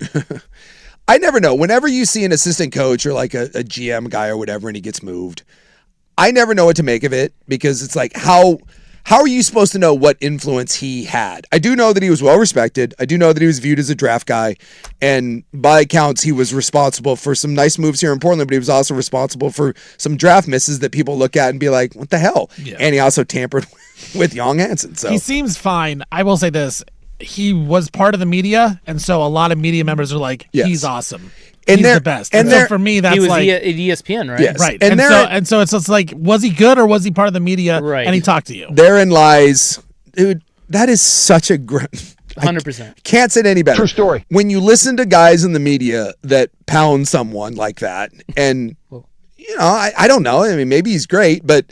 I never know. Whenever you see an assistant coach or like a GM guy or whatever, and he gets moved, I never know what to make of it because it's like how are you supposed to know what influence he had? I do know that he was well respected. I do know that he was viewed as a draft guy, and by accounts, he was responsible for some nice moves here in Portland. But he was also responsible for some draft misses that people look at and be like, "What the hell?" Yeah. And he also tampered with Young Hansen. So he seems fine. I will say this. He was part of the media, and so a lot of media members are like, he's awesome. He's the best. And so for me, that's he was like at ESPN, right? Yes. Right. And so it's like, was he good or was he part of the media? Right. And he talked to you. Therein lies, dude. That is such a great. 100%. Can't say it any better. True story. When you listen to guys in the media that pound someone like that, and I don't know. I mean, maybe he's great, but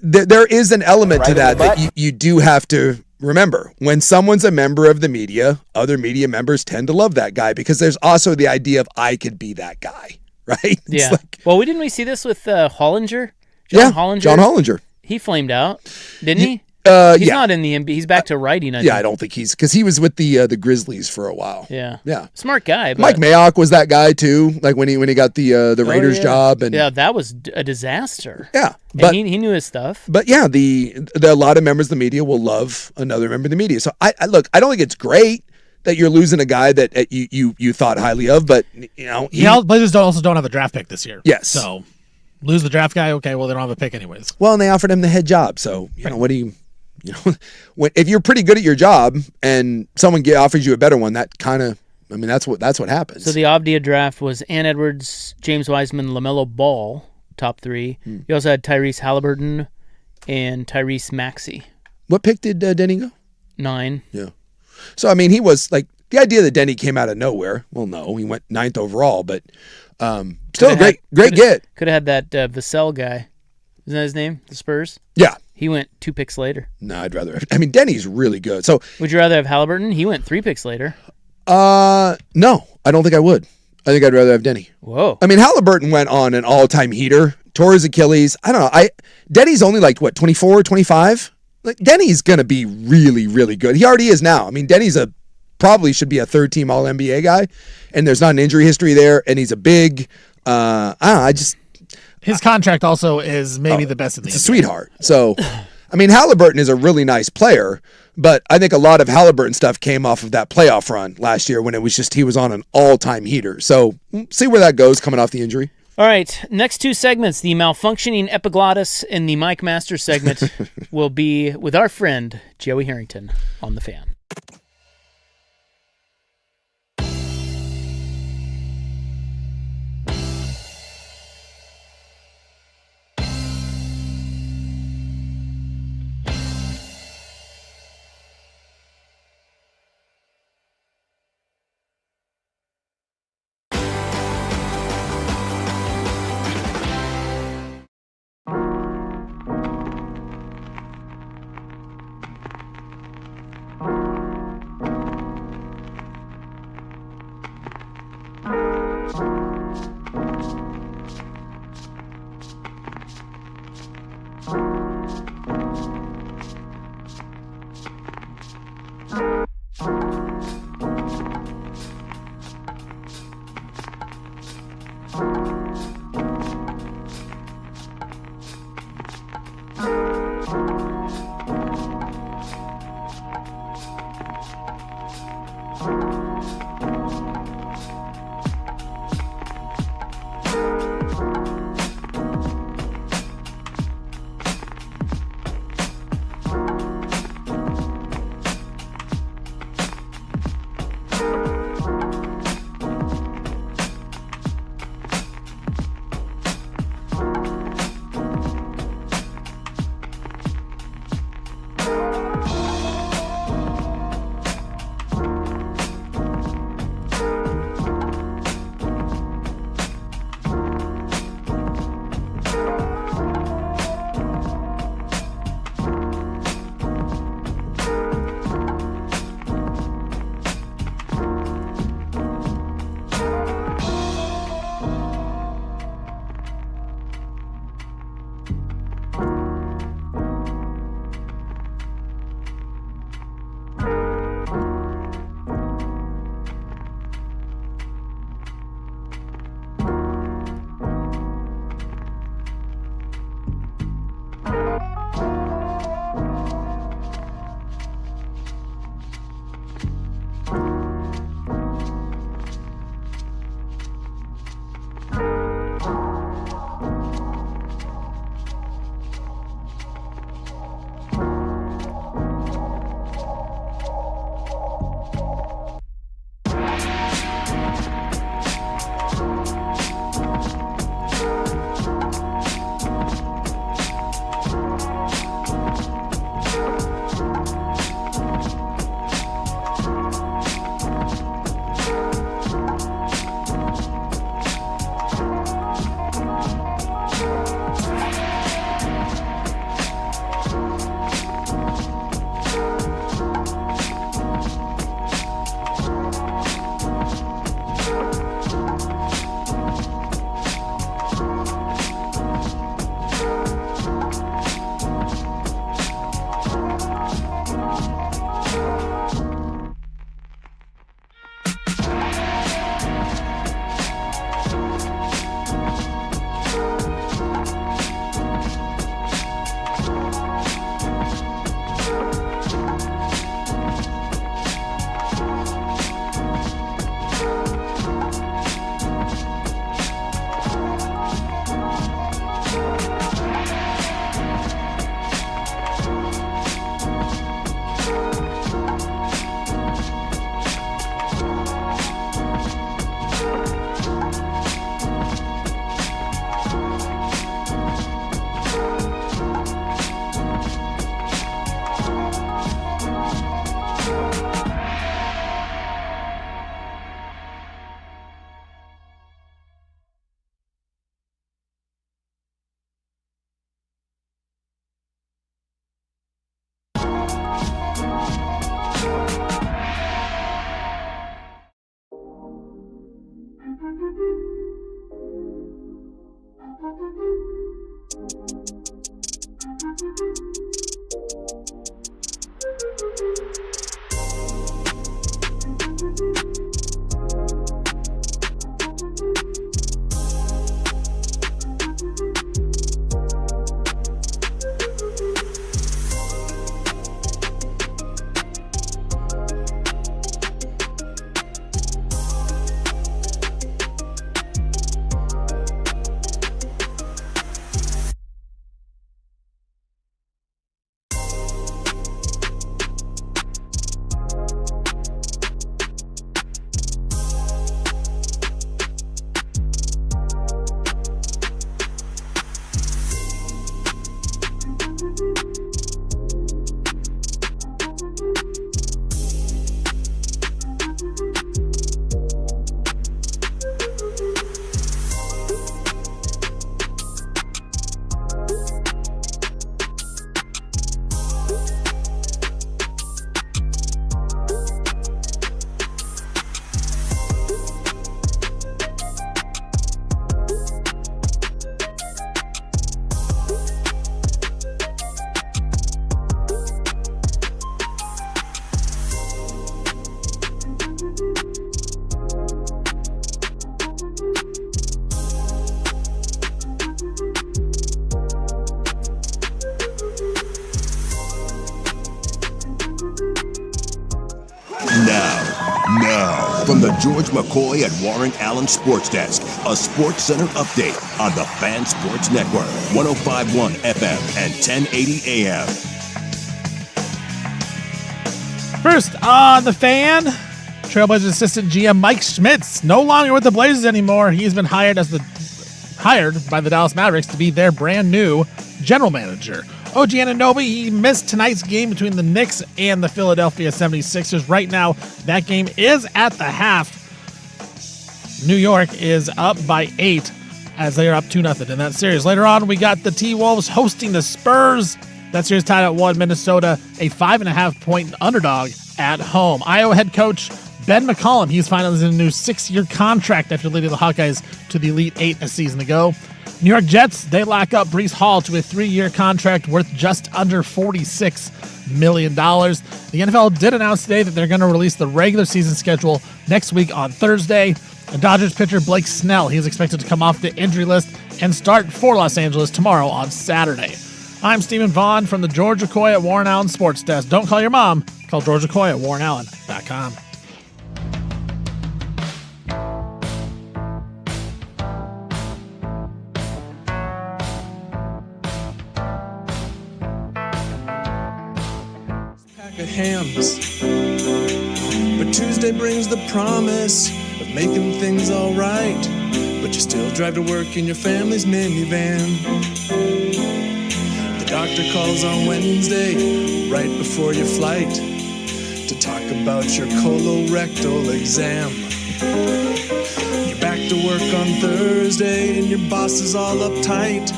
there is an element to that you do have to remember. When someone's a member of the media, other media members tend to love that guy because there's also the idea of I could be that guy, right? Yeah. Like, well, didn't we see this with Hollinger? John Hollinger. He flamed out, didn't he? He's not in the NBA. He's back to writing. I think. I don't think because he was with the Grizzlies for a while. Yeah. Smart guy. But... Mike Mayock was that guy too. Like when he got the Raiders job, and that was a disaster. Yeah, but he knew his stuff. But yeah, a lot of members of the media will love another member of the media. So I look. I don't think it's great that you're losing a guy that you thought highly of, but Blazers don't have a draft pick this year. Yes, so lose the draft guy. Okay, well they don't have a pick anyways. Well, and they offered him the head job. So what do you? If you're pretty good at your job and someone offers you a better one, that kind of, I mean, that's what happens. So the Avdia draft was Ann Edwards, James Wiseman, LaMelo Ball, top 3. You also had Tyrese Halliburton and Tyrese Maxey. What pick did Denny go? 9. Yeah. So, I mean, he was like, the idea that Denny came out of nowhere. Well, no, he went 9th overall, but still a great get. Could have had that Vassell guy. Isn't that his name? The Spurs? Yeah. He went 2 picks later. No, I'd rather have. I mean, Denny's really good. So, would you rather have Halliburton? He went 3 picks later. No, I don't think I would. I think I'd rather have Denny. Whoa. I mean, Halliburton went on an all-time heater, tore his Achilles. I don't know. Denny's only like, what, 24, 25? Like, Denny's going to be really, really good. He already is now. I mean, Denny's probably should be a third-team All-NBA guy, and there's not an injury history there, and he's a big, I don't know, his contract also is maybe the best in the It's NBA. a sweetheart. So, I mean, Halliburton is a really nice player, but I think a lot of Halliburton stuff came off of that playoff run last year when it was just he was on an all-time heater. So, see where that goes coming off the injury. All right, next 2 segments, the malfunctioning epiglottis and the Mike Masters segment will be with our friend Joey Harrington on The Fan. Now, from the George McCoy at Warren Allen Sports Desk, a Sports Center update on the Fan Sports Network, 105.1 FM and 1080 AM. First on the Fan, Trailblazers assistant GM Mike Schmitz, no longer with the Blazers anymore. He's been hired by the Dallas Mavericks to be their brand new general manager. OG Anunoby, he missed tonight's game between the Knicks and the Philadelphia 76ers. Right now, that game is at the half. New York is up by 8 as they are up 2-0 in that series. Later on, we got the T-Wolves hosting the Spurs. That series tied at 1. Minnesota, a 5.5-point underdog at home. Iowa head coach Ben McCollum, he's finalizing a new 6-year contract after leading the Hawkeyes to the Elite Eight a season ago. New York Jets, they lock up Breece Hall to a 3-year contract worth just under $46 million. The NFL did announce today that they're going to release the regular season schedule next week on Thursday. And Dodgers pitcher Blake Snell, he is expected to come off the injury list and start for Los Angeles tomorrow on Saturday. I'm Stephen Vaughn from the George McCoy at Warren Allen Sports Desk. Don't call your mom. Call George McCoy at warrenallen.com. Pack of hams. But Tuesday brings the promise of making things all right. But you still drive to work in your family's minivan. The doctor calls on Wednesday, right before your flight, to talk about your colorectal exam. You're back to work on Thursday and your boss is all uptight,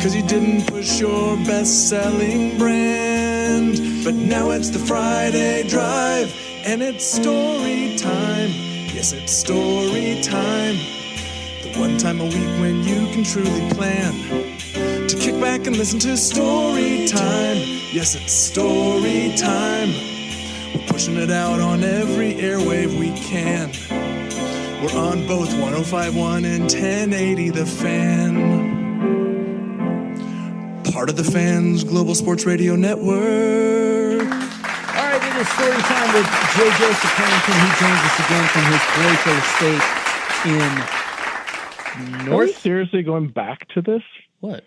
'cause you didn't push your best-selling brand. But now it's the Friday drive and it's story time. Yes, it's story time. The one time a week when you can truly plan to kick back and listen to story time. Yes, it's story time. We're pushing it out on every airwave we can. We're on both 105.1 and 1080 The Fan. Part of the Fan's Global Sports Radio Network. All right, it is story time with J. Joseph Harrington. He joins us again from his parochial estate in Are we seriously going back to this? What?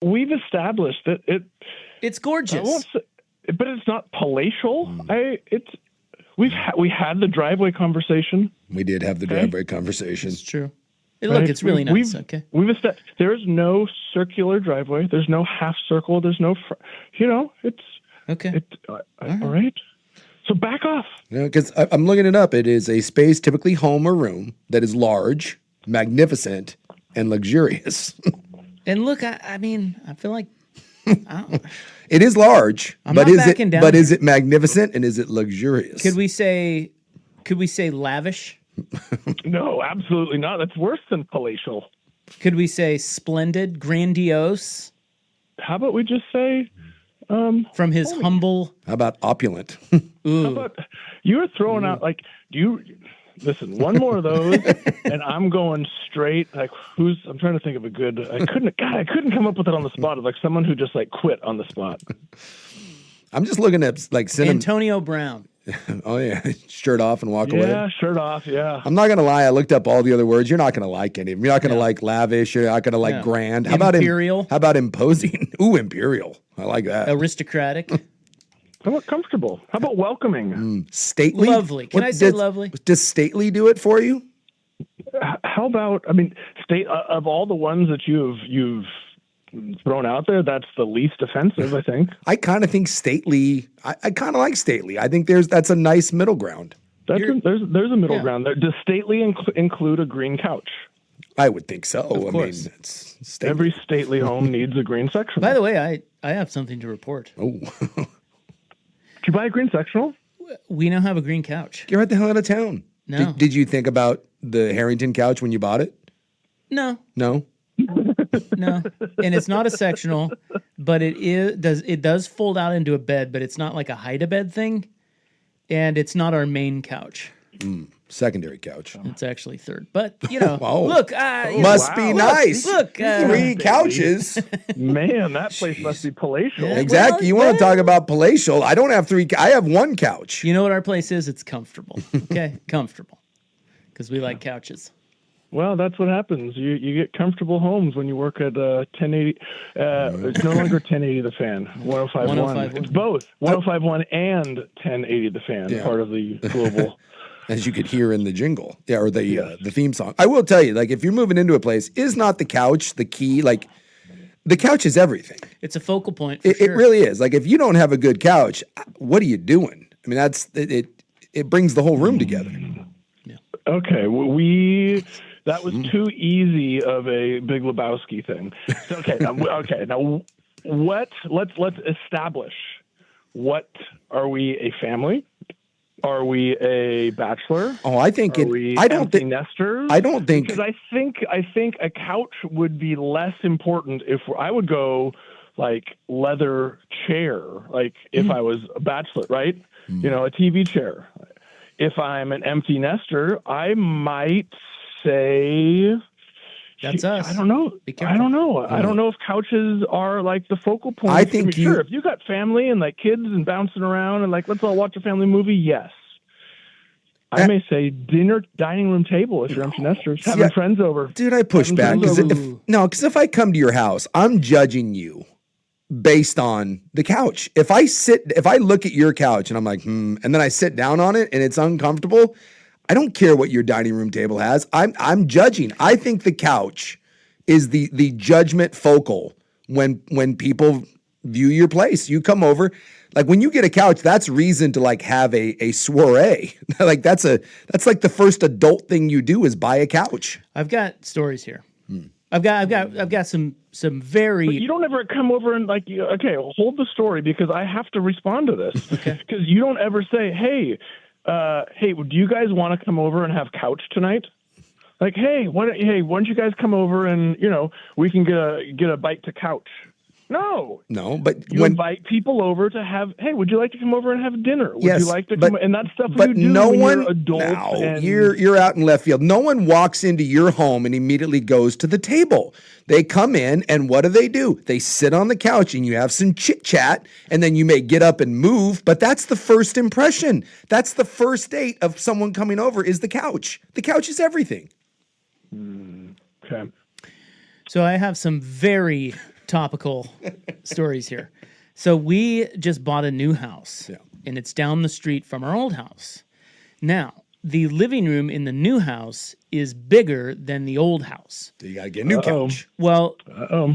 We've established that it's gorgeous, but it's not palatial. We had the driveway conversation. We did have the driveway conversation. It's true. Look, it's really nice. Okay. There is no circular driveway. There's no half circle. There's no, it's okay. All right. So back off. Because I'm looking it up. It is a space, typically home or room, that is large, magnificent, and luxurious. And look, I mean, I feel like it is large, I'm but not is backing it? down But here. is it magnificent and is it luxurious? Could we say lavish? No, absolutely not. That's worse than palatial. Could we say splendid, grandiose? How about we just say from his humble? How about opulent? How about you're throwing out listen, one more of those, and I'm going straight. I'm trying to think of a good. I couldn't come up with it on the spot. Of someone who just quit on the spot. I'm just looking at Antonio Brown. Oh yeah, shirt off and walk away. Yeah, shirt off. Yeah. I'm not gonna lie. I looked up all the other words. You're not gonna like any of them. You're not gonna like lavish. You're not gonna like grand. How about imperial? How about imposing? Ooh, imperial. I like that. Aristocratic. How about comfortable? How about welcoming? Stately. Lovely. Can I say lovely? Does stately do it for you? How about? I mean, of all the ones that you've thrown out there, that's the least offensive, I think. I kind of think stately. I kind of like stately. I think that's a nice middle ground. There's a middle ground there. Does stately include a green couch? I would think so. Of course. Mean, it's stately. Every stately home needs a green sectional. By the way, I have something to report. Oh. Did you buy a green sectional? We now have a green couch. Get right the hell out of town. No. Did you think about the Harrington couch when you bought it? No. No. No, and it's not a sectional, but it does fold out into a bed, but it's not like a hide-a-bed thing, and it's not our main couch. Secondary couch. It's actually third. But, you know, Oh. look. Must be nice. Look. 3 couches. Man, that place must be palatial. Yeah. Exactly. Well, You want to talk about palatial? I don't have 3. I have 1 couch. You know what our place is? It's comfortable. Okay? Comfortable. Because we like couches. Well, that's what happens. You get comfortable homes when you work at 1080. It's no longer 1080 The Fan, 105.1. 105.1. It's both 105.1 and 1080 The Fan, Yeah. part of the global. As you could hear in the jingle, or the theme song. I will tell you, like, if you're moving into a place, is not the couch the key? Like, the couch is everything. It's a focal point. It really is. Like, if you don't have a good couch, what are you doing? I mean, that's it. It brings the whole room together. Okay, that was too easy of a Big Lebowski thing. So, now let's establish, what are we, a family? Are we a bachelor? Oh, I think I don't think nesters. I don't think, because I think a couch would be less important if I would go like leather chair, like if I was a bachelor, right? You know, a TV chair. If I'm an empty nester, I might say that's us. I don't know. I don't know. I don't know if couches are like the focal point. I think sure, if you got family and like kids and bouncing around and like let's all watch a family movie, yes. I may say dining room table if you're empty nesters, having friends over. Dude, I push back because if I come to your house, I'm judging you based on the couch. If I look at your couch and I'm like, and then I sit down on it and it's uncomfortable, I don't care what your dining room table has. I'm judging. I think the couch is the judgment focal when people view your place. You come over, like when you get a couch, that's reason to like have a soiree. Like that's like the first adult thing you do is buy a couch. I've got stories here. I've got some very. But you don't ever come over and like, okay, hold the story because I have to respond to this. Okay. Because you don't ever say, hey, do you guys want to come over and have couch tonight? Like, hey, why don't you guys come over and we can get a bite to couch. No, but you invite people over to have. Hey, would you like to come over and have dinner? Would you like to come? And that's stuff but you do no when one, you're adults. No, you're out in left field. No one walks into your home and immediately goes to the table. They come in and what do? They sit on the couch and you have some chit chat, and then you may get up and move. But that's the first impression. That's the first date of someone coming over is the couch. The couch is everything. Okay. So I have some very topical stories here. So we just bought a new house, and it's down the street from our old house. Now, the living room in the new house is bigger than the old house. So you got to get a new couch. Well,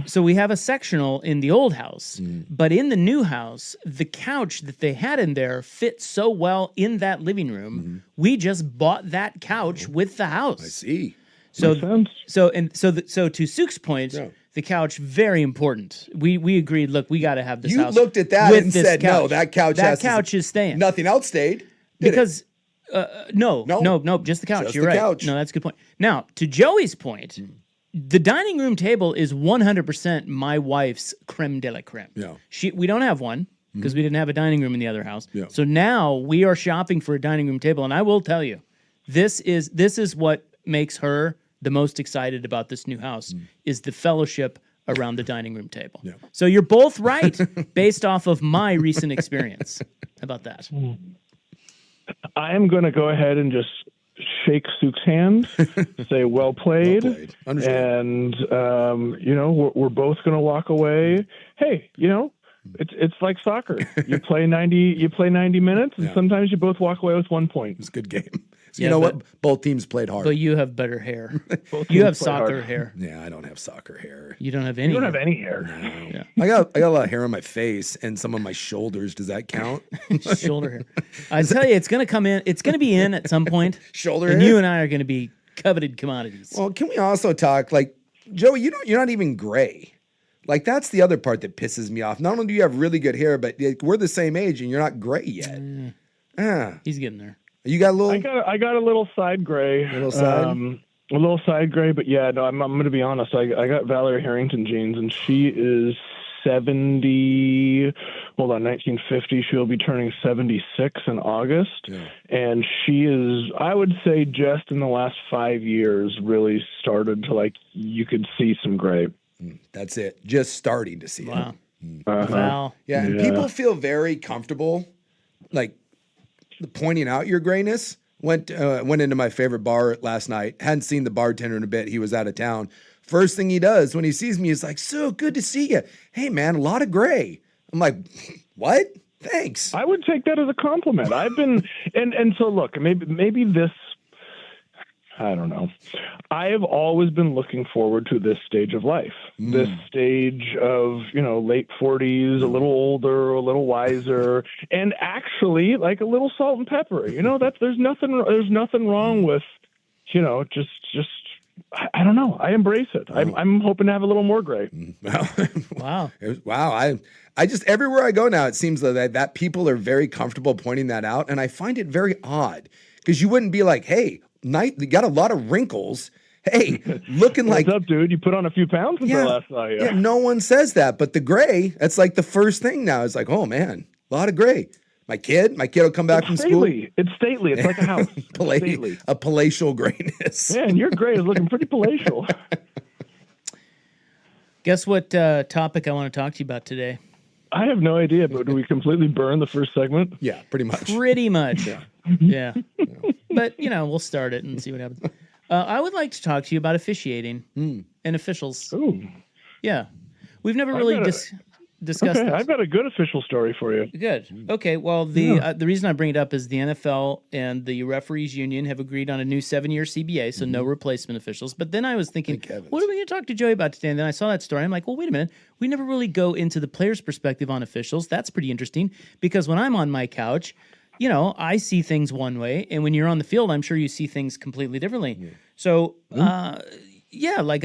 so we have a sectional in the old house, but in the new house, the couch that they had in there fit so well in that living room. We just bought that couch with the house. I see. So to Suk's point, the couch, very important. We agreed, look, we got to have this house. You looked at that and said, couch. no, that couch is staying. Nothing else stayed. Because, no, just the couch. Just You're the right. couch. No, that's a good point. Now, to Joey's point, the dining room table is 100% my wife's creme de la creme. Yeah. We don't have one because we didn't have a dining room in the other house. Yeah. So now we are shopping for a dining room table, and I will tell you, this is what makes her the most excited about this new house is the fellowship around the dining room table. Yeah. So you're both right based off of my recent experience. How about that? I am going to go ahead and just shake Suk's hand, say well played. And we're both going to walk away. Hey, it's like soccer. You play 90 minutes, and sometimes you both walk away with 1 point. It's a good game. So you know what? Both teams played hard. But you have better hair. You have soccer hair. Yeah, I don't have soccer hair. You don't have any. You don't have any hair. No. Yeah. I got a lot of hair on my face and some of my shoulders. Does that count? Shoulder hair. I tell you, it's going to come in. It's going to be in at some point. Shoulder and hair. You and I are going to be coveted commodities. Well, can we also talk like Joey? You're not even gray. Like that's the other part that pisses me off. Not only do you have really good hair, but we're the same age and you're not gray yet. He's getting there. You got a little. I got a little side gray. A little side. A little side gray, but yeah, no. I'm going to be honest. I got Valerie Harrington genes, and she is hold on, 1950. She'll be turning 76 in August. Yeah. And she is, I would say, just in the last 5 years, really started to, like, you could see some gray. That's it. Just starting to see Wow. it. Wow. Yeah, and people feel very comfortable, like, pointing out your grayness. Went into my favorite bar last night. Hadn't seen the bartender in a bit. He was out of town. First thing he does when he sees me is like, "So good to see you. Hey, man, a lot of gray." I'm like, "What? Thanks." I would take that as a compliment. I've been, and so look, maybe this, I don't know. I have always been looking forward to this stage of life, this stage of, late 40s, a little older, a little wiser, and actually like a little salt and pepper. There's nothing wrong with, just I don't know. I embrace it. I'm hoping to have a little more gray. Wow. Wow. I just, everywhere I go now, it seems that people are very comfortable pointing that out. And I find it very odd because you wouldn't be like, "Hey, you got a lot of wrinkles. Hey, looking like..." What's up, dude? You put on a few pounds since I last saw you. Yeah, no one says that. But the gray, that's like the first thing now. It's like, oh, man, a lot of gray. My kid will come back from school. It's stately. It's like a house. Stately. A palatial grayness. Man, your gray is looking pretty palatial. Guess what topic I want to talk to you about today? I have no idea, but do we completely burn the first segment? Yeah, pretty much. Pretty much. Yeah. But, we'll start it and see what happens. I would like to talk to you about officiating and officials. Ooh. Yeah. We've never really discussed this. I've got a good official story for you. Good. Okay. Well, the reason I bring it up is the NFL and the referees union have agreed on a new 7-year CBA, so no replacement officials. But then I was thinking, what are we going to talk to Joey about today? And then I saw that story. I'm like, well, wait a minute. We never really go into the player's perspective on officials. That's pretty interesting because when I'm on my couch, I see things one way, and when you're on the field, I'm sure you see things completely differently. Yeah. So, I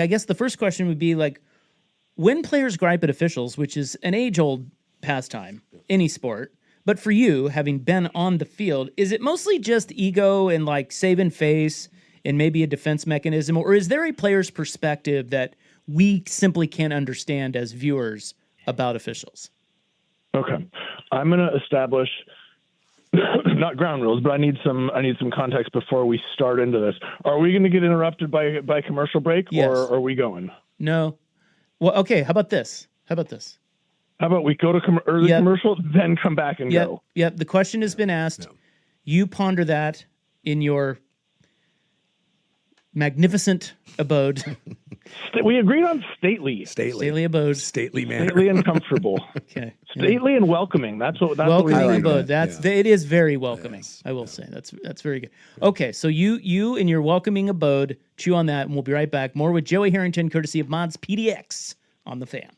guess the first question would be like, when players gripe at officials, which is an age-old pastime, any sport, but for you, having been on the field, is it mostly just ego and like saving face and maybe a defense mechanism, or is there a player's perspective that we simply can't understand as viewers about officials? Okay, I'm going to establish not ground rules, but I need some context before we start into this. Are we going to get interrupted by commercial break, or are we going? No. Well, okay. How about this? How about we go to commercial, then come back and go? Yep. The question has been asked. No. You ponder that in your magnificent abode. We agreed on stately. Stately abode. Stately manner. Stately and comfortable. Okay. Stately and welcoming. That's what welcoming we abode. It is very welcoming. Yes. I will say that's very good. Okay, so you in your welcoming abode, chew on that, and we'll be right back. More with Joey Harrington, courtesy of Mods PDX on the Fan.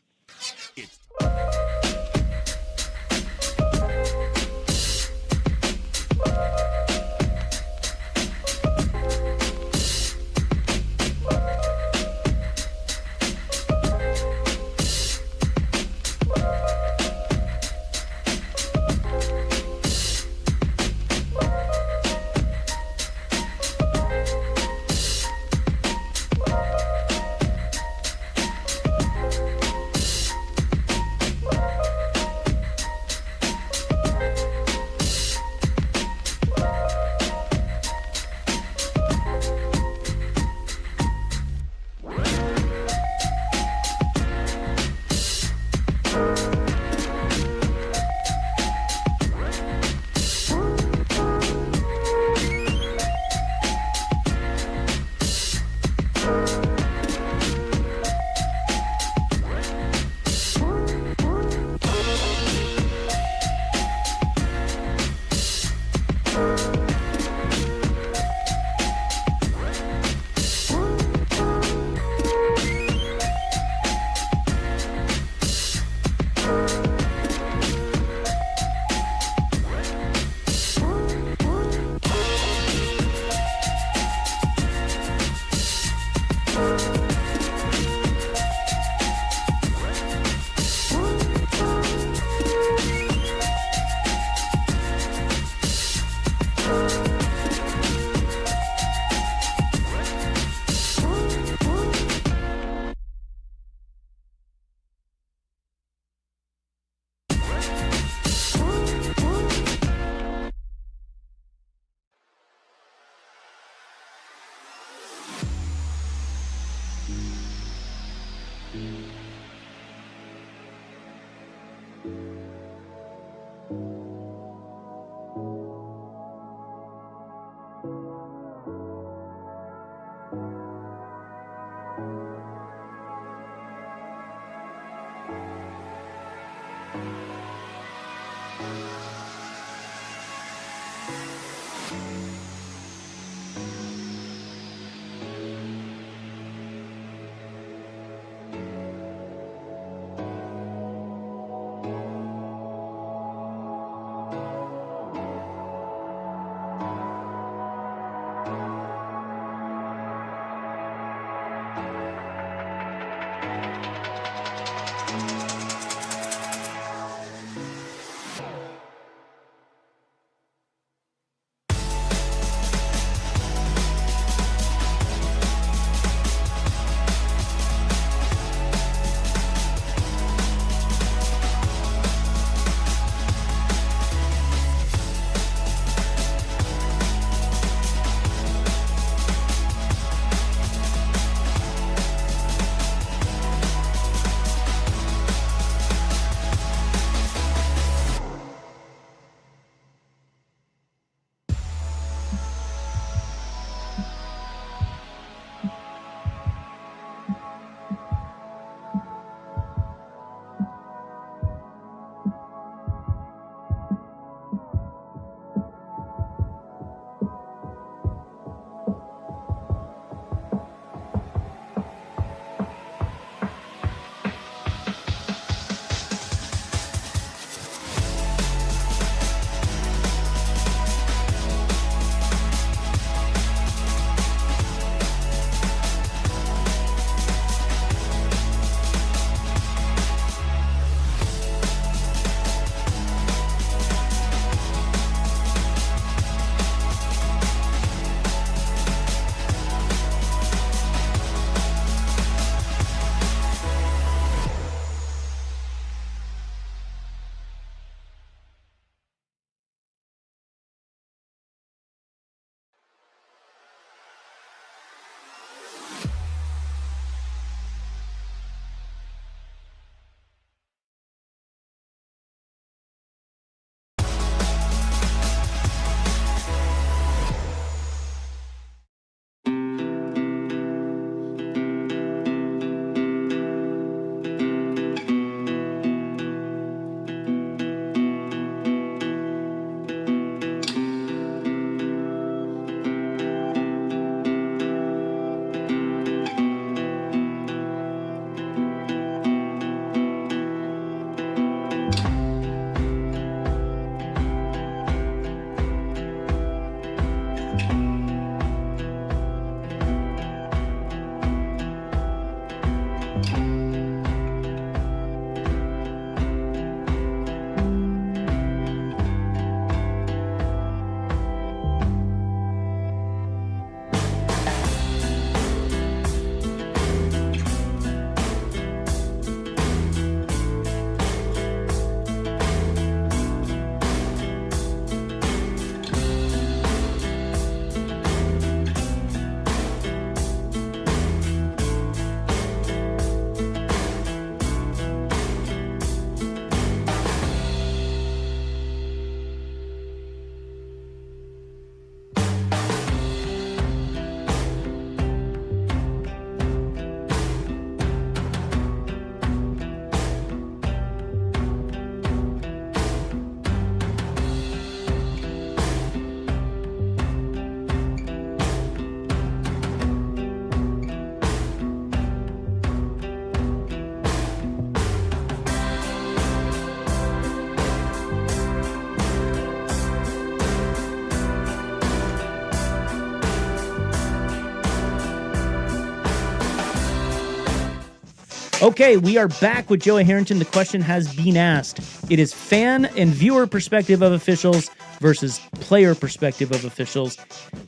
Okay, we are back with Joey Harrington. The question has been asked. It is fan and viewer perspective of officials versus player perspective of officials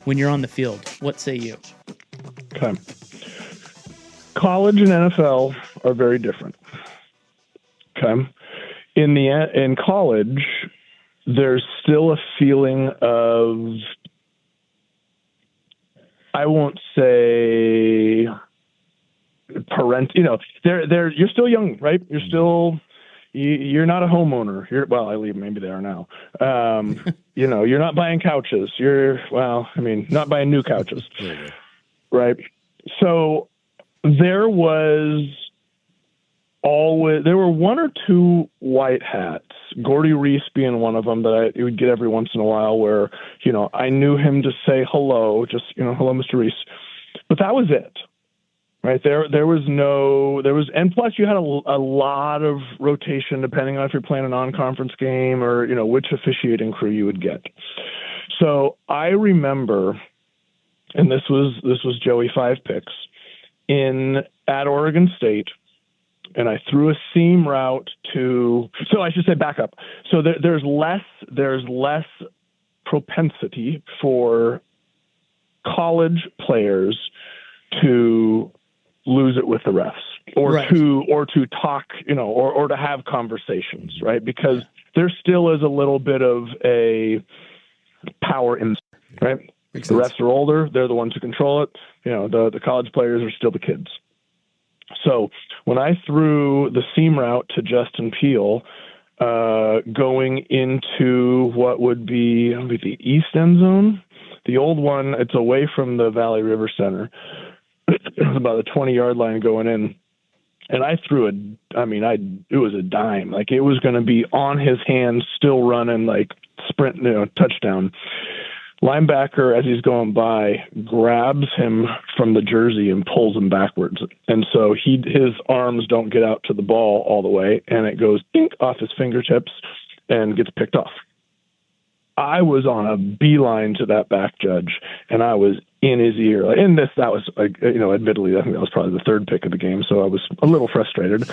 when you're on the field. What say you? Okay. College and NFL are very different. Okay. In college, there's still a feeling of, I won't say you're still young, right? You're not a homeowner. Maybe they are now. You're not buying couches. Not buying new couches. Right. So there were one or two white hats, Gordy Reese being one of them that I would get every once in a while where, I knew him to say hello, just, hello, Mr. Reese. But that was it. Right. And plus you had a lot of rotation depending on if you're playing a non-conference game or, which officiating crew you would get. So I remember, and this was Joey 5 picks at Oregon State, and I threw a seam route so I should say back up. So there's less propensity for college players to lose it with the refs or to talk, or to have conversations, right? Because there still is a little bit of a power in, right? The refs are older. They're the ones who control it. The college players are still the kids. So when I threw the seam route to Justin Peel, going into what would be the east end zone, the old one, it's away from the Valley River Center. It was about the 20-yard line going in. And I threw it was a dime. Like it was going to be on his hands, still running, like sprint, touchdown. Linebacker, as he's going by, grabs him from the jersey and pulls him backwards. And so his arms don't get out to the ball all the way, and it goes dink off his fingertips and gets picked off. I was on a beeline to that back judge, and I was in his ear. And that was, admittedly, I think that was probably the third pick of the game, so I was a little frustrated.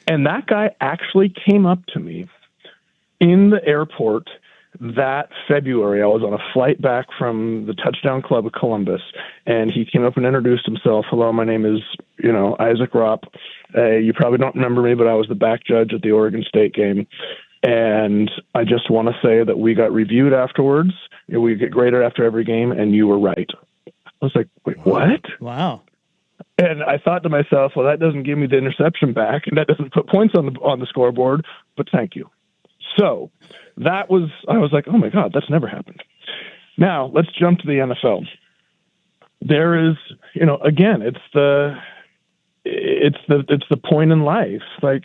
And that guy actually came up to me in the airport that February. I was on a flight back from the Touchdown Club of Columbus, and he came up and introduced himself. Hello, my name is, Isaac Ropp. You probably don't remember me, but I was the back judge at the Oregon State game. And I just want to say that we got reviewed afterwards. We get graded after every game, and you were right. I was like, wait, what? Wow. And I thought to myself, well, that doesn't give me the interception back, and that doesn't put points on the scoreboard, but thank you. So I was like, oh my God, that's never happened. Now let's jump to the NFL. There is, again, it's the point in life. Like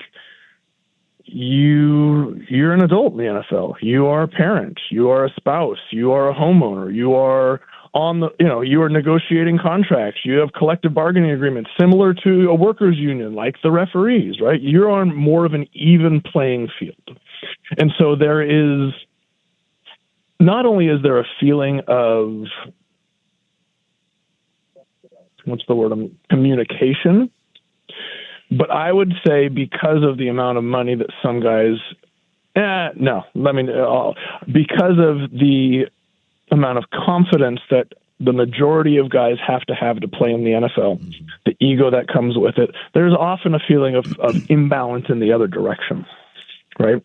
you're an adult in the NFL. You are a parent. You are a spouse. You are a homeowner. You are you are negotiating contracts. You have collective bargaining agreements similar to a workers' union, like the referees, right? You're on more of an even playing field. And so there is, not only is there a feeling of, communication, but I would say because of the amount of money that some guys, because of the amount of confidence that the majority of guys have to play in the NFL, the ego that comes with it, there's often a feeling of imbalance in the other direction, right?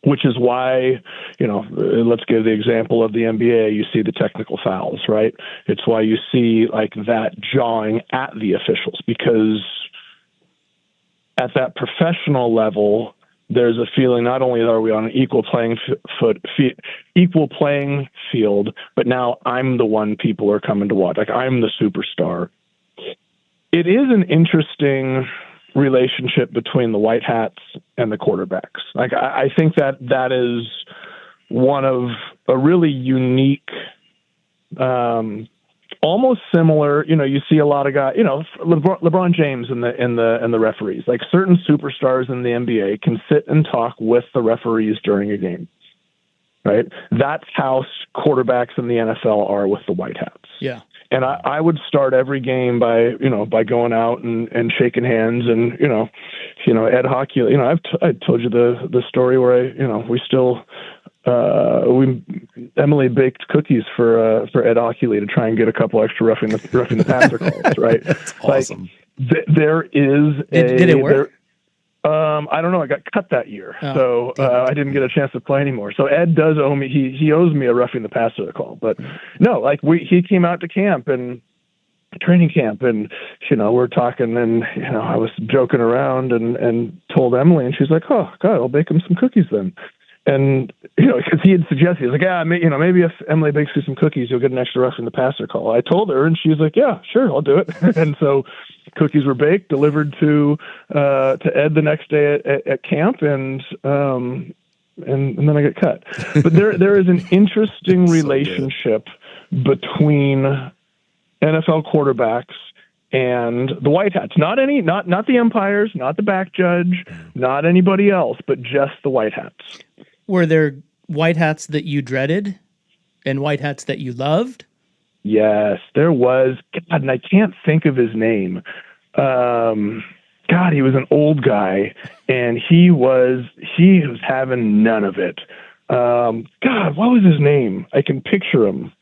Which is why, let's give the example of the NBA. You see the technical fouls, right? It's why you see like that jawing at the officials, because at that professional level, there's a feeling not only are we on an equal playing field, but now I'm the one people are coming to watch. Like I'm the superstar. It is an interesting relationship between the white hats and the quarterbacks. Like I think that is one of a really unique, almost similar. You see a lot of guys. LeBron James and the referees. Like certain superstars in the NBA can sit and talk with the referees during a game. Right. That's how quarterbacks in the NFL are with the white hats. Yeah. And I would start every game by going out and shaking hands and, Ed Hockey, I told you the story where we still, Emily baked cookies for Ed Ockley to try and get a couple extra roughing the passer calls, right? That's awesome. There is did it work? I don't know. I got cut that year, so I didn't get a chance to play anymore. So Ed does owe me. He owes me a roughing the passer call. But no, like he came out to camp and training camp, and we're talking, and I was joking around and told Emily, and she's like, "Oh God, I'll bake him some cookies then." And because he had suggested, he was like, maybe if Emily bakes you some cookies, you'll get an extra roughing the passer call. I told her, and she was like, "Yeah, sure, I'll do it." And so cookies were baked, delivered to Ed the next day at camp, and then I get cut. But there is an interesting relationship between NFL quarterbacks and the white hats. Not the umpires, not the back judge, not anybody else, but just the white hats. Were there white hats that you dreaded and white hats that you loved? Yes, there was. God, and I can't think of his name. God, he was an old guy, and he was having none of it. God, what was his name? I can picture him.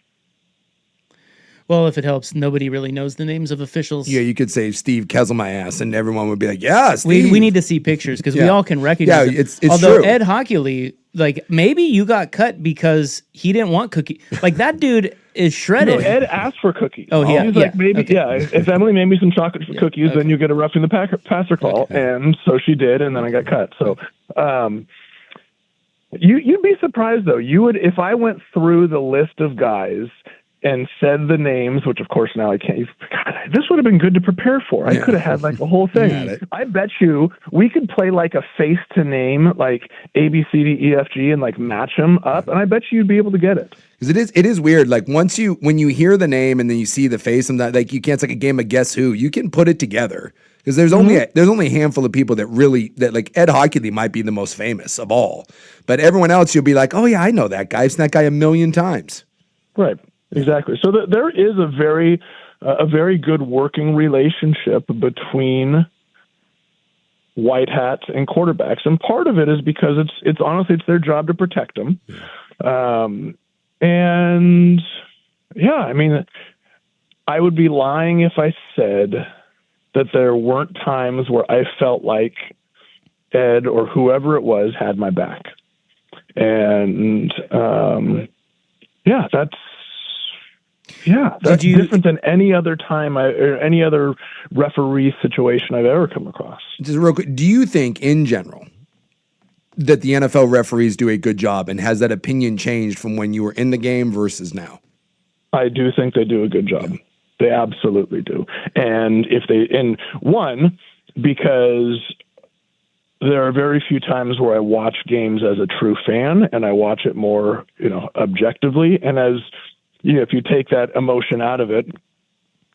Well, if it helps, nobody really knows the names of officials. Yeah, you could say Steve Kessel my ass, and everyone would be like, "Yeah, Steve." We need to see pictures because we all can recognize him. It's Although true. Ed Hockey, like maybe you got cut because he didn't want cookie. Like that dude is shredded. No, Ed asked for cookies. Oh, yeah. He's like, maybe, if Emily made me some chocolate cookies, then you get a roughing the passer call. Okay. And so she did, and then I got cut. So you'd be surprised, though. You would, if I went through the list of guys and said the names, which of course now I can't. God, this would have been good to prepare for. I could have had like the whole thing. I bet you we could play like a face to name, like A, B, C, D, E, F, G, and like match them up, and I bet you you'd be able to get it. Because it is weird. Like when you hear the name and then you see the face, and that like you can't. It's like a game of guess who. You can put it together because there's only a handful of people that like Ed Hockey might be the most famous of all, but everyone else you'll be like, oh yeah, I know that guy. I've seen that guy a million times. Right. Exactly. So there is a very good working relationship between white hats and quarterbacks, and part of it is because it's honestly it's their job to protect them. And yeah, I mean, I would be lying if I said that there weren't times where I felt like Ed or whoever it was had my back, and that's different than any other time or any other referee situation I've ever come across. Just real quick, do you think in general that the NFL referees do a good job, and has that opinion changed from when you were in the game versus now? I do think they do a good job. They absolutely do. And because there are very few times where I watch games as a true fan, and I watch it more, objectively. And as if you take that emotion out of it,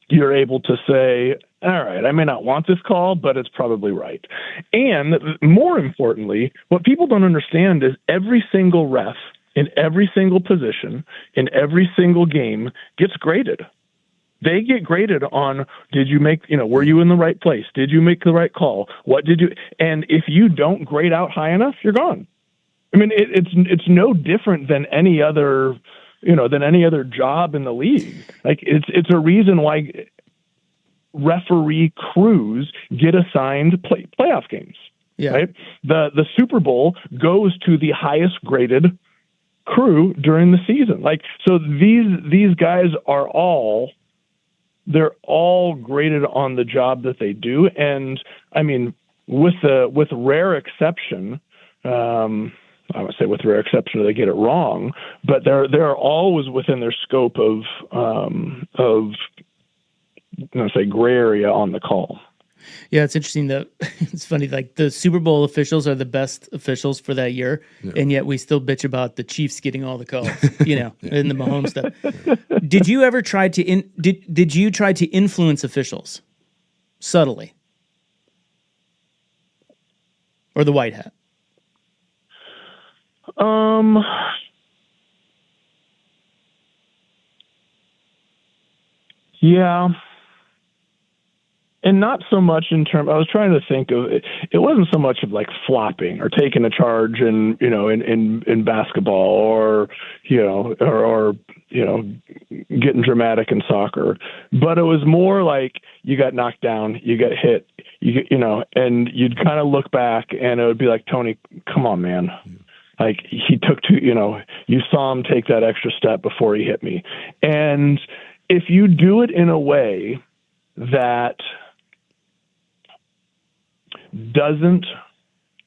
you're able to say, all right, I may not want this call, but it's probably right. And more importantly, what people don't understand is every single ref in every single position in every single game gets graded. They get graded on, did you make, were you in the right place? Did you make the right call? What did you, and if you don't grade out high enough, you're gone. I mean, it's no different than any other, than any other job in the league. Like it's a reason why referee crews get assigned playoff games. Yeah. Right. The Super Bowl goes to the highest graded crew during the season. Like, so these guys are they're all graded on the job that they do. And I mean, with rare exception, I would say with rare exception, they get it wrong, but they're always within their scope of say gray area on the call. Yeah, it's interesting that it's funny. Like the Super Bowl officials are the best officials for that year, and yet we still bitch about the Chiefs getting all the calls. In the Mahomes stuff. Did you ever try to did you try to influence officials subtly, or the white hat? Yeah. And not so much in terms, I was trying to think of it. It wasn't so much of like flopping or taking a charge in basketball or getting dramatic in soccer, but it was more like you got knocked down, you got hit, and you'd kind of look back and it would be like, Tony, come on, man. Like he took you saw him take that extra step before he hit me. And if you do it in a way that doesn't,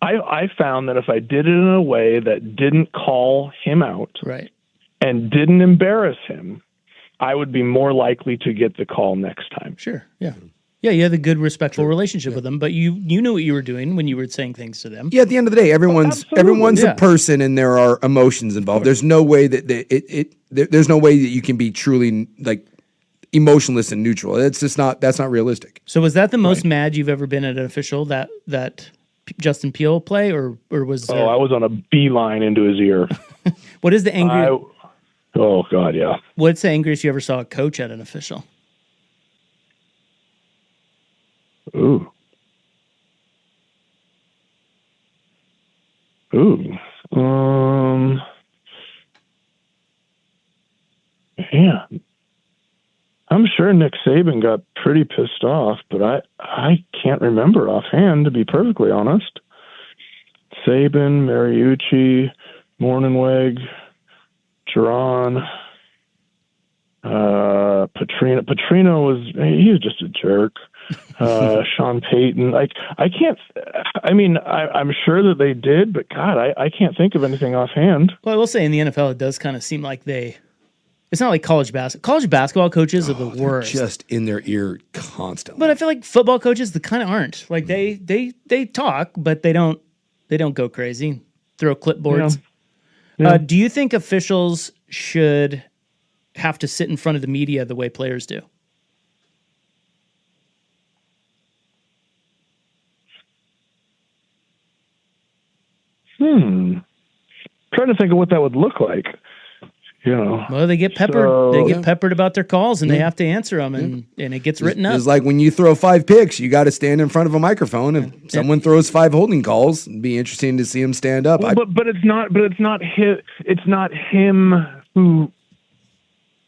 I found that if I did it in a way that didn't call him out, right, and didn't embarrass him, I would be more likely to get the call next time. Sure. Yeah. Yeah, you had a good, respectful relationship with them, but you knew what you were doing when you were saying things to them. Yeah, at the end of the day, everyone's a person, and there are emotions involved. There's no way that there's no way that you can be truly like emotionless and neutral. That's not realistic. So was that the most mad you've ever been at an official, that Justin Peele play, or was there... I was on a beeline into his ear. What is the angry? Oh God, yeah. What's the angriest you ever saw a coach at an official? Ooh. Yeah. I'm sure Nick Saban got pretty pissed off, but I can't remember offhand, to be perfectly honest. Saban, Mariucci, Morningweg, Geron, Petrino. Petrino he was just a jerk. Sean Payton. I'm sure that they did, but God, I can't think of anything offhand. Well, I will say in the NFL, it does kind of seem like it's not like college basketball. College basketball coaches are the worst. Just in their ear constantly. But I feel like football coaches, they kind of aren't. Like they talk, but they don't go crazy. Throw clipboards. Yeah. Do you think officials should have to sit in front of the media the way players do? Trying to think of what that would look like. Well, they get peppered. They get peppered about their calls, and they have to answer them, and it gets written up. It's like when you throw 5 picks, you got to stand in front of a microphone. If someone throws 5 holding calls, it'd be interesting to see him stand up. Well, but it's not. But it's not him. It's not him who.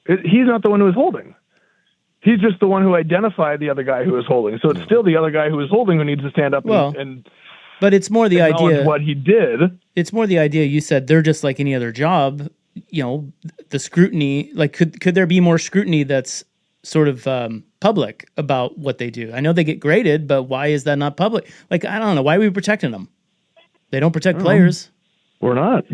He's not the one who is holding. He's just the one who identified the other guy who was holding. So it's still the other guy who is holding who needs to stand up and but it's more the idea what he did. It's more the idea you said they're just like any other job. The scrutiny, like could there be more scrutiny that's sort of public about what they do? I know they get graded, but why is that not public? Like, I don't know. Why are we protecting them? They don't protect players. We're not.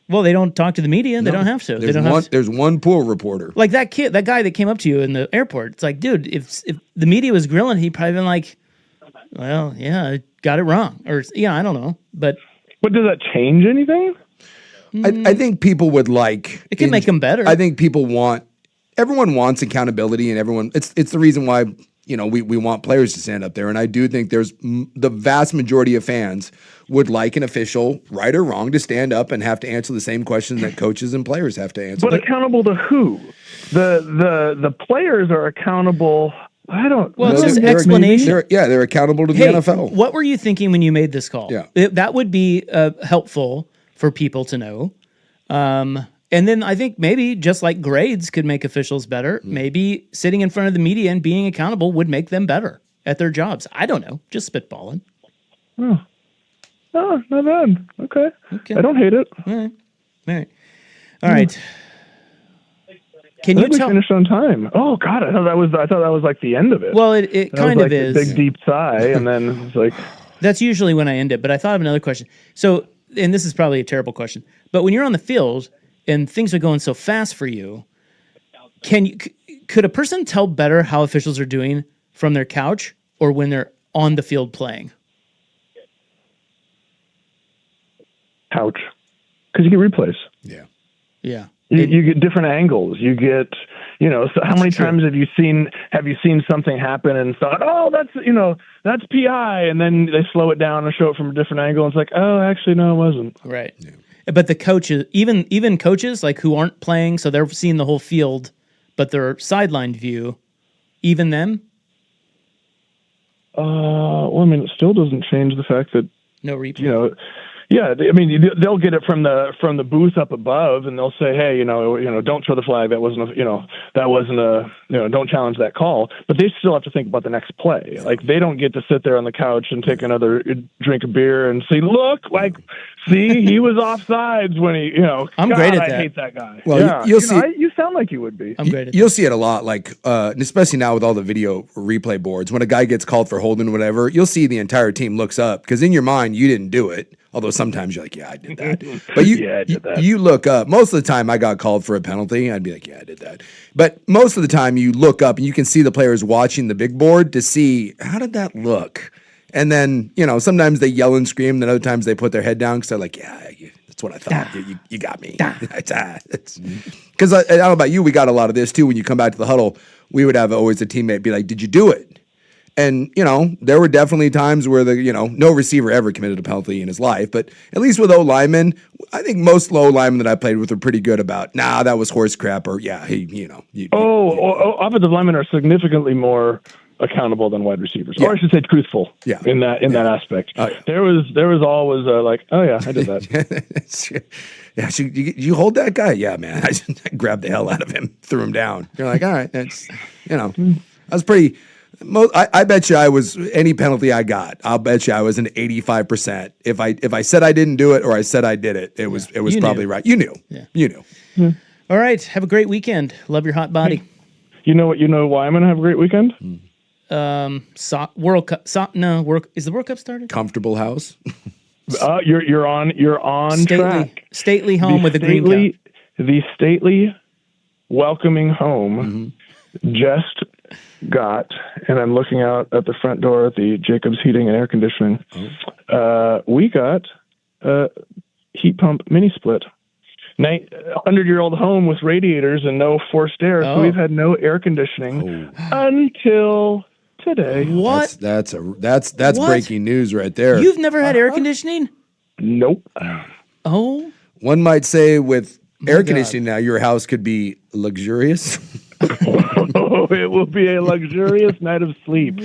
Well, they don't talk to the media. They don't have to. There's one pool reporter. Like that guy that came up to you in the airport. It's like, dude, if the media was grilling, he'd probably been like, well, yeah, I got it wrong. Or, I don't know. But does that change anything? I think people would like... It can make them better. I think everyone wants accountability, and it's the reason why, we want players to stand up there. And I do think there's the vast majority of fans would like an official, right or wrong, to stand up and have to answer the same questions that coaches and players have to answer. But accountable to who? The players are accountable... I don't. Well, it's just explanation. They're accountable to the NFL. What were you thinking when you made this call? Yeah, that would be helpful for people to know. And then I think maybe just like grades could make officials better, maybe sitting in front of the media and being accountable would make them better at their jobs. I don't know. Just spitballing. Oh, not bad. Okay. I don't hate it. All right. Can you tell? Finished on time? Oh God, I thought that was like the end of it. Well, it kind of is. A big deep sigh, and then it's like. That's usually when I end it, but I thought of another question. So, and this is probably a terrible question, but when you're on the field and things are going so fast for you, could a person tell better how officials are doing from their couch or when they're on the field playing? Couch, because you get replays. Yeah. You get different angles. You get, so how many times have you seen something happen and thought, oh, that's PI, and then they slow it down and show it from a different angle. And it's like, oh, actually, no, it wasn't. Right. Yeah. But the coaches, even coaches like who aren't playing, so they're seeing the whole field, but their sideline view, even them? Well, I mean, it still doesn't change the fact that no replay. You know, yeah, I mean, they'll get it from the booth up above, and they'll say, "Hey, don't throw the flag. That wasn't don't challenge that call." But they still have to think about the next play. Like they don't get to sit there on the couch and take another drink of beer and say, "Look, see, he was offsides when he, I'm God, great at that. I hate that guy." Well, yeah, you'll see. you sound like you would be. I'm great at You'll see it a lot, especially now with all the video replay boards. When a guy gets called for holding, whatever, you'll see the entire team looks up because in your mind you didn't do it. Although sometimes you're like, yeah, I did that. But I did that. You look up. Most of the time I got called for a penalty. I'd be like, yeah, I did that. But most of the time you look up and you can see the players watching the big board to see, how did that look? And then, sometimes they yell and scream. Then other times they put their head down because they're like, yeah, that's what I thought. You got me. Because I don't know about you, we got a lot of this too. When you come back to the huddle, we would have always a teammate be like, did you do it? And, there were definitely times where no receiver ever committed a penalty in his life. But at least with O-linemen, I think most O-linemen that I played with were pretty good about, that was horse crap, or, yeah, offensive linemen are significantly more accountable than wide receivers, or I should say truthful in that aspect. Oh, yeah. There was always oh yeah, I did that. Yeah, you hold that guy? Yeah, man. I grabbed the hell out of him, threw him down. You're like, all right, that's, I was pretty... I bet you I was any penalty I got. I'll bet you I was an 85%. If I said I didn't do it or I said I did it, it was probably right. You knew. Yeah. You knew. Yeah. All right. Have a great weekend. Love your hot body. You know what? You know why I'm gonna have a great weekend? World Cup. Is the World Cup started? Comfortable house. You're on track. Stately home with a green cup. The stately welcoming home just got, and I'm looking out at the front door at the Jacobs Heating and Air Conditioning. We got a heat pump mini split. 100-year-old home with radiators and no forced air, so we've had no air conditioning until today. What? That's breaking news right there. You've never had air conditioning? Nope. Oh. One might say with air conditioning now, your house could be luxurious. It will be a luxurious night of sleep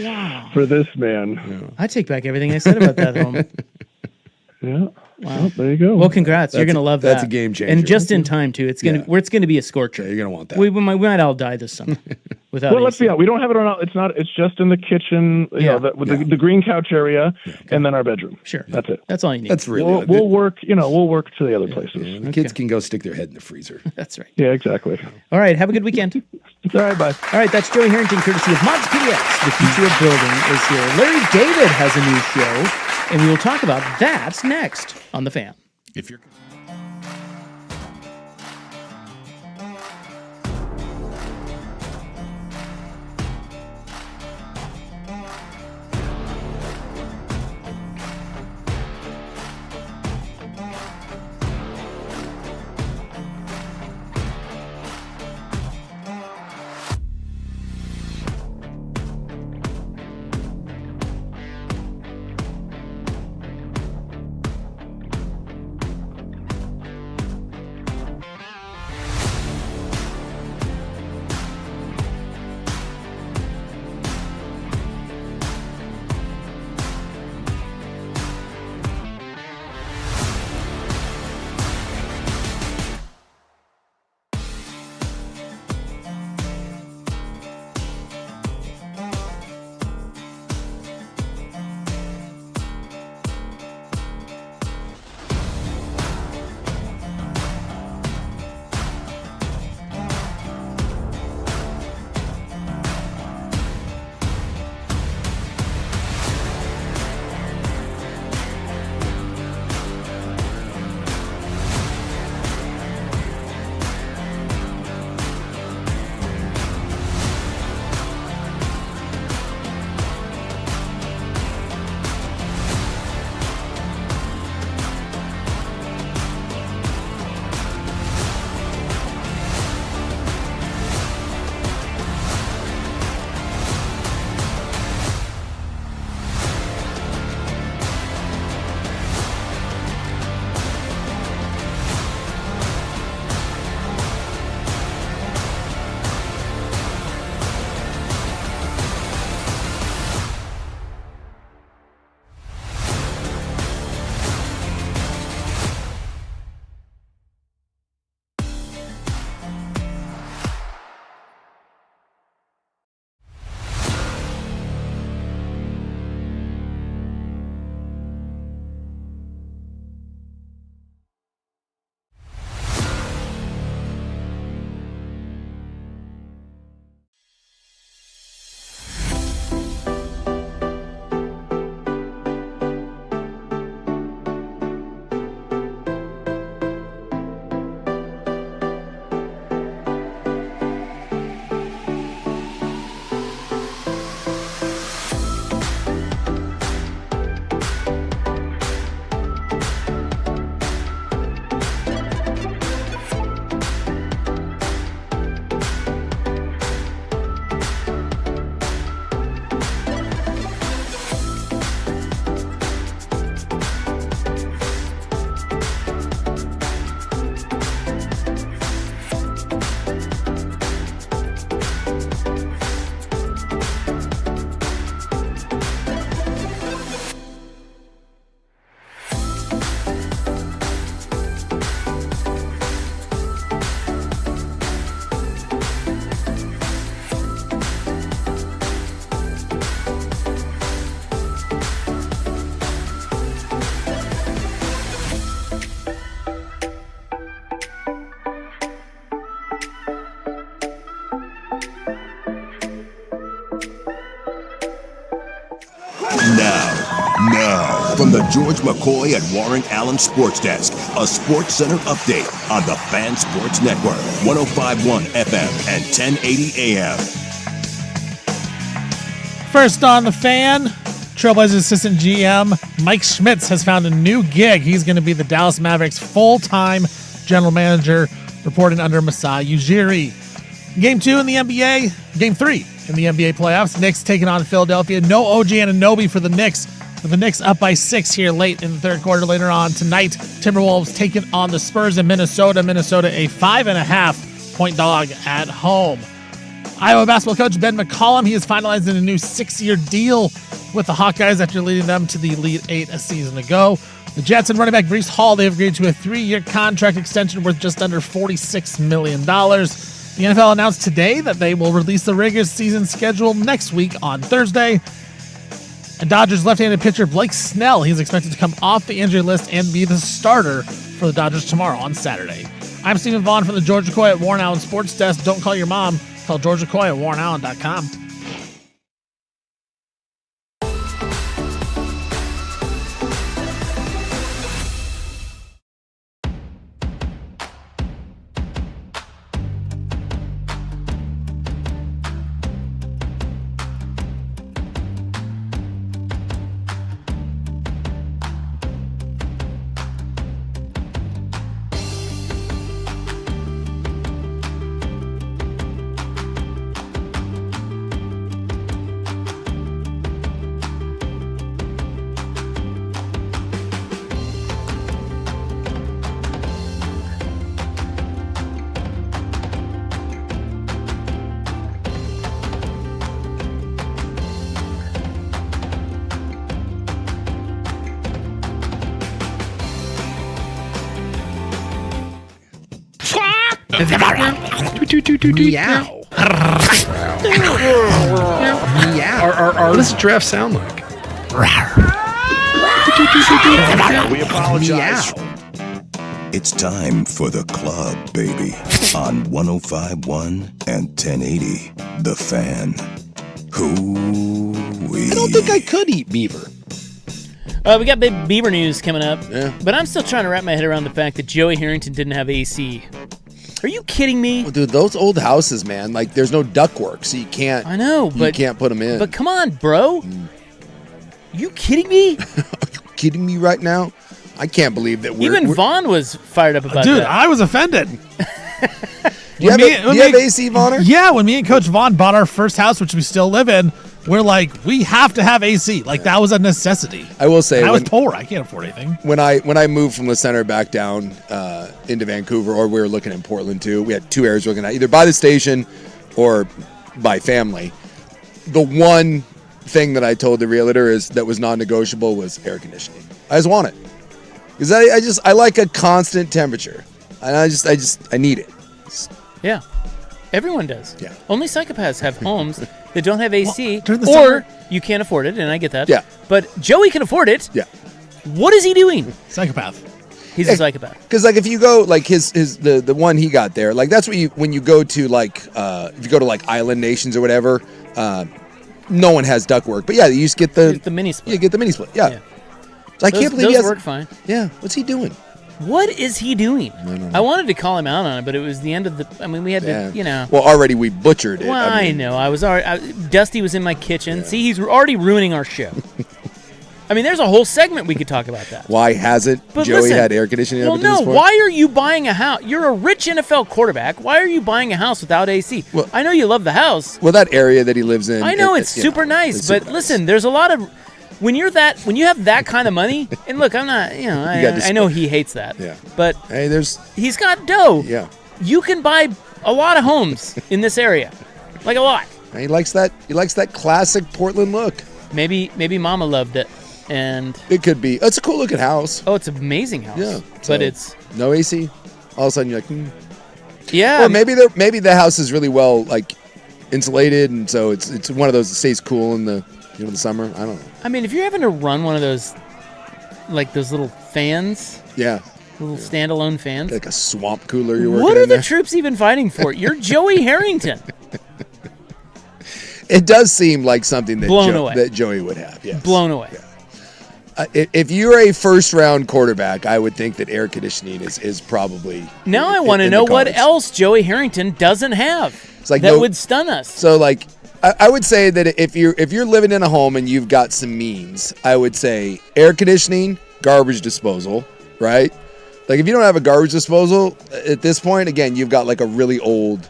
for this man. Yeah. I take back everything I said about that home. Yeah. Wow. Well, there you go. Well, congrats. You're going to love that. That's a game changer. And just in time, too. It's going to be a scorcher. Yeah, you're going to want that. We might all die this summer. Well, let's be honest. We don't have it on. It's just in the kitchen, the green couch area, and then our bedroom. Sure. That's it. That's all you need. That's really We'll work to the other places. Yeah, the kids can go stick their head in the freezer. That's right. Yeah, exactly. All right. Have a good weekend. All right, bye. All right. That's Joey Harrington, courtesy of Mods PDX. The future of building is here. Larry David has a new show, and we will talk about that next on The Fan. If you're From the George McCoy at Warren Allen Sports Desk, a Sports Center update on the Fan Sports Network, 105.1 FM and 1080 AM. First on the Fan, Trailblazers assistant GM Mike Schmitz has found a new gig. He's going to be the Dallas Mavericks full-time general manager, reporting under Masai Ujiri. Game 3 in the NBA playoffs. Knicks taking on Philadelphia. No OG Anunoby for the Knicks. With the Knicks up by 6 here late in the third quarter. Later on tonight, Timberwolves taking on the Spurs in Minnesota. Minnesota a 5.5-point dog at home. Iowa basketball coach Ben McCollum, he is finalizing a new 6-year deal with the Hawkeyes after leading them to the Elite Eight a season ago. The Jets and running back Breece Hall, they have agreed to a 3-year contract extension worth just under $46 million. The NFL announced today that they will release the regular season schedule next week on Thursday. And Dodgers left-handed pitcher Blake Snell, he's expected to come off the injury list and be the starter for the Dodgers tomorrow on Saturday. I'm Stephen Vaughn from the George McCoy at Warren Allen Sports Desk. Don't call your mom. Call George McCoy at warrenallen.com. Meow. Meow. What does a giraffe sound like? We apologize. It's time for the club, baby, on 105.1 and 1080. The Fan. I don't think I could eat beaver. We got big Beaver news coming up, Yeah. but I'm still trying to wrap my head around the fact that Joey Harrington didn't have AC. Are you kidding me? Well, dude, those old houses, man, like there's no ductwork, so you can't. I know, but you can't put them in. But come on, bro. You kidding me? Are you kidding me right now? I can't believe that Even Vaughn was fired up about Dude, that. I was offended. Do you have AC, Vaughner? Yeah, when me and Coach Vaughn bought our first house, which we still live in, we're like, we have to have AC. Like, that was a necessity. I will say, and I was poor. I can't afford anything. When I moved from the center back down into Vancouver, or we were looking in Portland too, we had two areas we're looking at, either by the station or by family. The one thing that I told the realtor is that was non-negotiable was air conditioning. I just want it. Because I like a constant temperature. And I need it. Yeah. Everyone does. Yeah. Only psychopaths have homes that don't have AC, during the or summer- you can't afford it, and I get that. Yeah. But Joey can afford it. Yeah. What is he doing? Psychopath. He's a psychopath. Because like if you go like the one he got there, like that's what when you go to like if you go to like island nations or whatever, no one has ductwork. But yeah, you just get the mini split. You get the mini split. Yeah. So I can't believe those he has. work fine. Yeah. What's he doing? What is he doing? I don't know. I wanted to call him out on it, but it was the end of the. I mean, we had Yeah. to, you know. Well, already we butchered it. Well, I know. I was already. Dusty was in my kitchen. See, he's already ruining our show. I mean, there's a whole segment we could talk about that. Why hasn't But Joey listen, had air conditioning? Well, up until no. this point? Why are you buying a house? You're a rich NFL quarterback. Why are you buying a house without AC? Well, I know you love the house. Well, that area that he lives in. I know it's super nice, it's but super listen, there's a lot of when you have that kind of money. And look, I'm not. You know, I know he hates that. Yeah. But hey, he's got dough. Yeah. You can buy a lot of homes in this area, like a lot. He likes that. He likes that classic Portland look. Maybe Mama loved it, and it could be. It's a cool looking house. Oh, it's an amazing house. Yeah, but it's no AC. All of a sudden, you're like, Yeah. Or maybe the house is really well like insulated, and so it's one of those that stays cool in the the summer. I don't know. I mean, if you're having to run one of those, like those little fans. Yeah. Little standalone fans. Like a swamp cooler you're working What are in the there? troops even fighting for? You're Joey Harrington. It does seem like something that Blown away. that Joey would have. Yes. Blown away. If you're a first-round quarterback, I would think that air conditioning is probably. Now I want to know what else Joey Harrington doesn't have that would stun us. So, like, I would say that if you're living in a home and you've got some means, I would say air conditioning, garbage disposal, right? Like, if you don't have a garbage disposal at this point, again, you've got like a really old.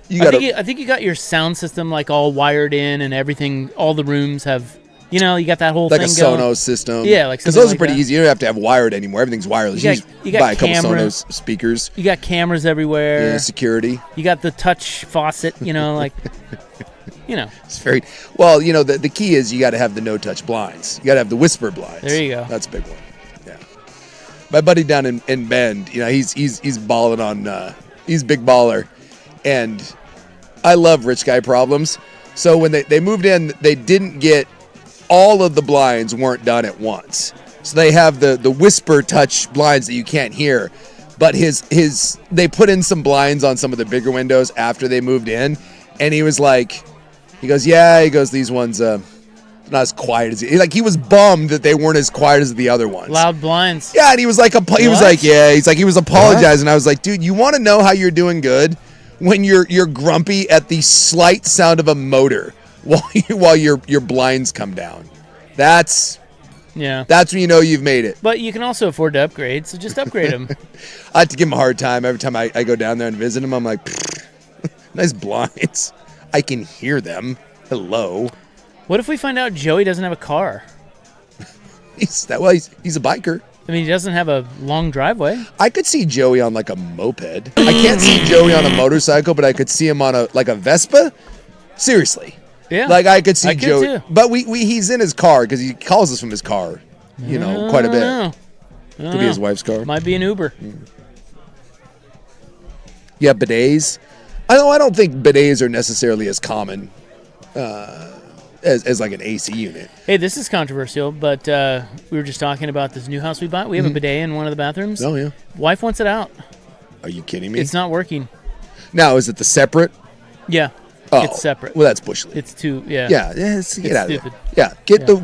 I think you got your sound system like all wired in and everything. All the rooms have. You got that whole like thing a going. Sonos system. Yeah, like because those are pretty easy. You don't have to have wired anymore. Everything's wireless. You got buy a couple Sonos speakers. You got cameras everywhere. Yeah, security. You got the touch faucet. It's very well. The key is you got to have the no touch blinds. You got to have the whisper blinds. There you go. That's a big one. Yeah. My buddy down in Bend, he's balling on. He's a big baller, and I love rich guy problems. So when they moved in, they didn't get. All of the blinds weren't done at once. So they have the whisper touch blinds that you can't hear. But they put in some blinds on some of the bigger windows after they moved in. And he was like, these ones not as quiet as he was bummed that they weren't as quiet as the other ones. Loud blinds. Yeah, and he was like he was apologizing. I was like, dude, you want to know how you're doing good when you're grumpy at the slight sound of a motor. While your blinds come down, that's when you know you've made it. But you can also afford to upgrade, so just upgrade them. I have to give him a hard time every time I go down there and visit him. I'm like, nice blinds. I can hear them. Hello. What if we find out Joey doesn't have a car? He's a biker. I mean, he doesn't have a long driveway. I could see Joey on like a moped. I can't see Joey on a motorcycle, but I could see him on a Vespa. Seriously. Yeah, like I could see Joey, too. but he's in his car because he calls us from his car, quite a bit. Could be his wife's car. Might be an Uber. Yeah, bidets. I don't think bidets are necessarily as common as like an AC unit. Hey, this is controversial, but we were just talking about this new house we bought. We have a bidet in one of the bathrooms. Oh yeah. Wife wants it out. Are you kidding me? It's not working. Now, is it the separate? Yeah. Oh, it's separate. Well, that's bush league. It's too, yeah. Yeah, get out stupid. of there. Yeah,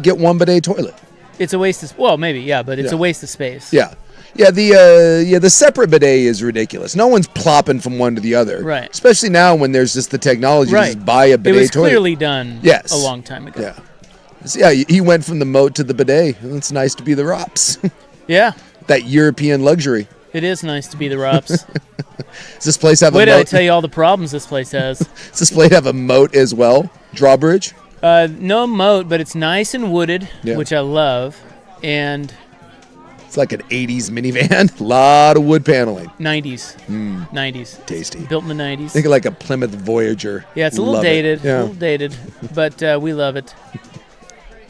get one bidet toilet. It's a waste of, well, maybe, yeah, but it's a waste of space. Yeah. Yeah, the separate bidet is ridiculous. No one's plopping from one to the other. Right. Especially now when there's just the technology to just buy a bidet toilet. It was clearly done a long time ago. Yeah. So, yeah, he went from the moat to the bidet. It's nice to be the Rops. Yeah. That European luxury. It is nice to be the Rops. Does this place have a moat? Wait till I tell you all the problems this place has. Does this place have a moat as well? Drawbridge? No moat, but it's nice and wooded, which I love. And it's like an 80s minivan. A lot of wood paneling. 90s. 90s. Tasty. Built in the 90s. Think of like a Plymouth Voyager. Yeah, it's a little dated. A little dated, but we love it.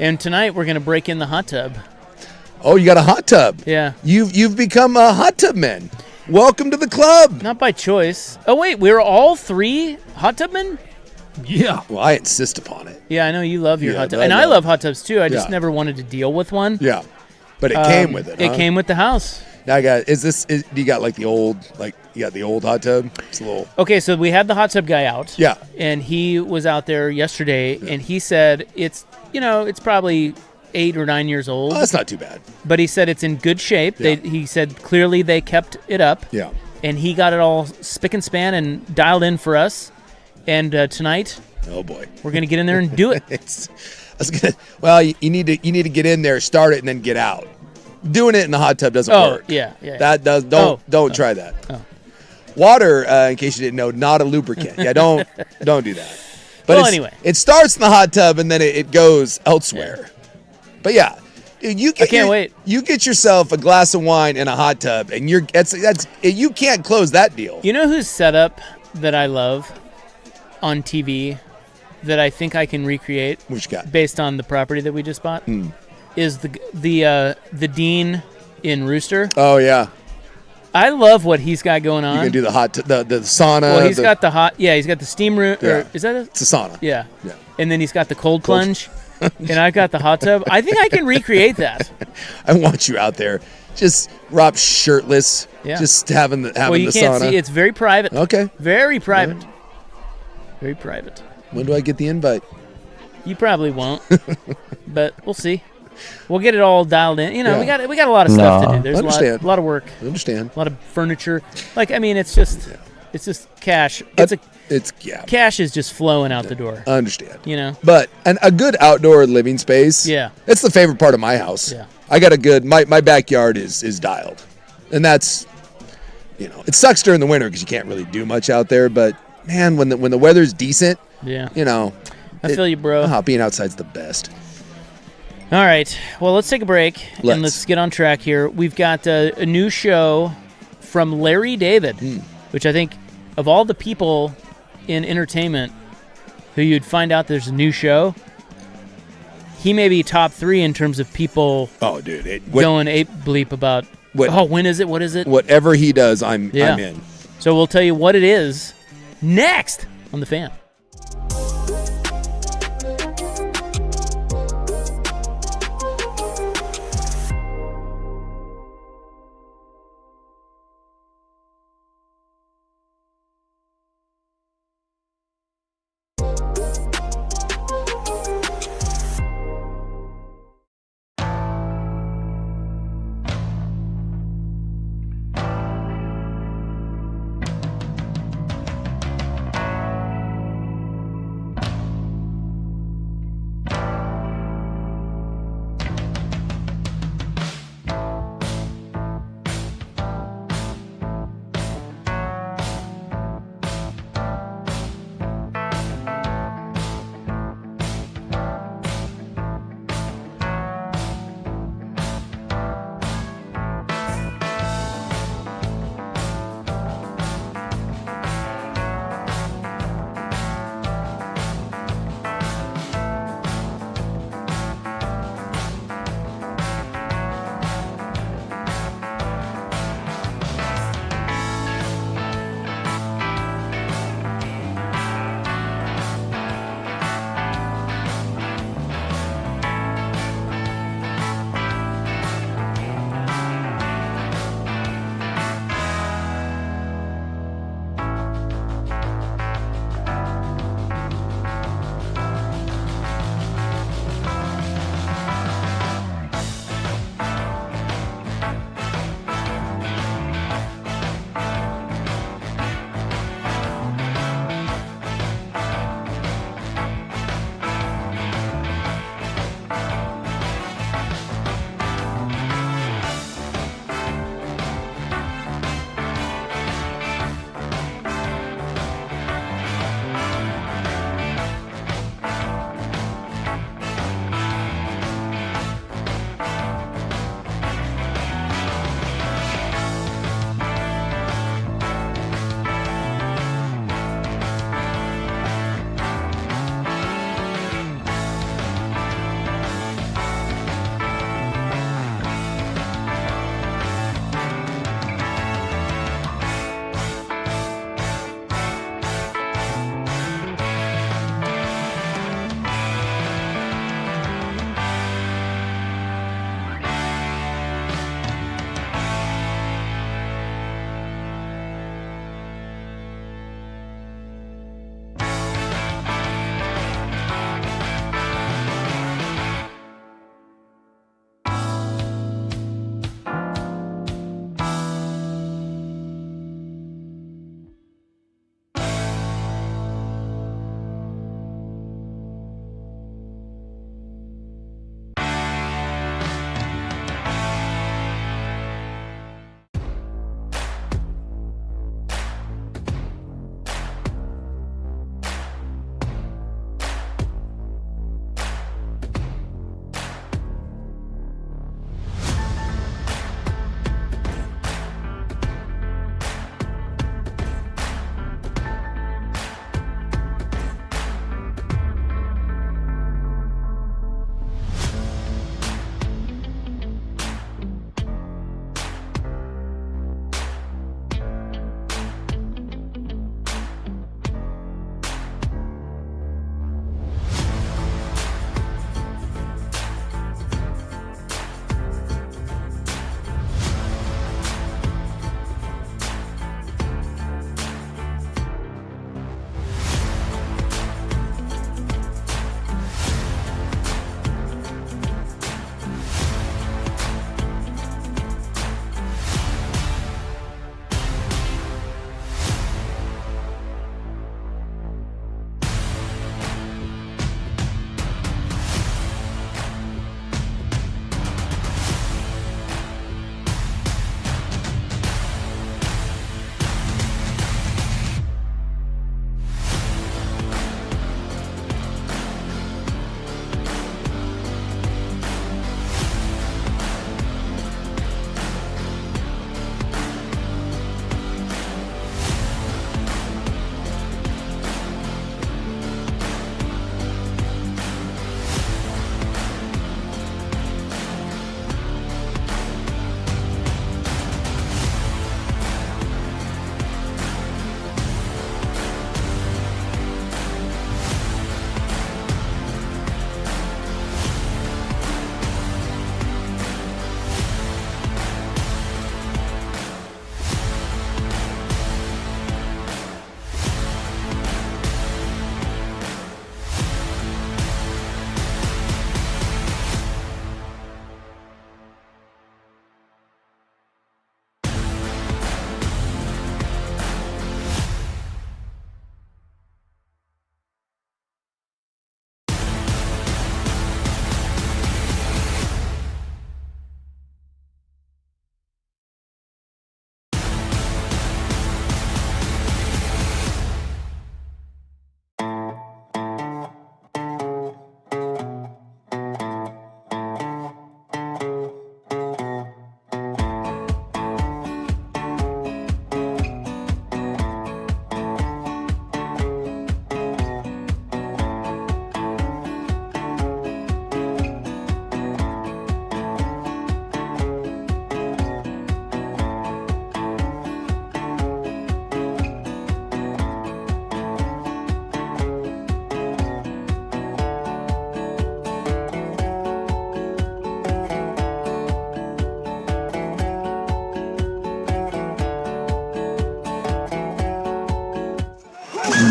And tonight we're going to break in the hot tub. Oh, you got a hot tub. Yeah. You've become a hot tub man. Welcome to the club. Not by choice. Oh, wait, we're all three hot tub men? Yeah. Well, I insist upon it. Yeah, I know you love your hot tub. And I love hot tubs, too. I just never wanted to deal with one. Yeah. But it came with it, It came with the house. Now, do you got like the old, hot tub? It's a little. Okay, so we had the hot tub guy out. Yeah. And he was out there yesterday, and he said it's probably 8 or 9 years old. Oh, that's not too bad. But he said it's in good shape. Yeah. He said clearly they kept it up. Yeah. And he got it all spick and span and dialed in for us. And tonight, oh boy, we're gonna get in there and do it. You need to get in there, start it, and then get out. Doing it in the hot tub doesn't work. Yeah. That does don't try that. Oh. Water, in case you didn't know, not a lubricant. Yeah, don't do that. But anyway, it starts in the hot tub and then it goes elsewhere. Yeah. But yeah, I can't wait. You get yourself a glass of wine in a hot tub, and you can't close that deal. You know whose setup that I love on TV that I think I can recreate? Which guy? Based on the property that we just bought, is the dean in Rooster. Oh yeah. I love what he's got going on. You can do the the sauna. Well, he's got he's got the steam room. Yeah. Is that it's a sauna. Yeah. And then he's got the cold plunge. And I've got the hot tub. I think I can recreate that. I want you out there, just Rob shirtless, just having the you can't sauna. See, it's very private. Okay. Very private. Yeah. Very private. When do I get the invite? You probably won't, but we'll see. We'll get it all dialed in. You know, Yeah. we got a lot of stuff to do. There's Understand. a lot of work. I understand. A lot of furniture. Like, I mean, it's just cash. Cash is just flowing out the door. I understand. You know? But a good outdoor living space. Yeah. It's the favorite part of my house. Yeah. I got a good, my backyard is dialed. And that's, you know, it sucks during the winter because you can't really do much out there. But, man, when the weather's decent, yeah, you know. I feel you, bro. Being outside's the best. All right. Well, let's take a break and let's get on track here. We've got a new show from Larry David, which I think of all the people in entertainment who you'd find out there's a new show, he may be top 3 in terms of people going ape bleep about, when is it? What is it? Whatever he does, I'm in. So we'll tell you what it is next on The Fan.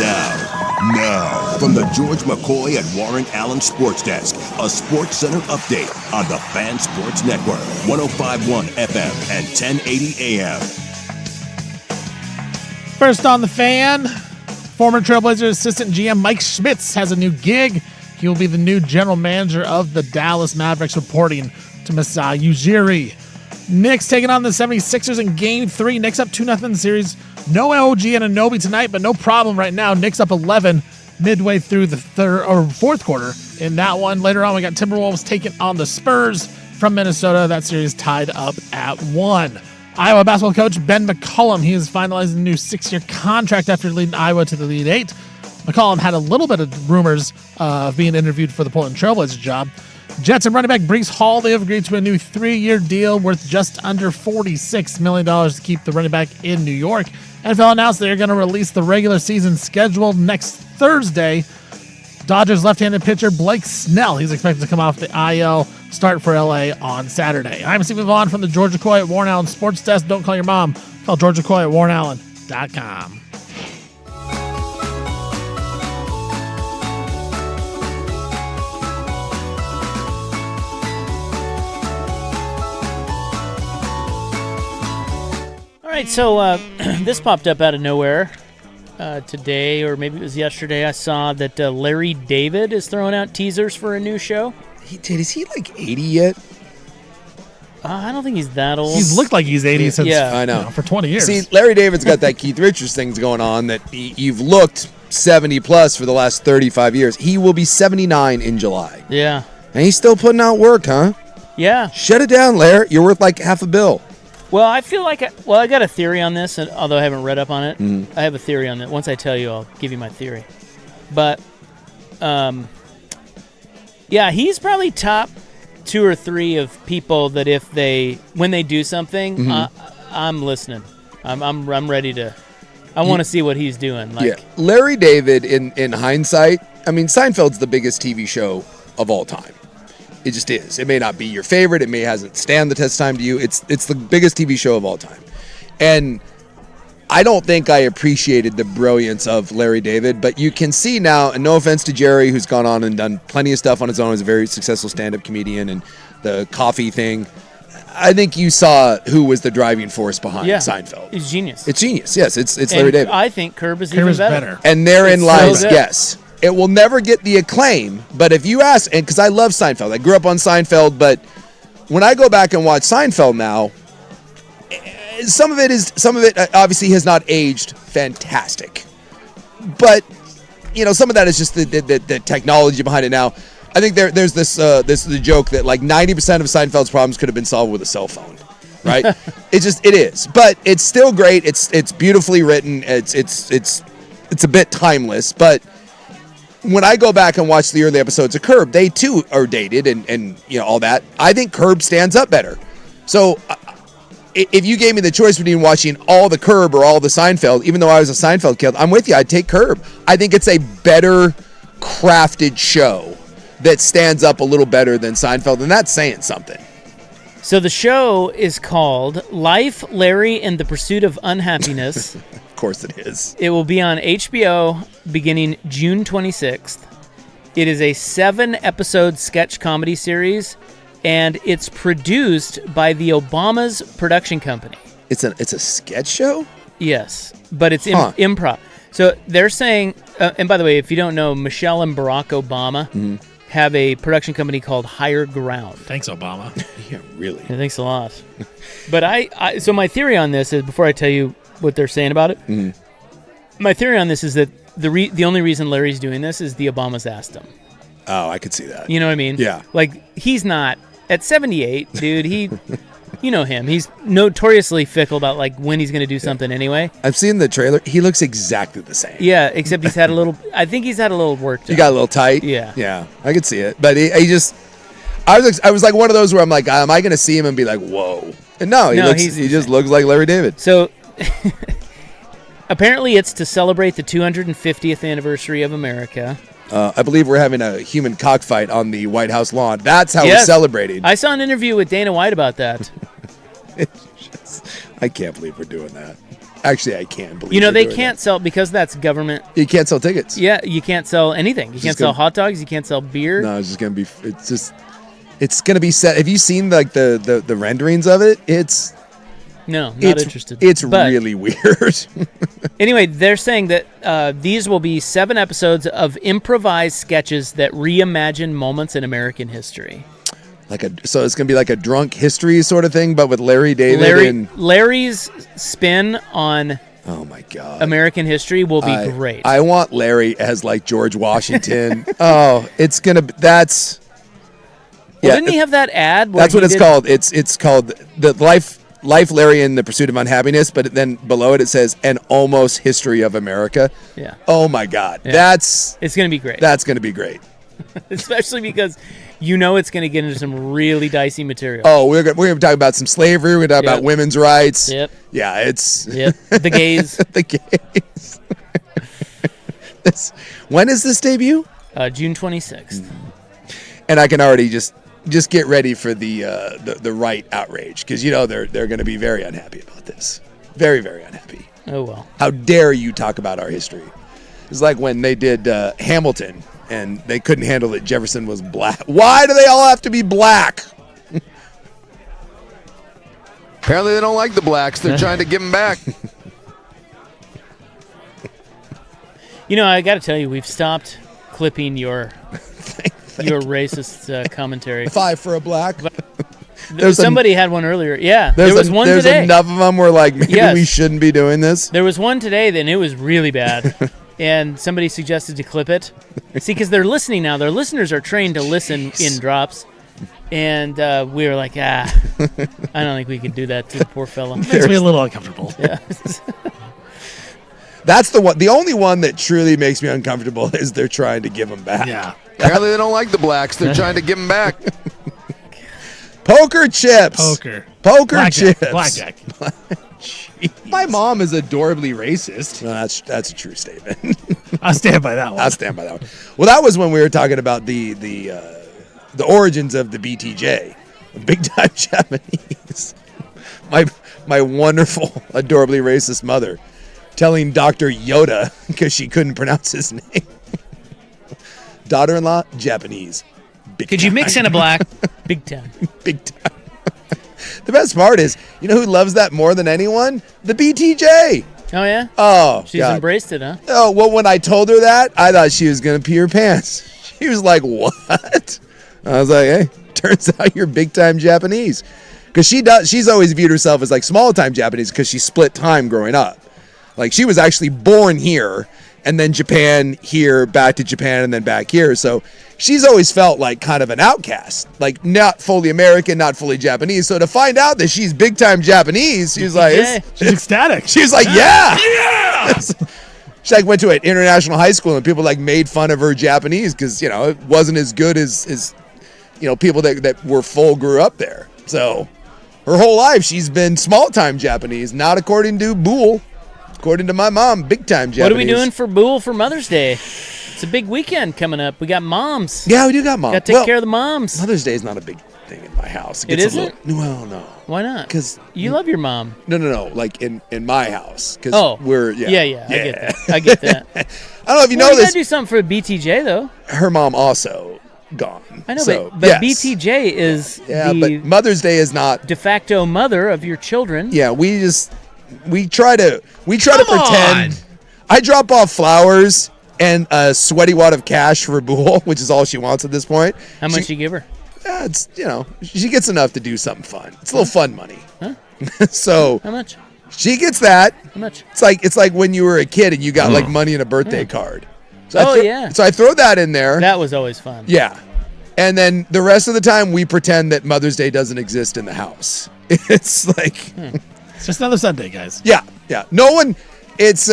Now, from the George McCoy and Warren Allen Sports Desk, a Sports Center update on the Fan Sports Network, 105.1 FM and 1080 AM. First on the Fan, former Trailblazers assistant GM Mike Schmitz has a new gig. He will be the new general manager of the Dallas Mavericks, reporting to Masai Ujiri. Knicks taking on the 76ers in Game 3. Knicks up 2-0 series. No OG and Anunoby tonight, but no problem right now. Knicks up 11 midway through the fourth quarter in that one. Later on, we got Timberwolves taking on the Spurs from Minnesota. That series tied up at 1. Iowa basketball coach Ben McCollum, he is finalizing a new 6-year contract after leading Iowa to the Elite Eight. McCollum had a little bit of rumors of being interviewed for the Portland Trailblazers job. Jets and running back Breece Hall, they have agreed to a new 3-year deal worth just under $46 million to keep the running back in New York. NFL announced they're going to release the regular season schedule next Thursday. Dodgers left-handed pitcher Blake Snell, he's expected to come off the IL, start for LA on Saturday. I'm Steve Vaughn from the George McCoy at Warren Allen Sports Desk. Don't call your mom. Call George McCoy at warrenallen.com. All right, so this popped up out of nowhere today, or maybe it was yesterday. I saw that Larry David is throwing out teasers for a new show. Is he like 80 yet? I don't think he's that old. He's looked like he's 80 since, I know. For 20 years. See, Larry David's got that Keith Richards things going on that you've looked 70 plus for the last 35 years. He will be 79 in July. Yeah. And he's still putting out work, huh? Yeah. Shut it down, Larry. You're worth like $500 million. Well, I feel like I got a theory on this, and although I haven't read up on it. I have a theory on it. Once I tell you, I'll give you my theory. But, yeah, he's probably top 2 or 3 of people that when they do something, I'm listening. I'm ready to. I want to see what he's doing. Like, yeah, Larry David. In hindsight, I mean, Seinfeld's the biggest TV show of all time. It just is. It may not be your favorite. It may hasn't stand the test of time to you. It's the biggest TV show of all time. And I don't think I appreciated the brilliance of Larry David, but you can see now, and no offense to Jerry, who's gone on and done plenty of stuff on his own, is a very successful stand-up comedian, and the coffee thing. I think you saw who was the driving force behind Seinfeld. He's genius. It's genius. Yes, it's Larry David. I think Curb is even better. And therein lies, yes. It will never get the acclaim, but if you ask, and because I love Seinfeld, I grew up on Seinfeld, but when I go back and watch Seinfeld now, some of it obviously has not aged fantastic, but some of that is just the technology behind it now. I think there's this the joke that like 90% of Seinfeld's problems could have been solved with a cell phone, right? It is, but it's still great. It's beautifully written. It's a bit timeless, but when I go back and watch the early episodes of Curb, they too are dated and all that. I think Curb stands up better. So if you gave me the choice between watching all the Curb or all the Seinfeld, even though I was a Seinfeld kid, I'm with you. I'd take Curb. I think it's a better crafted show that stands up a little better than Seinfeld, and that's saying something. So the show is called Life, Larry, and the Pursuit of Unhappiness. Of course it is. It will be on HBO beginning June 26th. It is a 7-episode sketch comedy series, and it's produced by the Obama's production company. It's a sketch show? Yes, but it's improv. So they're saying, and by the way, if you don't know, Michelle and Barack Obama have a production company called Higher Ground. Thanks, Obama. Yeah, really. Yeah, thanks a lot. But so my theory on this is, before I tell you what they're saying about it, my theory on this is that the only reason Larry's doing this is the Obamas asked him. Oh, I could see that. You know what I mean? Yeah. Like, he's not, at 78, dude, you know him. He's notoriously fickle about like when he's going to do something anyway. I've seen the trailer. He looks exactly the same. Yeah, except he's had a little, I think he's had a little work done. He got a little tight. Yeah. Yeah, I could see it. But he just, I was like one of those where I'm like, am I going to see him and be like, whoa? And no, he just looks like Larry David. So apparently it's to celebrate the 250th anniversary of America. I believe we're having a human cockfight on the White House lawn. That's how we're celebrating. I saw an interview with Dana White about that. I can't believe we're doing that. Actually, I can believe. You know, they doing can't sell because that's government. You can't sell tickets. Yeah, you can't sell anything. You can't sell hot dogs. You can't sell beer. No, it's just gonna be. It's gonna be set. Have you seen like the renderings of it? It's not interested. It's really weird. Anyway, they're saying that these will be 7 episodes of improvised sketches that reimagine moments in American history. So it's gonna be like a drunk history sort of thing, but with Larry David Larry's spin on oh my god American history will be great. I want Larry as like George Washington. Oh, it's gonna be that's. Well, didn't he have that ad? That's what it's called. It's called the Life Larry in the Pursuit of Unhappiness, but then below it says an almost history of America. Yeah. Oh my God, yeah. It's gonna be great. That's gonna be great, especially because it's gonna get into some really dicey material. Oh, we're gonna talk about some slavery. We're gonna talk about women's rights. Yep. Yeah, it's the gays. The gays. When is this debut? June 26th. And I can already just get ready for the right outrage because they're going to be very unhappy about this. Very, very unhappy. Oh well. How dare you talk about our history? It's like when they did Hamilton and they couldn't handle that Jefferson was black. Why do they all have to be black? Apparently they don't like the blacks. They're trying to give them back. I got to tell you, we've stopped clipping your racist commentary. 5 for a black. Somebody had one earlier. Yeah, there was one there's today. There's enough of them where like maybe we shouldn't be doing this. There was one today, then it was really bad, and somebody suggested to clip it. See, because they're listening now. Their listeners are trained to listen in drops, and we were like, I don't think we can do that to the poor fella. It makes me a little uncomfortable. Yeah. That's the one. The only one that truly makes me uncomfortable is they're trying to give them back. Yeah. Apparently they don't like the blacks. They're trying to give them back. Poker chips. Poker chips. Blackjack. My mom is adorably racist. No, that's a true statement. I'll stand by that one. I'll stand by that one. Well, that was when we were talking about the origins of the BTJ, big time Japanese. My wonderful, adorably racist mother telling Dr. Yoda because she couldn't pronounce his name. Daughter-in-law, Japanese. Could you mix in a black? Big time. Big time. The best part is, you know who loves that more than anyone? The BTJ. Oh, yeah? Oh, she's embraced it, huh? Oh, well, when I told her that, I thought she was going to pee her pants. She was like, what? I was like, hey, turns out you're big-time Japanese. Because she's always viewed herself as like small-time Japanese because she split time growing up. Like, she was actually born here, and then Japan here, back to Japan, and then back here. So she's always felt like kind of an outcast, like not fully American, not fully Japanese. So to find out that she's big-time Japanese, she's like... She's ecstatic. She's like, yeah! She like went to an international high school, and people like made fun of her Japanese because, it wasn't as good as people that were full grew up there. So her whole life, she's been small-time Japanese, not according to Boole. According to my mom, big-time Japanese. What are we doing for Boole for Mother's Day? It's a big weekend coming up. We got moms. Yeah, we do got moms. Got to take care of the moms. Mother's Day is not a big thing in my house. It isn't? Well, no. Why not? Because you love your mom. No. Like in my house. Because we're, Yeah. I get that. I don't know if you know you this. Gotta do something for the BTJ, though. Her mom also gone. I know, so, but BTJ is but Mother's Day is not de facto mother of your children. Yeah, we try to pretend. I drop off flowers and a sweaty wad of cash for Boole, which is all she wants at this point. How much you give her? It's she gets enough to do something fun. It's a little fun money. Huh? So how much? She gets that. How much? It's like when you were a kid and you got like money in a birthday card. So So I throw that in there. That was always fun. Yeah. And then the rest of the time we pretend that Mother's Day doesn't exist in the house. It's like it's just another Sunday, guys. Yeah. No one. It's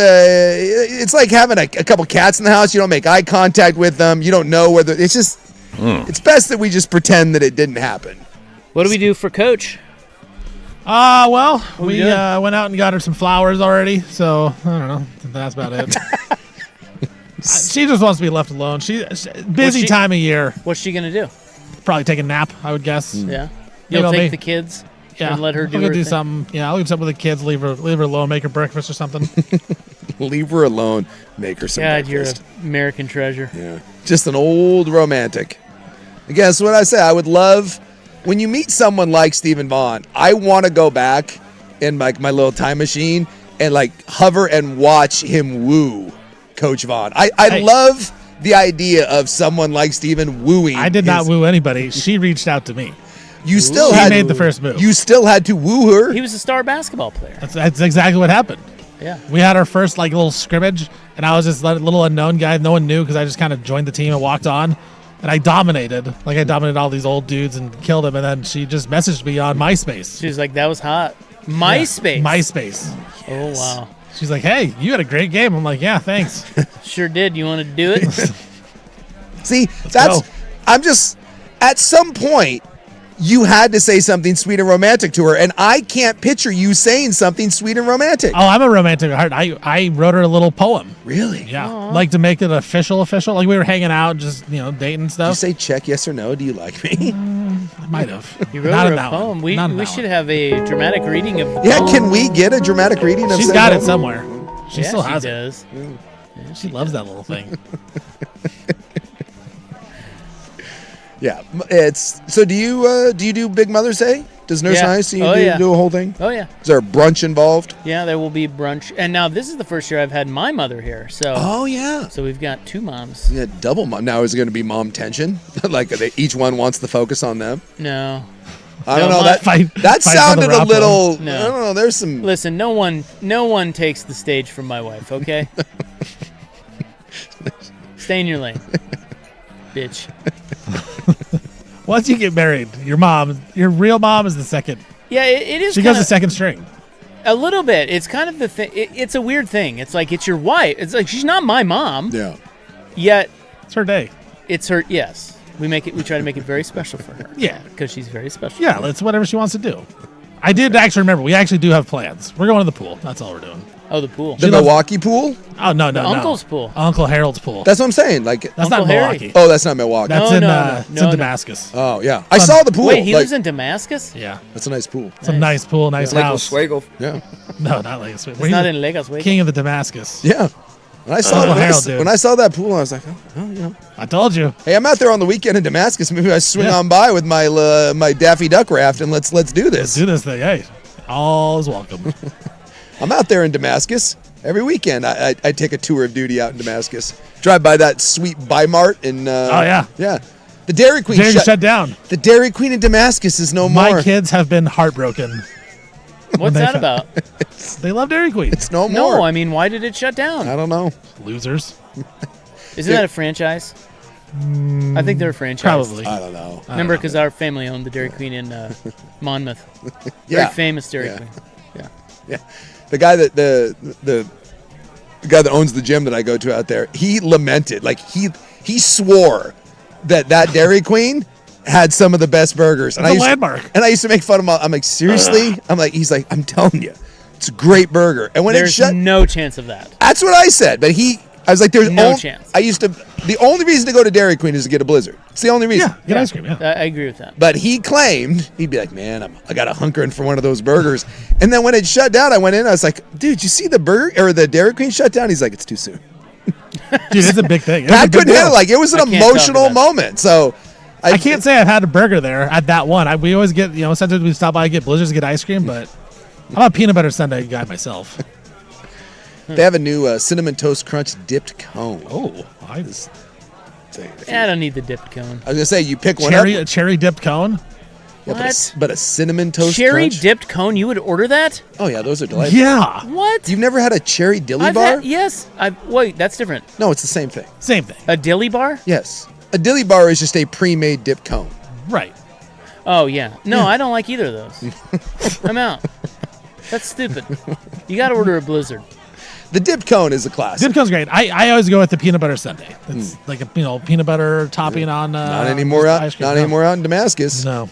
like having a couple cats in the house. You don't make eye contact with them. You don't know whether it's just. It's best that we just pretend that it didn't happen. What do we do for Coach? Well, we went out and got her some flowers already. So I don't know. That's about it. She just wants to be left alone. She's busy time of year. What's she gonna do? Probably take a nap, I would guess. Yeah. You'll take the kids. Yeah, and let her do I'll go her do thing. something. Yeah, I'll do something with the kids. Leave her alone. Make her breakfast or something. Leave her alone. Make her some God, you're breakfast. an American treasure. Yeah. Just an old romantic. I guess what I say, I would love, when you meet someone like Stephen Vaughn, I want to go back in like my little time machine and like hover and watch him woo Coach Vaughn. I love the idea of someone like Stephen wooing. I did not woo anybody. She reached out to me. You still She had made the first move. You still had to woo her. He was a star basketball player. That's exactly what happened. Yeah. We had our first like little scrimmage, and I was this little unknown guy. No one knew because I just kind of joined the team and walked on, and I dominated. Like I dominated all these old dudes and killed them. And then she just messaged me on MySpace. She was like, "That was hot." MySpace. Yeah, MySpace. Oh wow. She's like, "Hey, you had a great game." I'm like, "Yeah, thanks." Sure did. You want to do it? See, go. I'm just, at some point, you had to say something sweet and romantic to her, and I can't picture you saying something sweet and romantic. Oh, I'm a romantic at heart. I wrote her a little poem. Really? Yeah. Like to make it official. Like we were hanging out, just dating and Did you stuff. say check yes or no? Do you like me? I might have. You wrote Not her in a that poem. one. We Not in that should one. have a dramatic reading of. Yeah, can we get a dramatic reading of She's said got it poem? somewhere. She Yeah, still she has it. does. She loves that little thing. Yeah, it's so. Do you do Big Mother's Day? Does Nurse Yeah. Nice Oh, yeah. do a whole thing? Oh yeah. Is there a brunch involved? Yeah, there will be brunch, and now this is the first year I've had my mother here. So. Oh yeah. So we've got two moms. Yeah, double mom. Now is it going to be mom tension? Like each one wants the focus on them. No. I don't No, know. my- That Fight that for the sounded a Rapo. little. No. I don't know. There's some. Listen, no one takes the stage from my wife. Okay. Stay in your lane, bitch. Once you get married, your real mom is the second. Yeah, it is. She goes the second string. A little bit. It's kind of the thing. It's a weird thing. It's like it's your wife. It's like she's not my mom. Yeah. Yet It's her day. it's her. Yes, we try to make it very special for her. Yeah. because she's very special. Yeah, it's whatever she wants to do. I did actually remember. We actually do have plans. We're going to the pool. That's all we're doing. Oh, the pool. The Milwaukee pool? Oh no, The uncle's pool. Uncle Harold's pool. That's what I'm saying. Like That's Uncle not Harry. Milwaukee. Oh, that's not Milwaukee. That's No, in no, it's no, in no. Damascus. Oh yeah, I saw the pool. Wait, he like, lives in Damascus? Yeah, That's a nice pool. it's a nice pool, nice house. Yeah. No, not Lagos. It's not in Lagos. Wait. King of the Damascus. Yeah. When I saw Uncle Harold, dude. when I saw that pool, I was like, oh, I told you. hey, I'm out there on the weekend in Damascus. Maybe I swing Yeah. on by with my my Daffy Duck raft and let's do Let's this. do this thing. Hey, all is welcome. I'm out there in Damascus every weekend. I take a tour of duty out in Damascus. Drive by that sweet Bi-Mart and Oh, yeah. yeah. The Dairy Queen Dairy shut down. The Dairy Queen in Damascus is no more. My kids have been heartbroken. What's They that fa- about? They love Dairy Queen. It's no more. No, I mean, why did it shut down? I don't know. Losers. Isn't that a franchise? I think they're a franchise. Probably. I don't know. Remember, because our family owned the Dairy Queen in Monmouth. Yeah. Very famous Dairy Yeah. Queen. Yeah. Yeah, the guy that the guy that owns the gym that I go to out there, he lamented, like he swore that Dairy Queen had some of the best burgers. And It's a used to- landmark. and I used to make fun of him. I'm like, seriously? He's like, I'm telling you, it's a great burger. And when it There's shut, no chance of that. that's what I said. But I was like, there's No chance. The only reason to go to Dairy Queen is to get a Blizzard. It's the only reason. Yeah, get ice cream. Yeah. I agree with that. But he claimed, he'd be like, man, I got a hunkering for one of those burgers. And then when it shut down, I went in, I was like, dude, you see the burger or the Dairy Queen shut down? He's like, it's too soon. Dude, it's a big thing. It's a I big couldn't deal. handle it. Like, it was an I can't talk emotional about it. moment. So I can't say I've had a burger there at that one. We always get, sometimes we stop by and get Blizzards to get ice cream, but I'm a peanut butter sundae guy myself. They have a new Cinnamon Toast Crunch dipped cone. Oh, I was I don't need the dipped cone. I was gonna say you pick one cherry, up. a cherry dipped cone. Yeah, What? but a cinnamon toast Cherry crunch. dipped cone? You would order that? Oh yeah, those are delightful. Yeah, What? You've never had a cherry dilly I've bar? had, yes. Wait, that's different. No, it's the same thing. same thing. A dilly bar? Yes, a dilly bar is just a pre-made dipped cone. Right. Oh, yeah. No, I don't like either of those. I'm out. That's stupid. You got to order a Blizzard. The dipped cone is a classic. Dipped cone's great. I always go with the peanut butter sundae. It's like a peanut butter topping on. Not anymore just out. ice cream. Not No. anymore out in Damascus. No.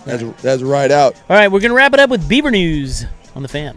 That's right out. All right, we're going to wrap it up with Beaver News on the Fan.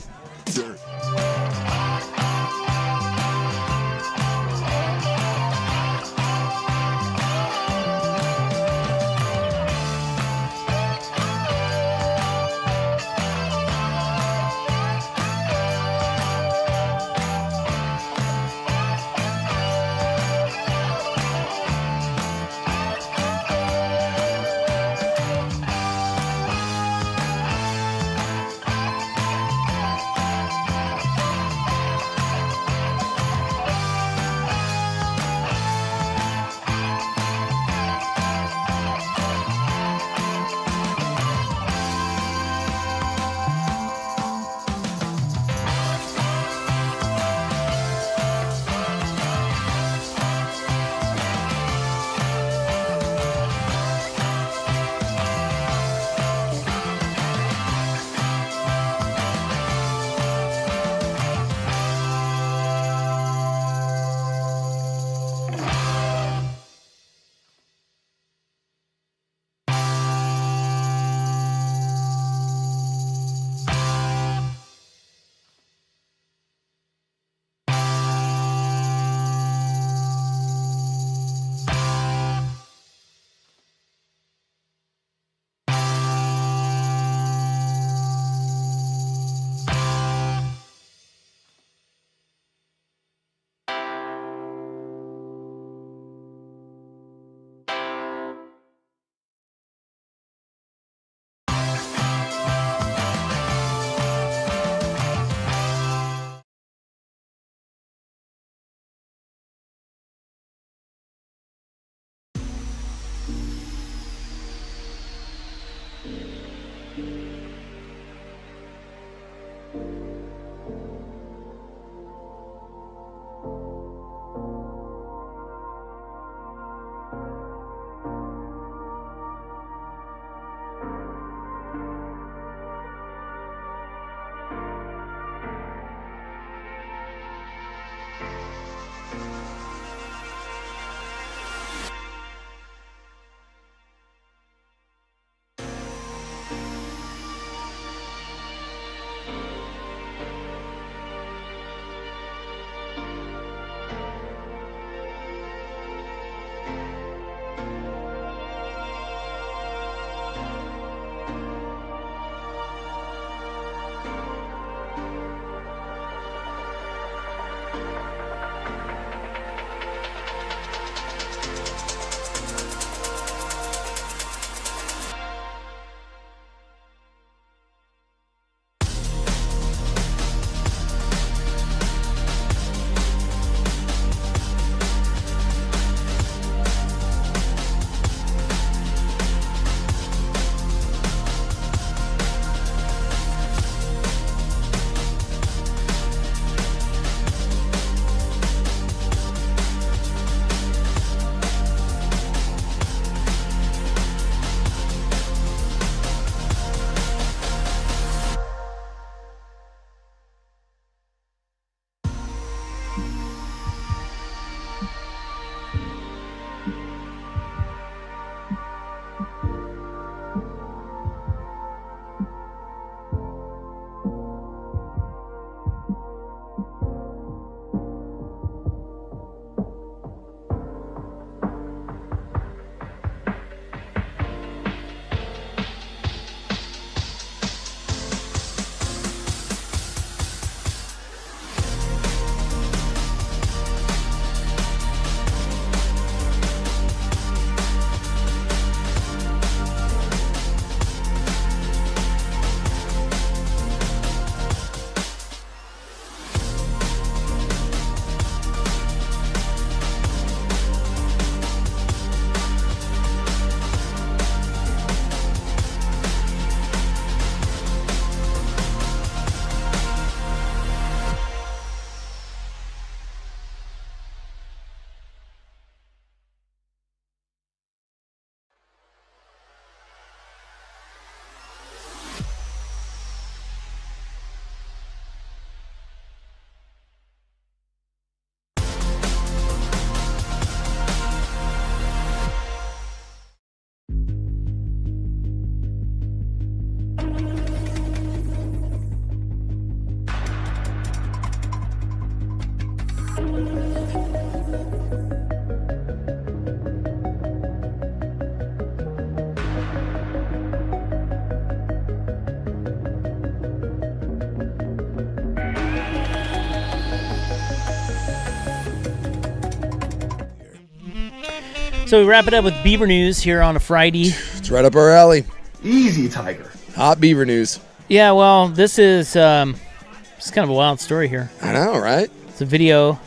So we wrap it up with Beaver news here on a Friday. It's right up our alley. Easy, Tiger. Hot Beaver news. Yeah, well, this is it's kind of a wild story here. I know, right? It's a video,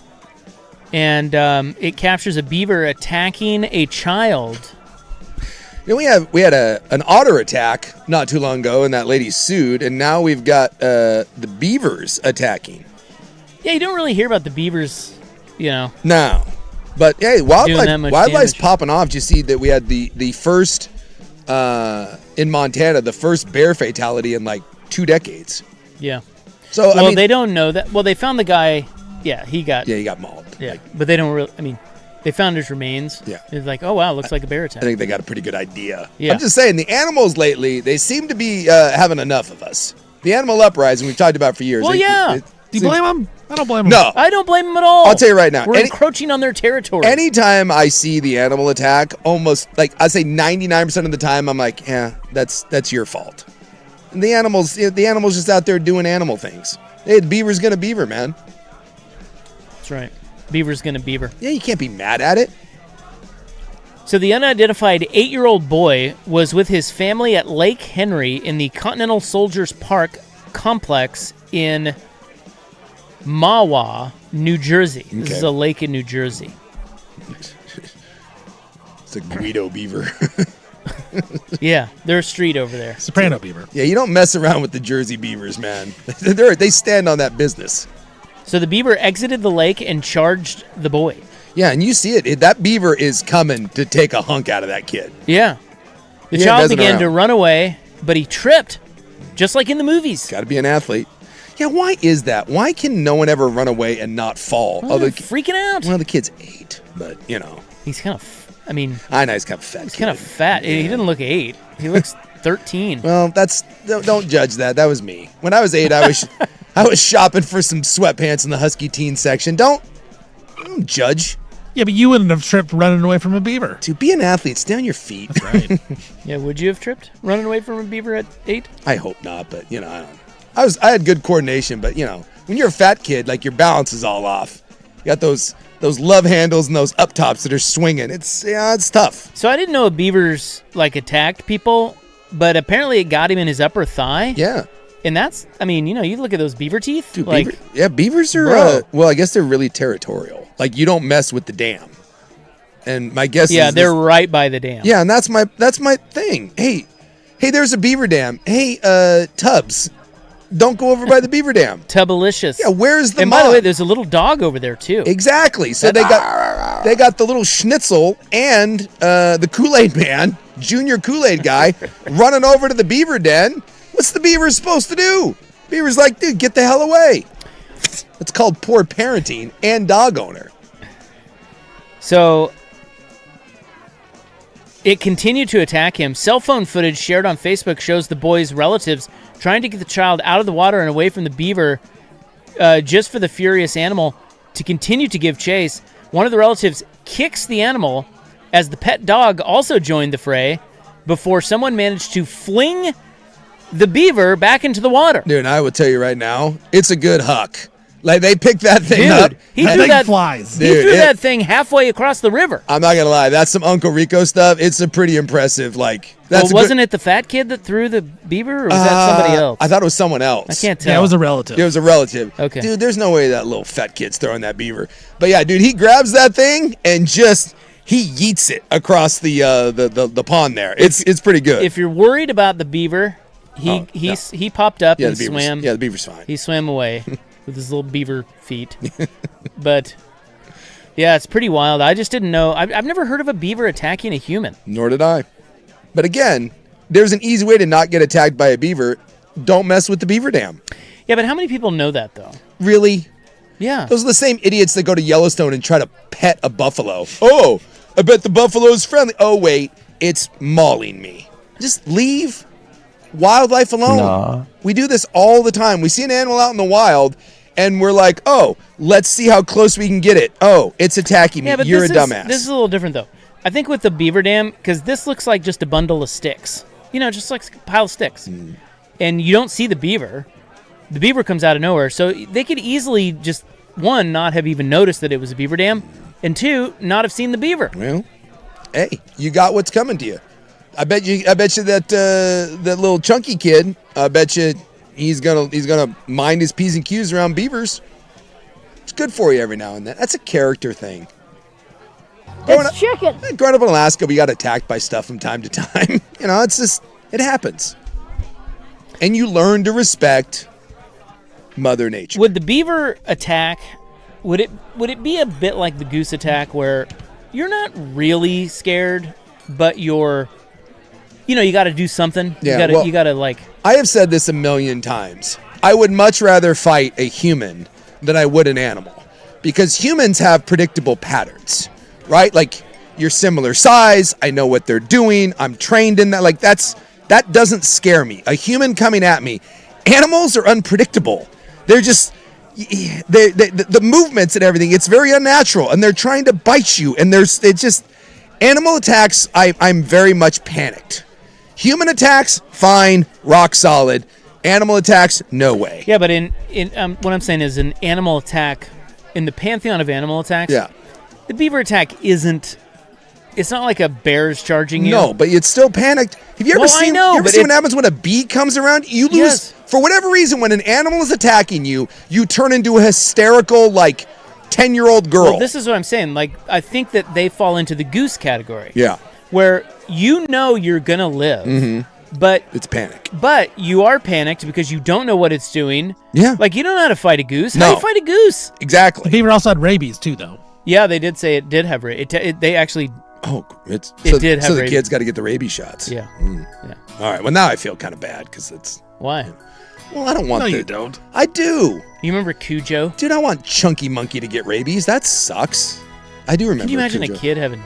and it captures a beaver attacking a child. You know, we had an otter attack not too long ago, and that lady sued, and now we've got the beavers attacking. Yeah, you don't really hear about the beavers, you know. No. But, hey, wildlife's damage. popping off. You see that we had the first, in Montana, the first bear fatality in, 2 decades. Yeah. So, well, they don't know that. Well, they found the guy. Yeah, he got mauled. Yeah, but they don't really. I mean, they found his remains. Yeah. It's like, oh, wow, looks like a bear attack. I think they got a pretty good idea. Yeah. I'm just saying, the animals lately, they seem to be having enough of us. The animal uprising we've talked about for years. Well, yeah. Do you blame them? I don't blame them. No. I don't blame them at all. I'll tell you right now. We're encroaching on their territory. Anytime I see the animal attack, almost, I say 99% of the time, I'm like, yeah, that's your fault. And the animal's just out there doing animal things. Hey, the beaver's gonna beaver, man. That's right. Beaver's gonna beaver. Yeah, you can't be mad at it. So the unidentified 8-year-old boy was with his family at Lake Henry in the Continental Soldiers Park complex in Mahwah, New Jersey. This is a lake in New Jersey. It's a Guido beaver. Yeah, they're a street over there. Soprano beaver. Yeah, you don't mess around with the Jersey beavers, man. They stand on that business. So the beaver exited the lake and charged the boy. Yeah, and you see it. That beaver is coming to take a hunk out of that kid. Yeah. The child began to run away, but he tripped, just like in the movies. Got to be an athlete. Yeah, why is that? Why can no one ever run away and not fall? Well, they're freaking out. Well, the kid's 8, but, you know. He's kind of, I know he's kind of fat. He's kind of fat. Yeah. He didn't look 8. He looks 13. Well, don't judge that. That was me. When I was 8, I was shopping for some sweatpants in the Husky teen section. Don't judge. Yeah, but you wouldn't have tripped running away from a beaver. To be an athlete, stay on your feet. That's right. Yeah, would you have tripped running away from a beaver at 8? I hope not, but I don't. I had good coordination, but when you're a fat kid, like your balance is all off. You got those love handles and those up tops that are swinging. It's tough. So I didn't know beavers attacked people, but apparently it got him in his upper thigh. Yeah. And that's, you look at those beaver teeth. Dude, beavers are, I guess they're really territorial. Like, you don't mess with the dam. And my guess is... Yeah, they're right by the dam. Yeah, and that's my thing. Hey, there's a beaver dam. Hey, Tubbs, don't go over by the beaver dam. Tubbalicious. Yeah, where's the And mom? by the way, there's a little dog over there, too. Exactly. So they got the little schnitzel and the Kool-Aid man, junior Kool-Aid guy, running over to the beaver den. What's the beaver supposed to do? Beaver's like, dude, get the hell away. It's called poor parenting and dog owner. So it continued to attack him. Cell phone footage shared on Facebook shows the boy's relatives trying to get the child out of the water and away from the beaver just for the furious animal to continue to give chase. One of the relatives kicks the animal as the pet dog also joined the fray before someone managed to fling the beaver back into the water. Dude, I will tell you right now, it's a good huck. Like, they picked that thing up. He threw that flies. He threw that thing halfway across the river. I'm not going to lie. That's some Uncle Rico stuff. It's a pretty impressive, wasn't it the fat kid that threw the beaver, or was that somebody else? I thought it was someone else. I can't tell. Yeah, it was a relative. It was a relative. Okay. Dude, there's no way that little fat kid's throwing that beaver. But yeah, dude, he grabs that thing and he yeets it across the pond there. It's pretty good. If you're worried about the beaver... He popped up and swam. Yeah, the beaver's fine. He swam away with his little beaver feet. But, yeah, it's pretty wild. I just didn't know. I've never heard of a beaver attacking a human. Nor did I. But again, there's an easy way to not get attacked by a beaver. Don't mess with the beaver dam. Yeah, but how many people know that, though? Really? Yeah. Those are the same idiots that go to Yellowstone and try to pet a buffalo. Oh, I bet the buffalo's friendly. Oh, wait, it's mauling me. Just leave wildlife alone. Nah. We do this all the time. We see an animal out in the wild and we're like, oh, let's see how close we can get it. Oh, it's attacking me. Yeah, but You're a dumbass. This is a little different, though. I think with the beaver dam, because this looks like just a bundle of sticks. Just like a pile of sticks. And you don't see the beaver. The beaver comes out of nowhere. So they could easily just, one, not have even noticed that it was a beaver dam, and two, not have seen the beaver. Well, hey, you got what's coming to you. I bet you that little chunky kid, I bet you he's gonna mind his P's and Q's around beavers. It's good for you every now and then. That's a character thing. It's chicken. Growing up in Alaska, we got attacked by stuff from time to time. It's just, it happens. And you learn to respect Mother Nature. Would the beaver attack, would it be a bit like the goose attack where you're not really scared, but you're, you got to do something. Yeah, you got to I have said this a million times. I would much rather fight a human than I would an animal, because humans have predictable patterns, right? Like, you're similar size. I know what they're doing. I'm trained in that. That doesn't scare me. A human coming at me. Animals are unpredictable. They're just, the movements and everything. It's very unnatural, and they're trying to bite you. And it's just animal attacks. I'm very much panicked. Human attacks, fine, rock solid. Animal attacks, no way. Yeah, but in what I'm saying is an animal attack, in the pantheon of animal attacks, the beaver attack isn't, it's not like a bear's charging you. No, but it's still panicked. Have you ever seen what happens when a bee comes around? You lose, yes. For whatever reason, when an animal is attacking you, you turn into a hysterical, 10-year-old girl. Well, this is what I'm saying. I think that they fall into the goose category. Yeah. Where you're going to live, but it's panic. But you are panicked because you don't know what it's doing. Yeah. You don't know how to fight a goose. No. How do you fight a goose? Exactly. The beaver also had rabies, too, though. Yeah, they did say it did have rabies. They actually. It did have so the rabies. kids got to get the rabies shots. Yeah. Yeah. All right. Well, now I feel kind of bad because it's. Why? Well, I don't want. No, you don't. I do. You remember Cujo? Dude, I want Chunky Monkey to get rabies. That sucks. I do remember. Can you imagine Cujo. a kid having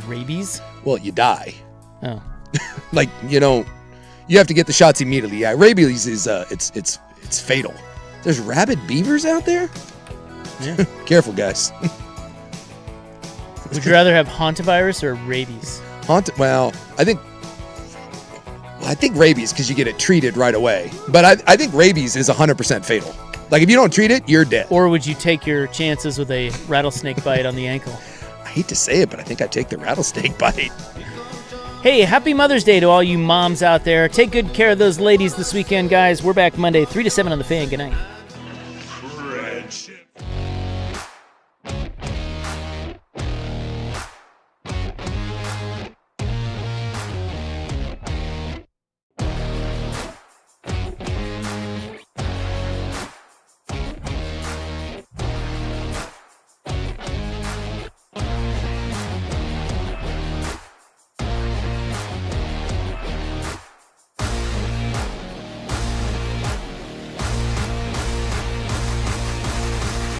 rabies? Well, you die. Oh. Like, you have to get the shots immediately. Yeah, rabies is it's fatal. There's rabid beavers out there? Yeah. Careful, guys. Would you rather have hantavirus or rabies? Well, I think rabies because you get it treated right away. But I think rabies is 100% fatal. Like, if you don't treat it, you're dead. Or would you take your chances with a rattlesnake bite on the ankle? I hate to say it, but I think I'd take the rattlesnake bite. Hey, happy Mother's Day to all you moms out there. Take good care of those ladies this weekend, guys. We're back Monday, 3 to 7 on The Fan. Good night.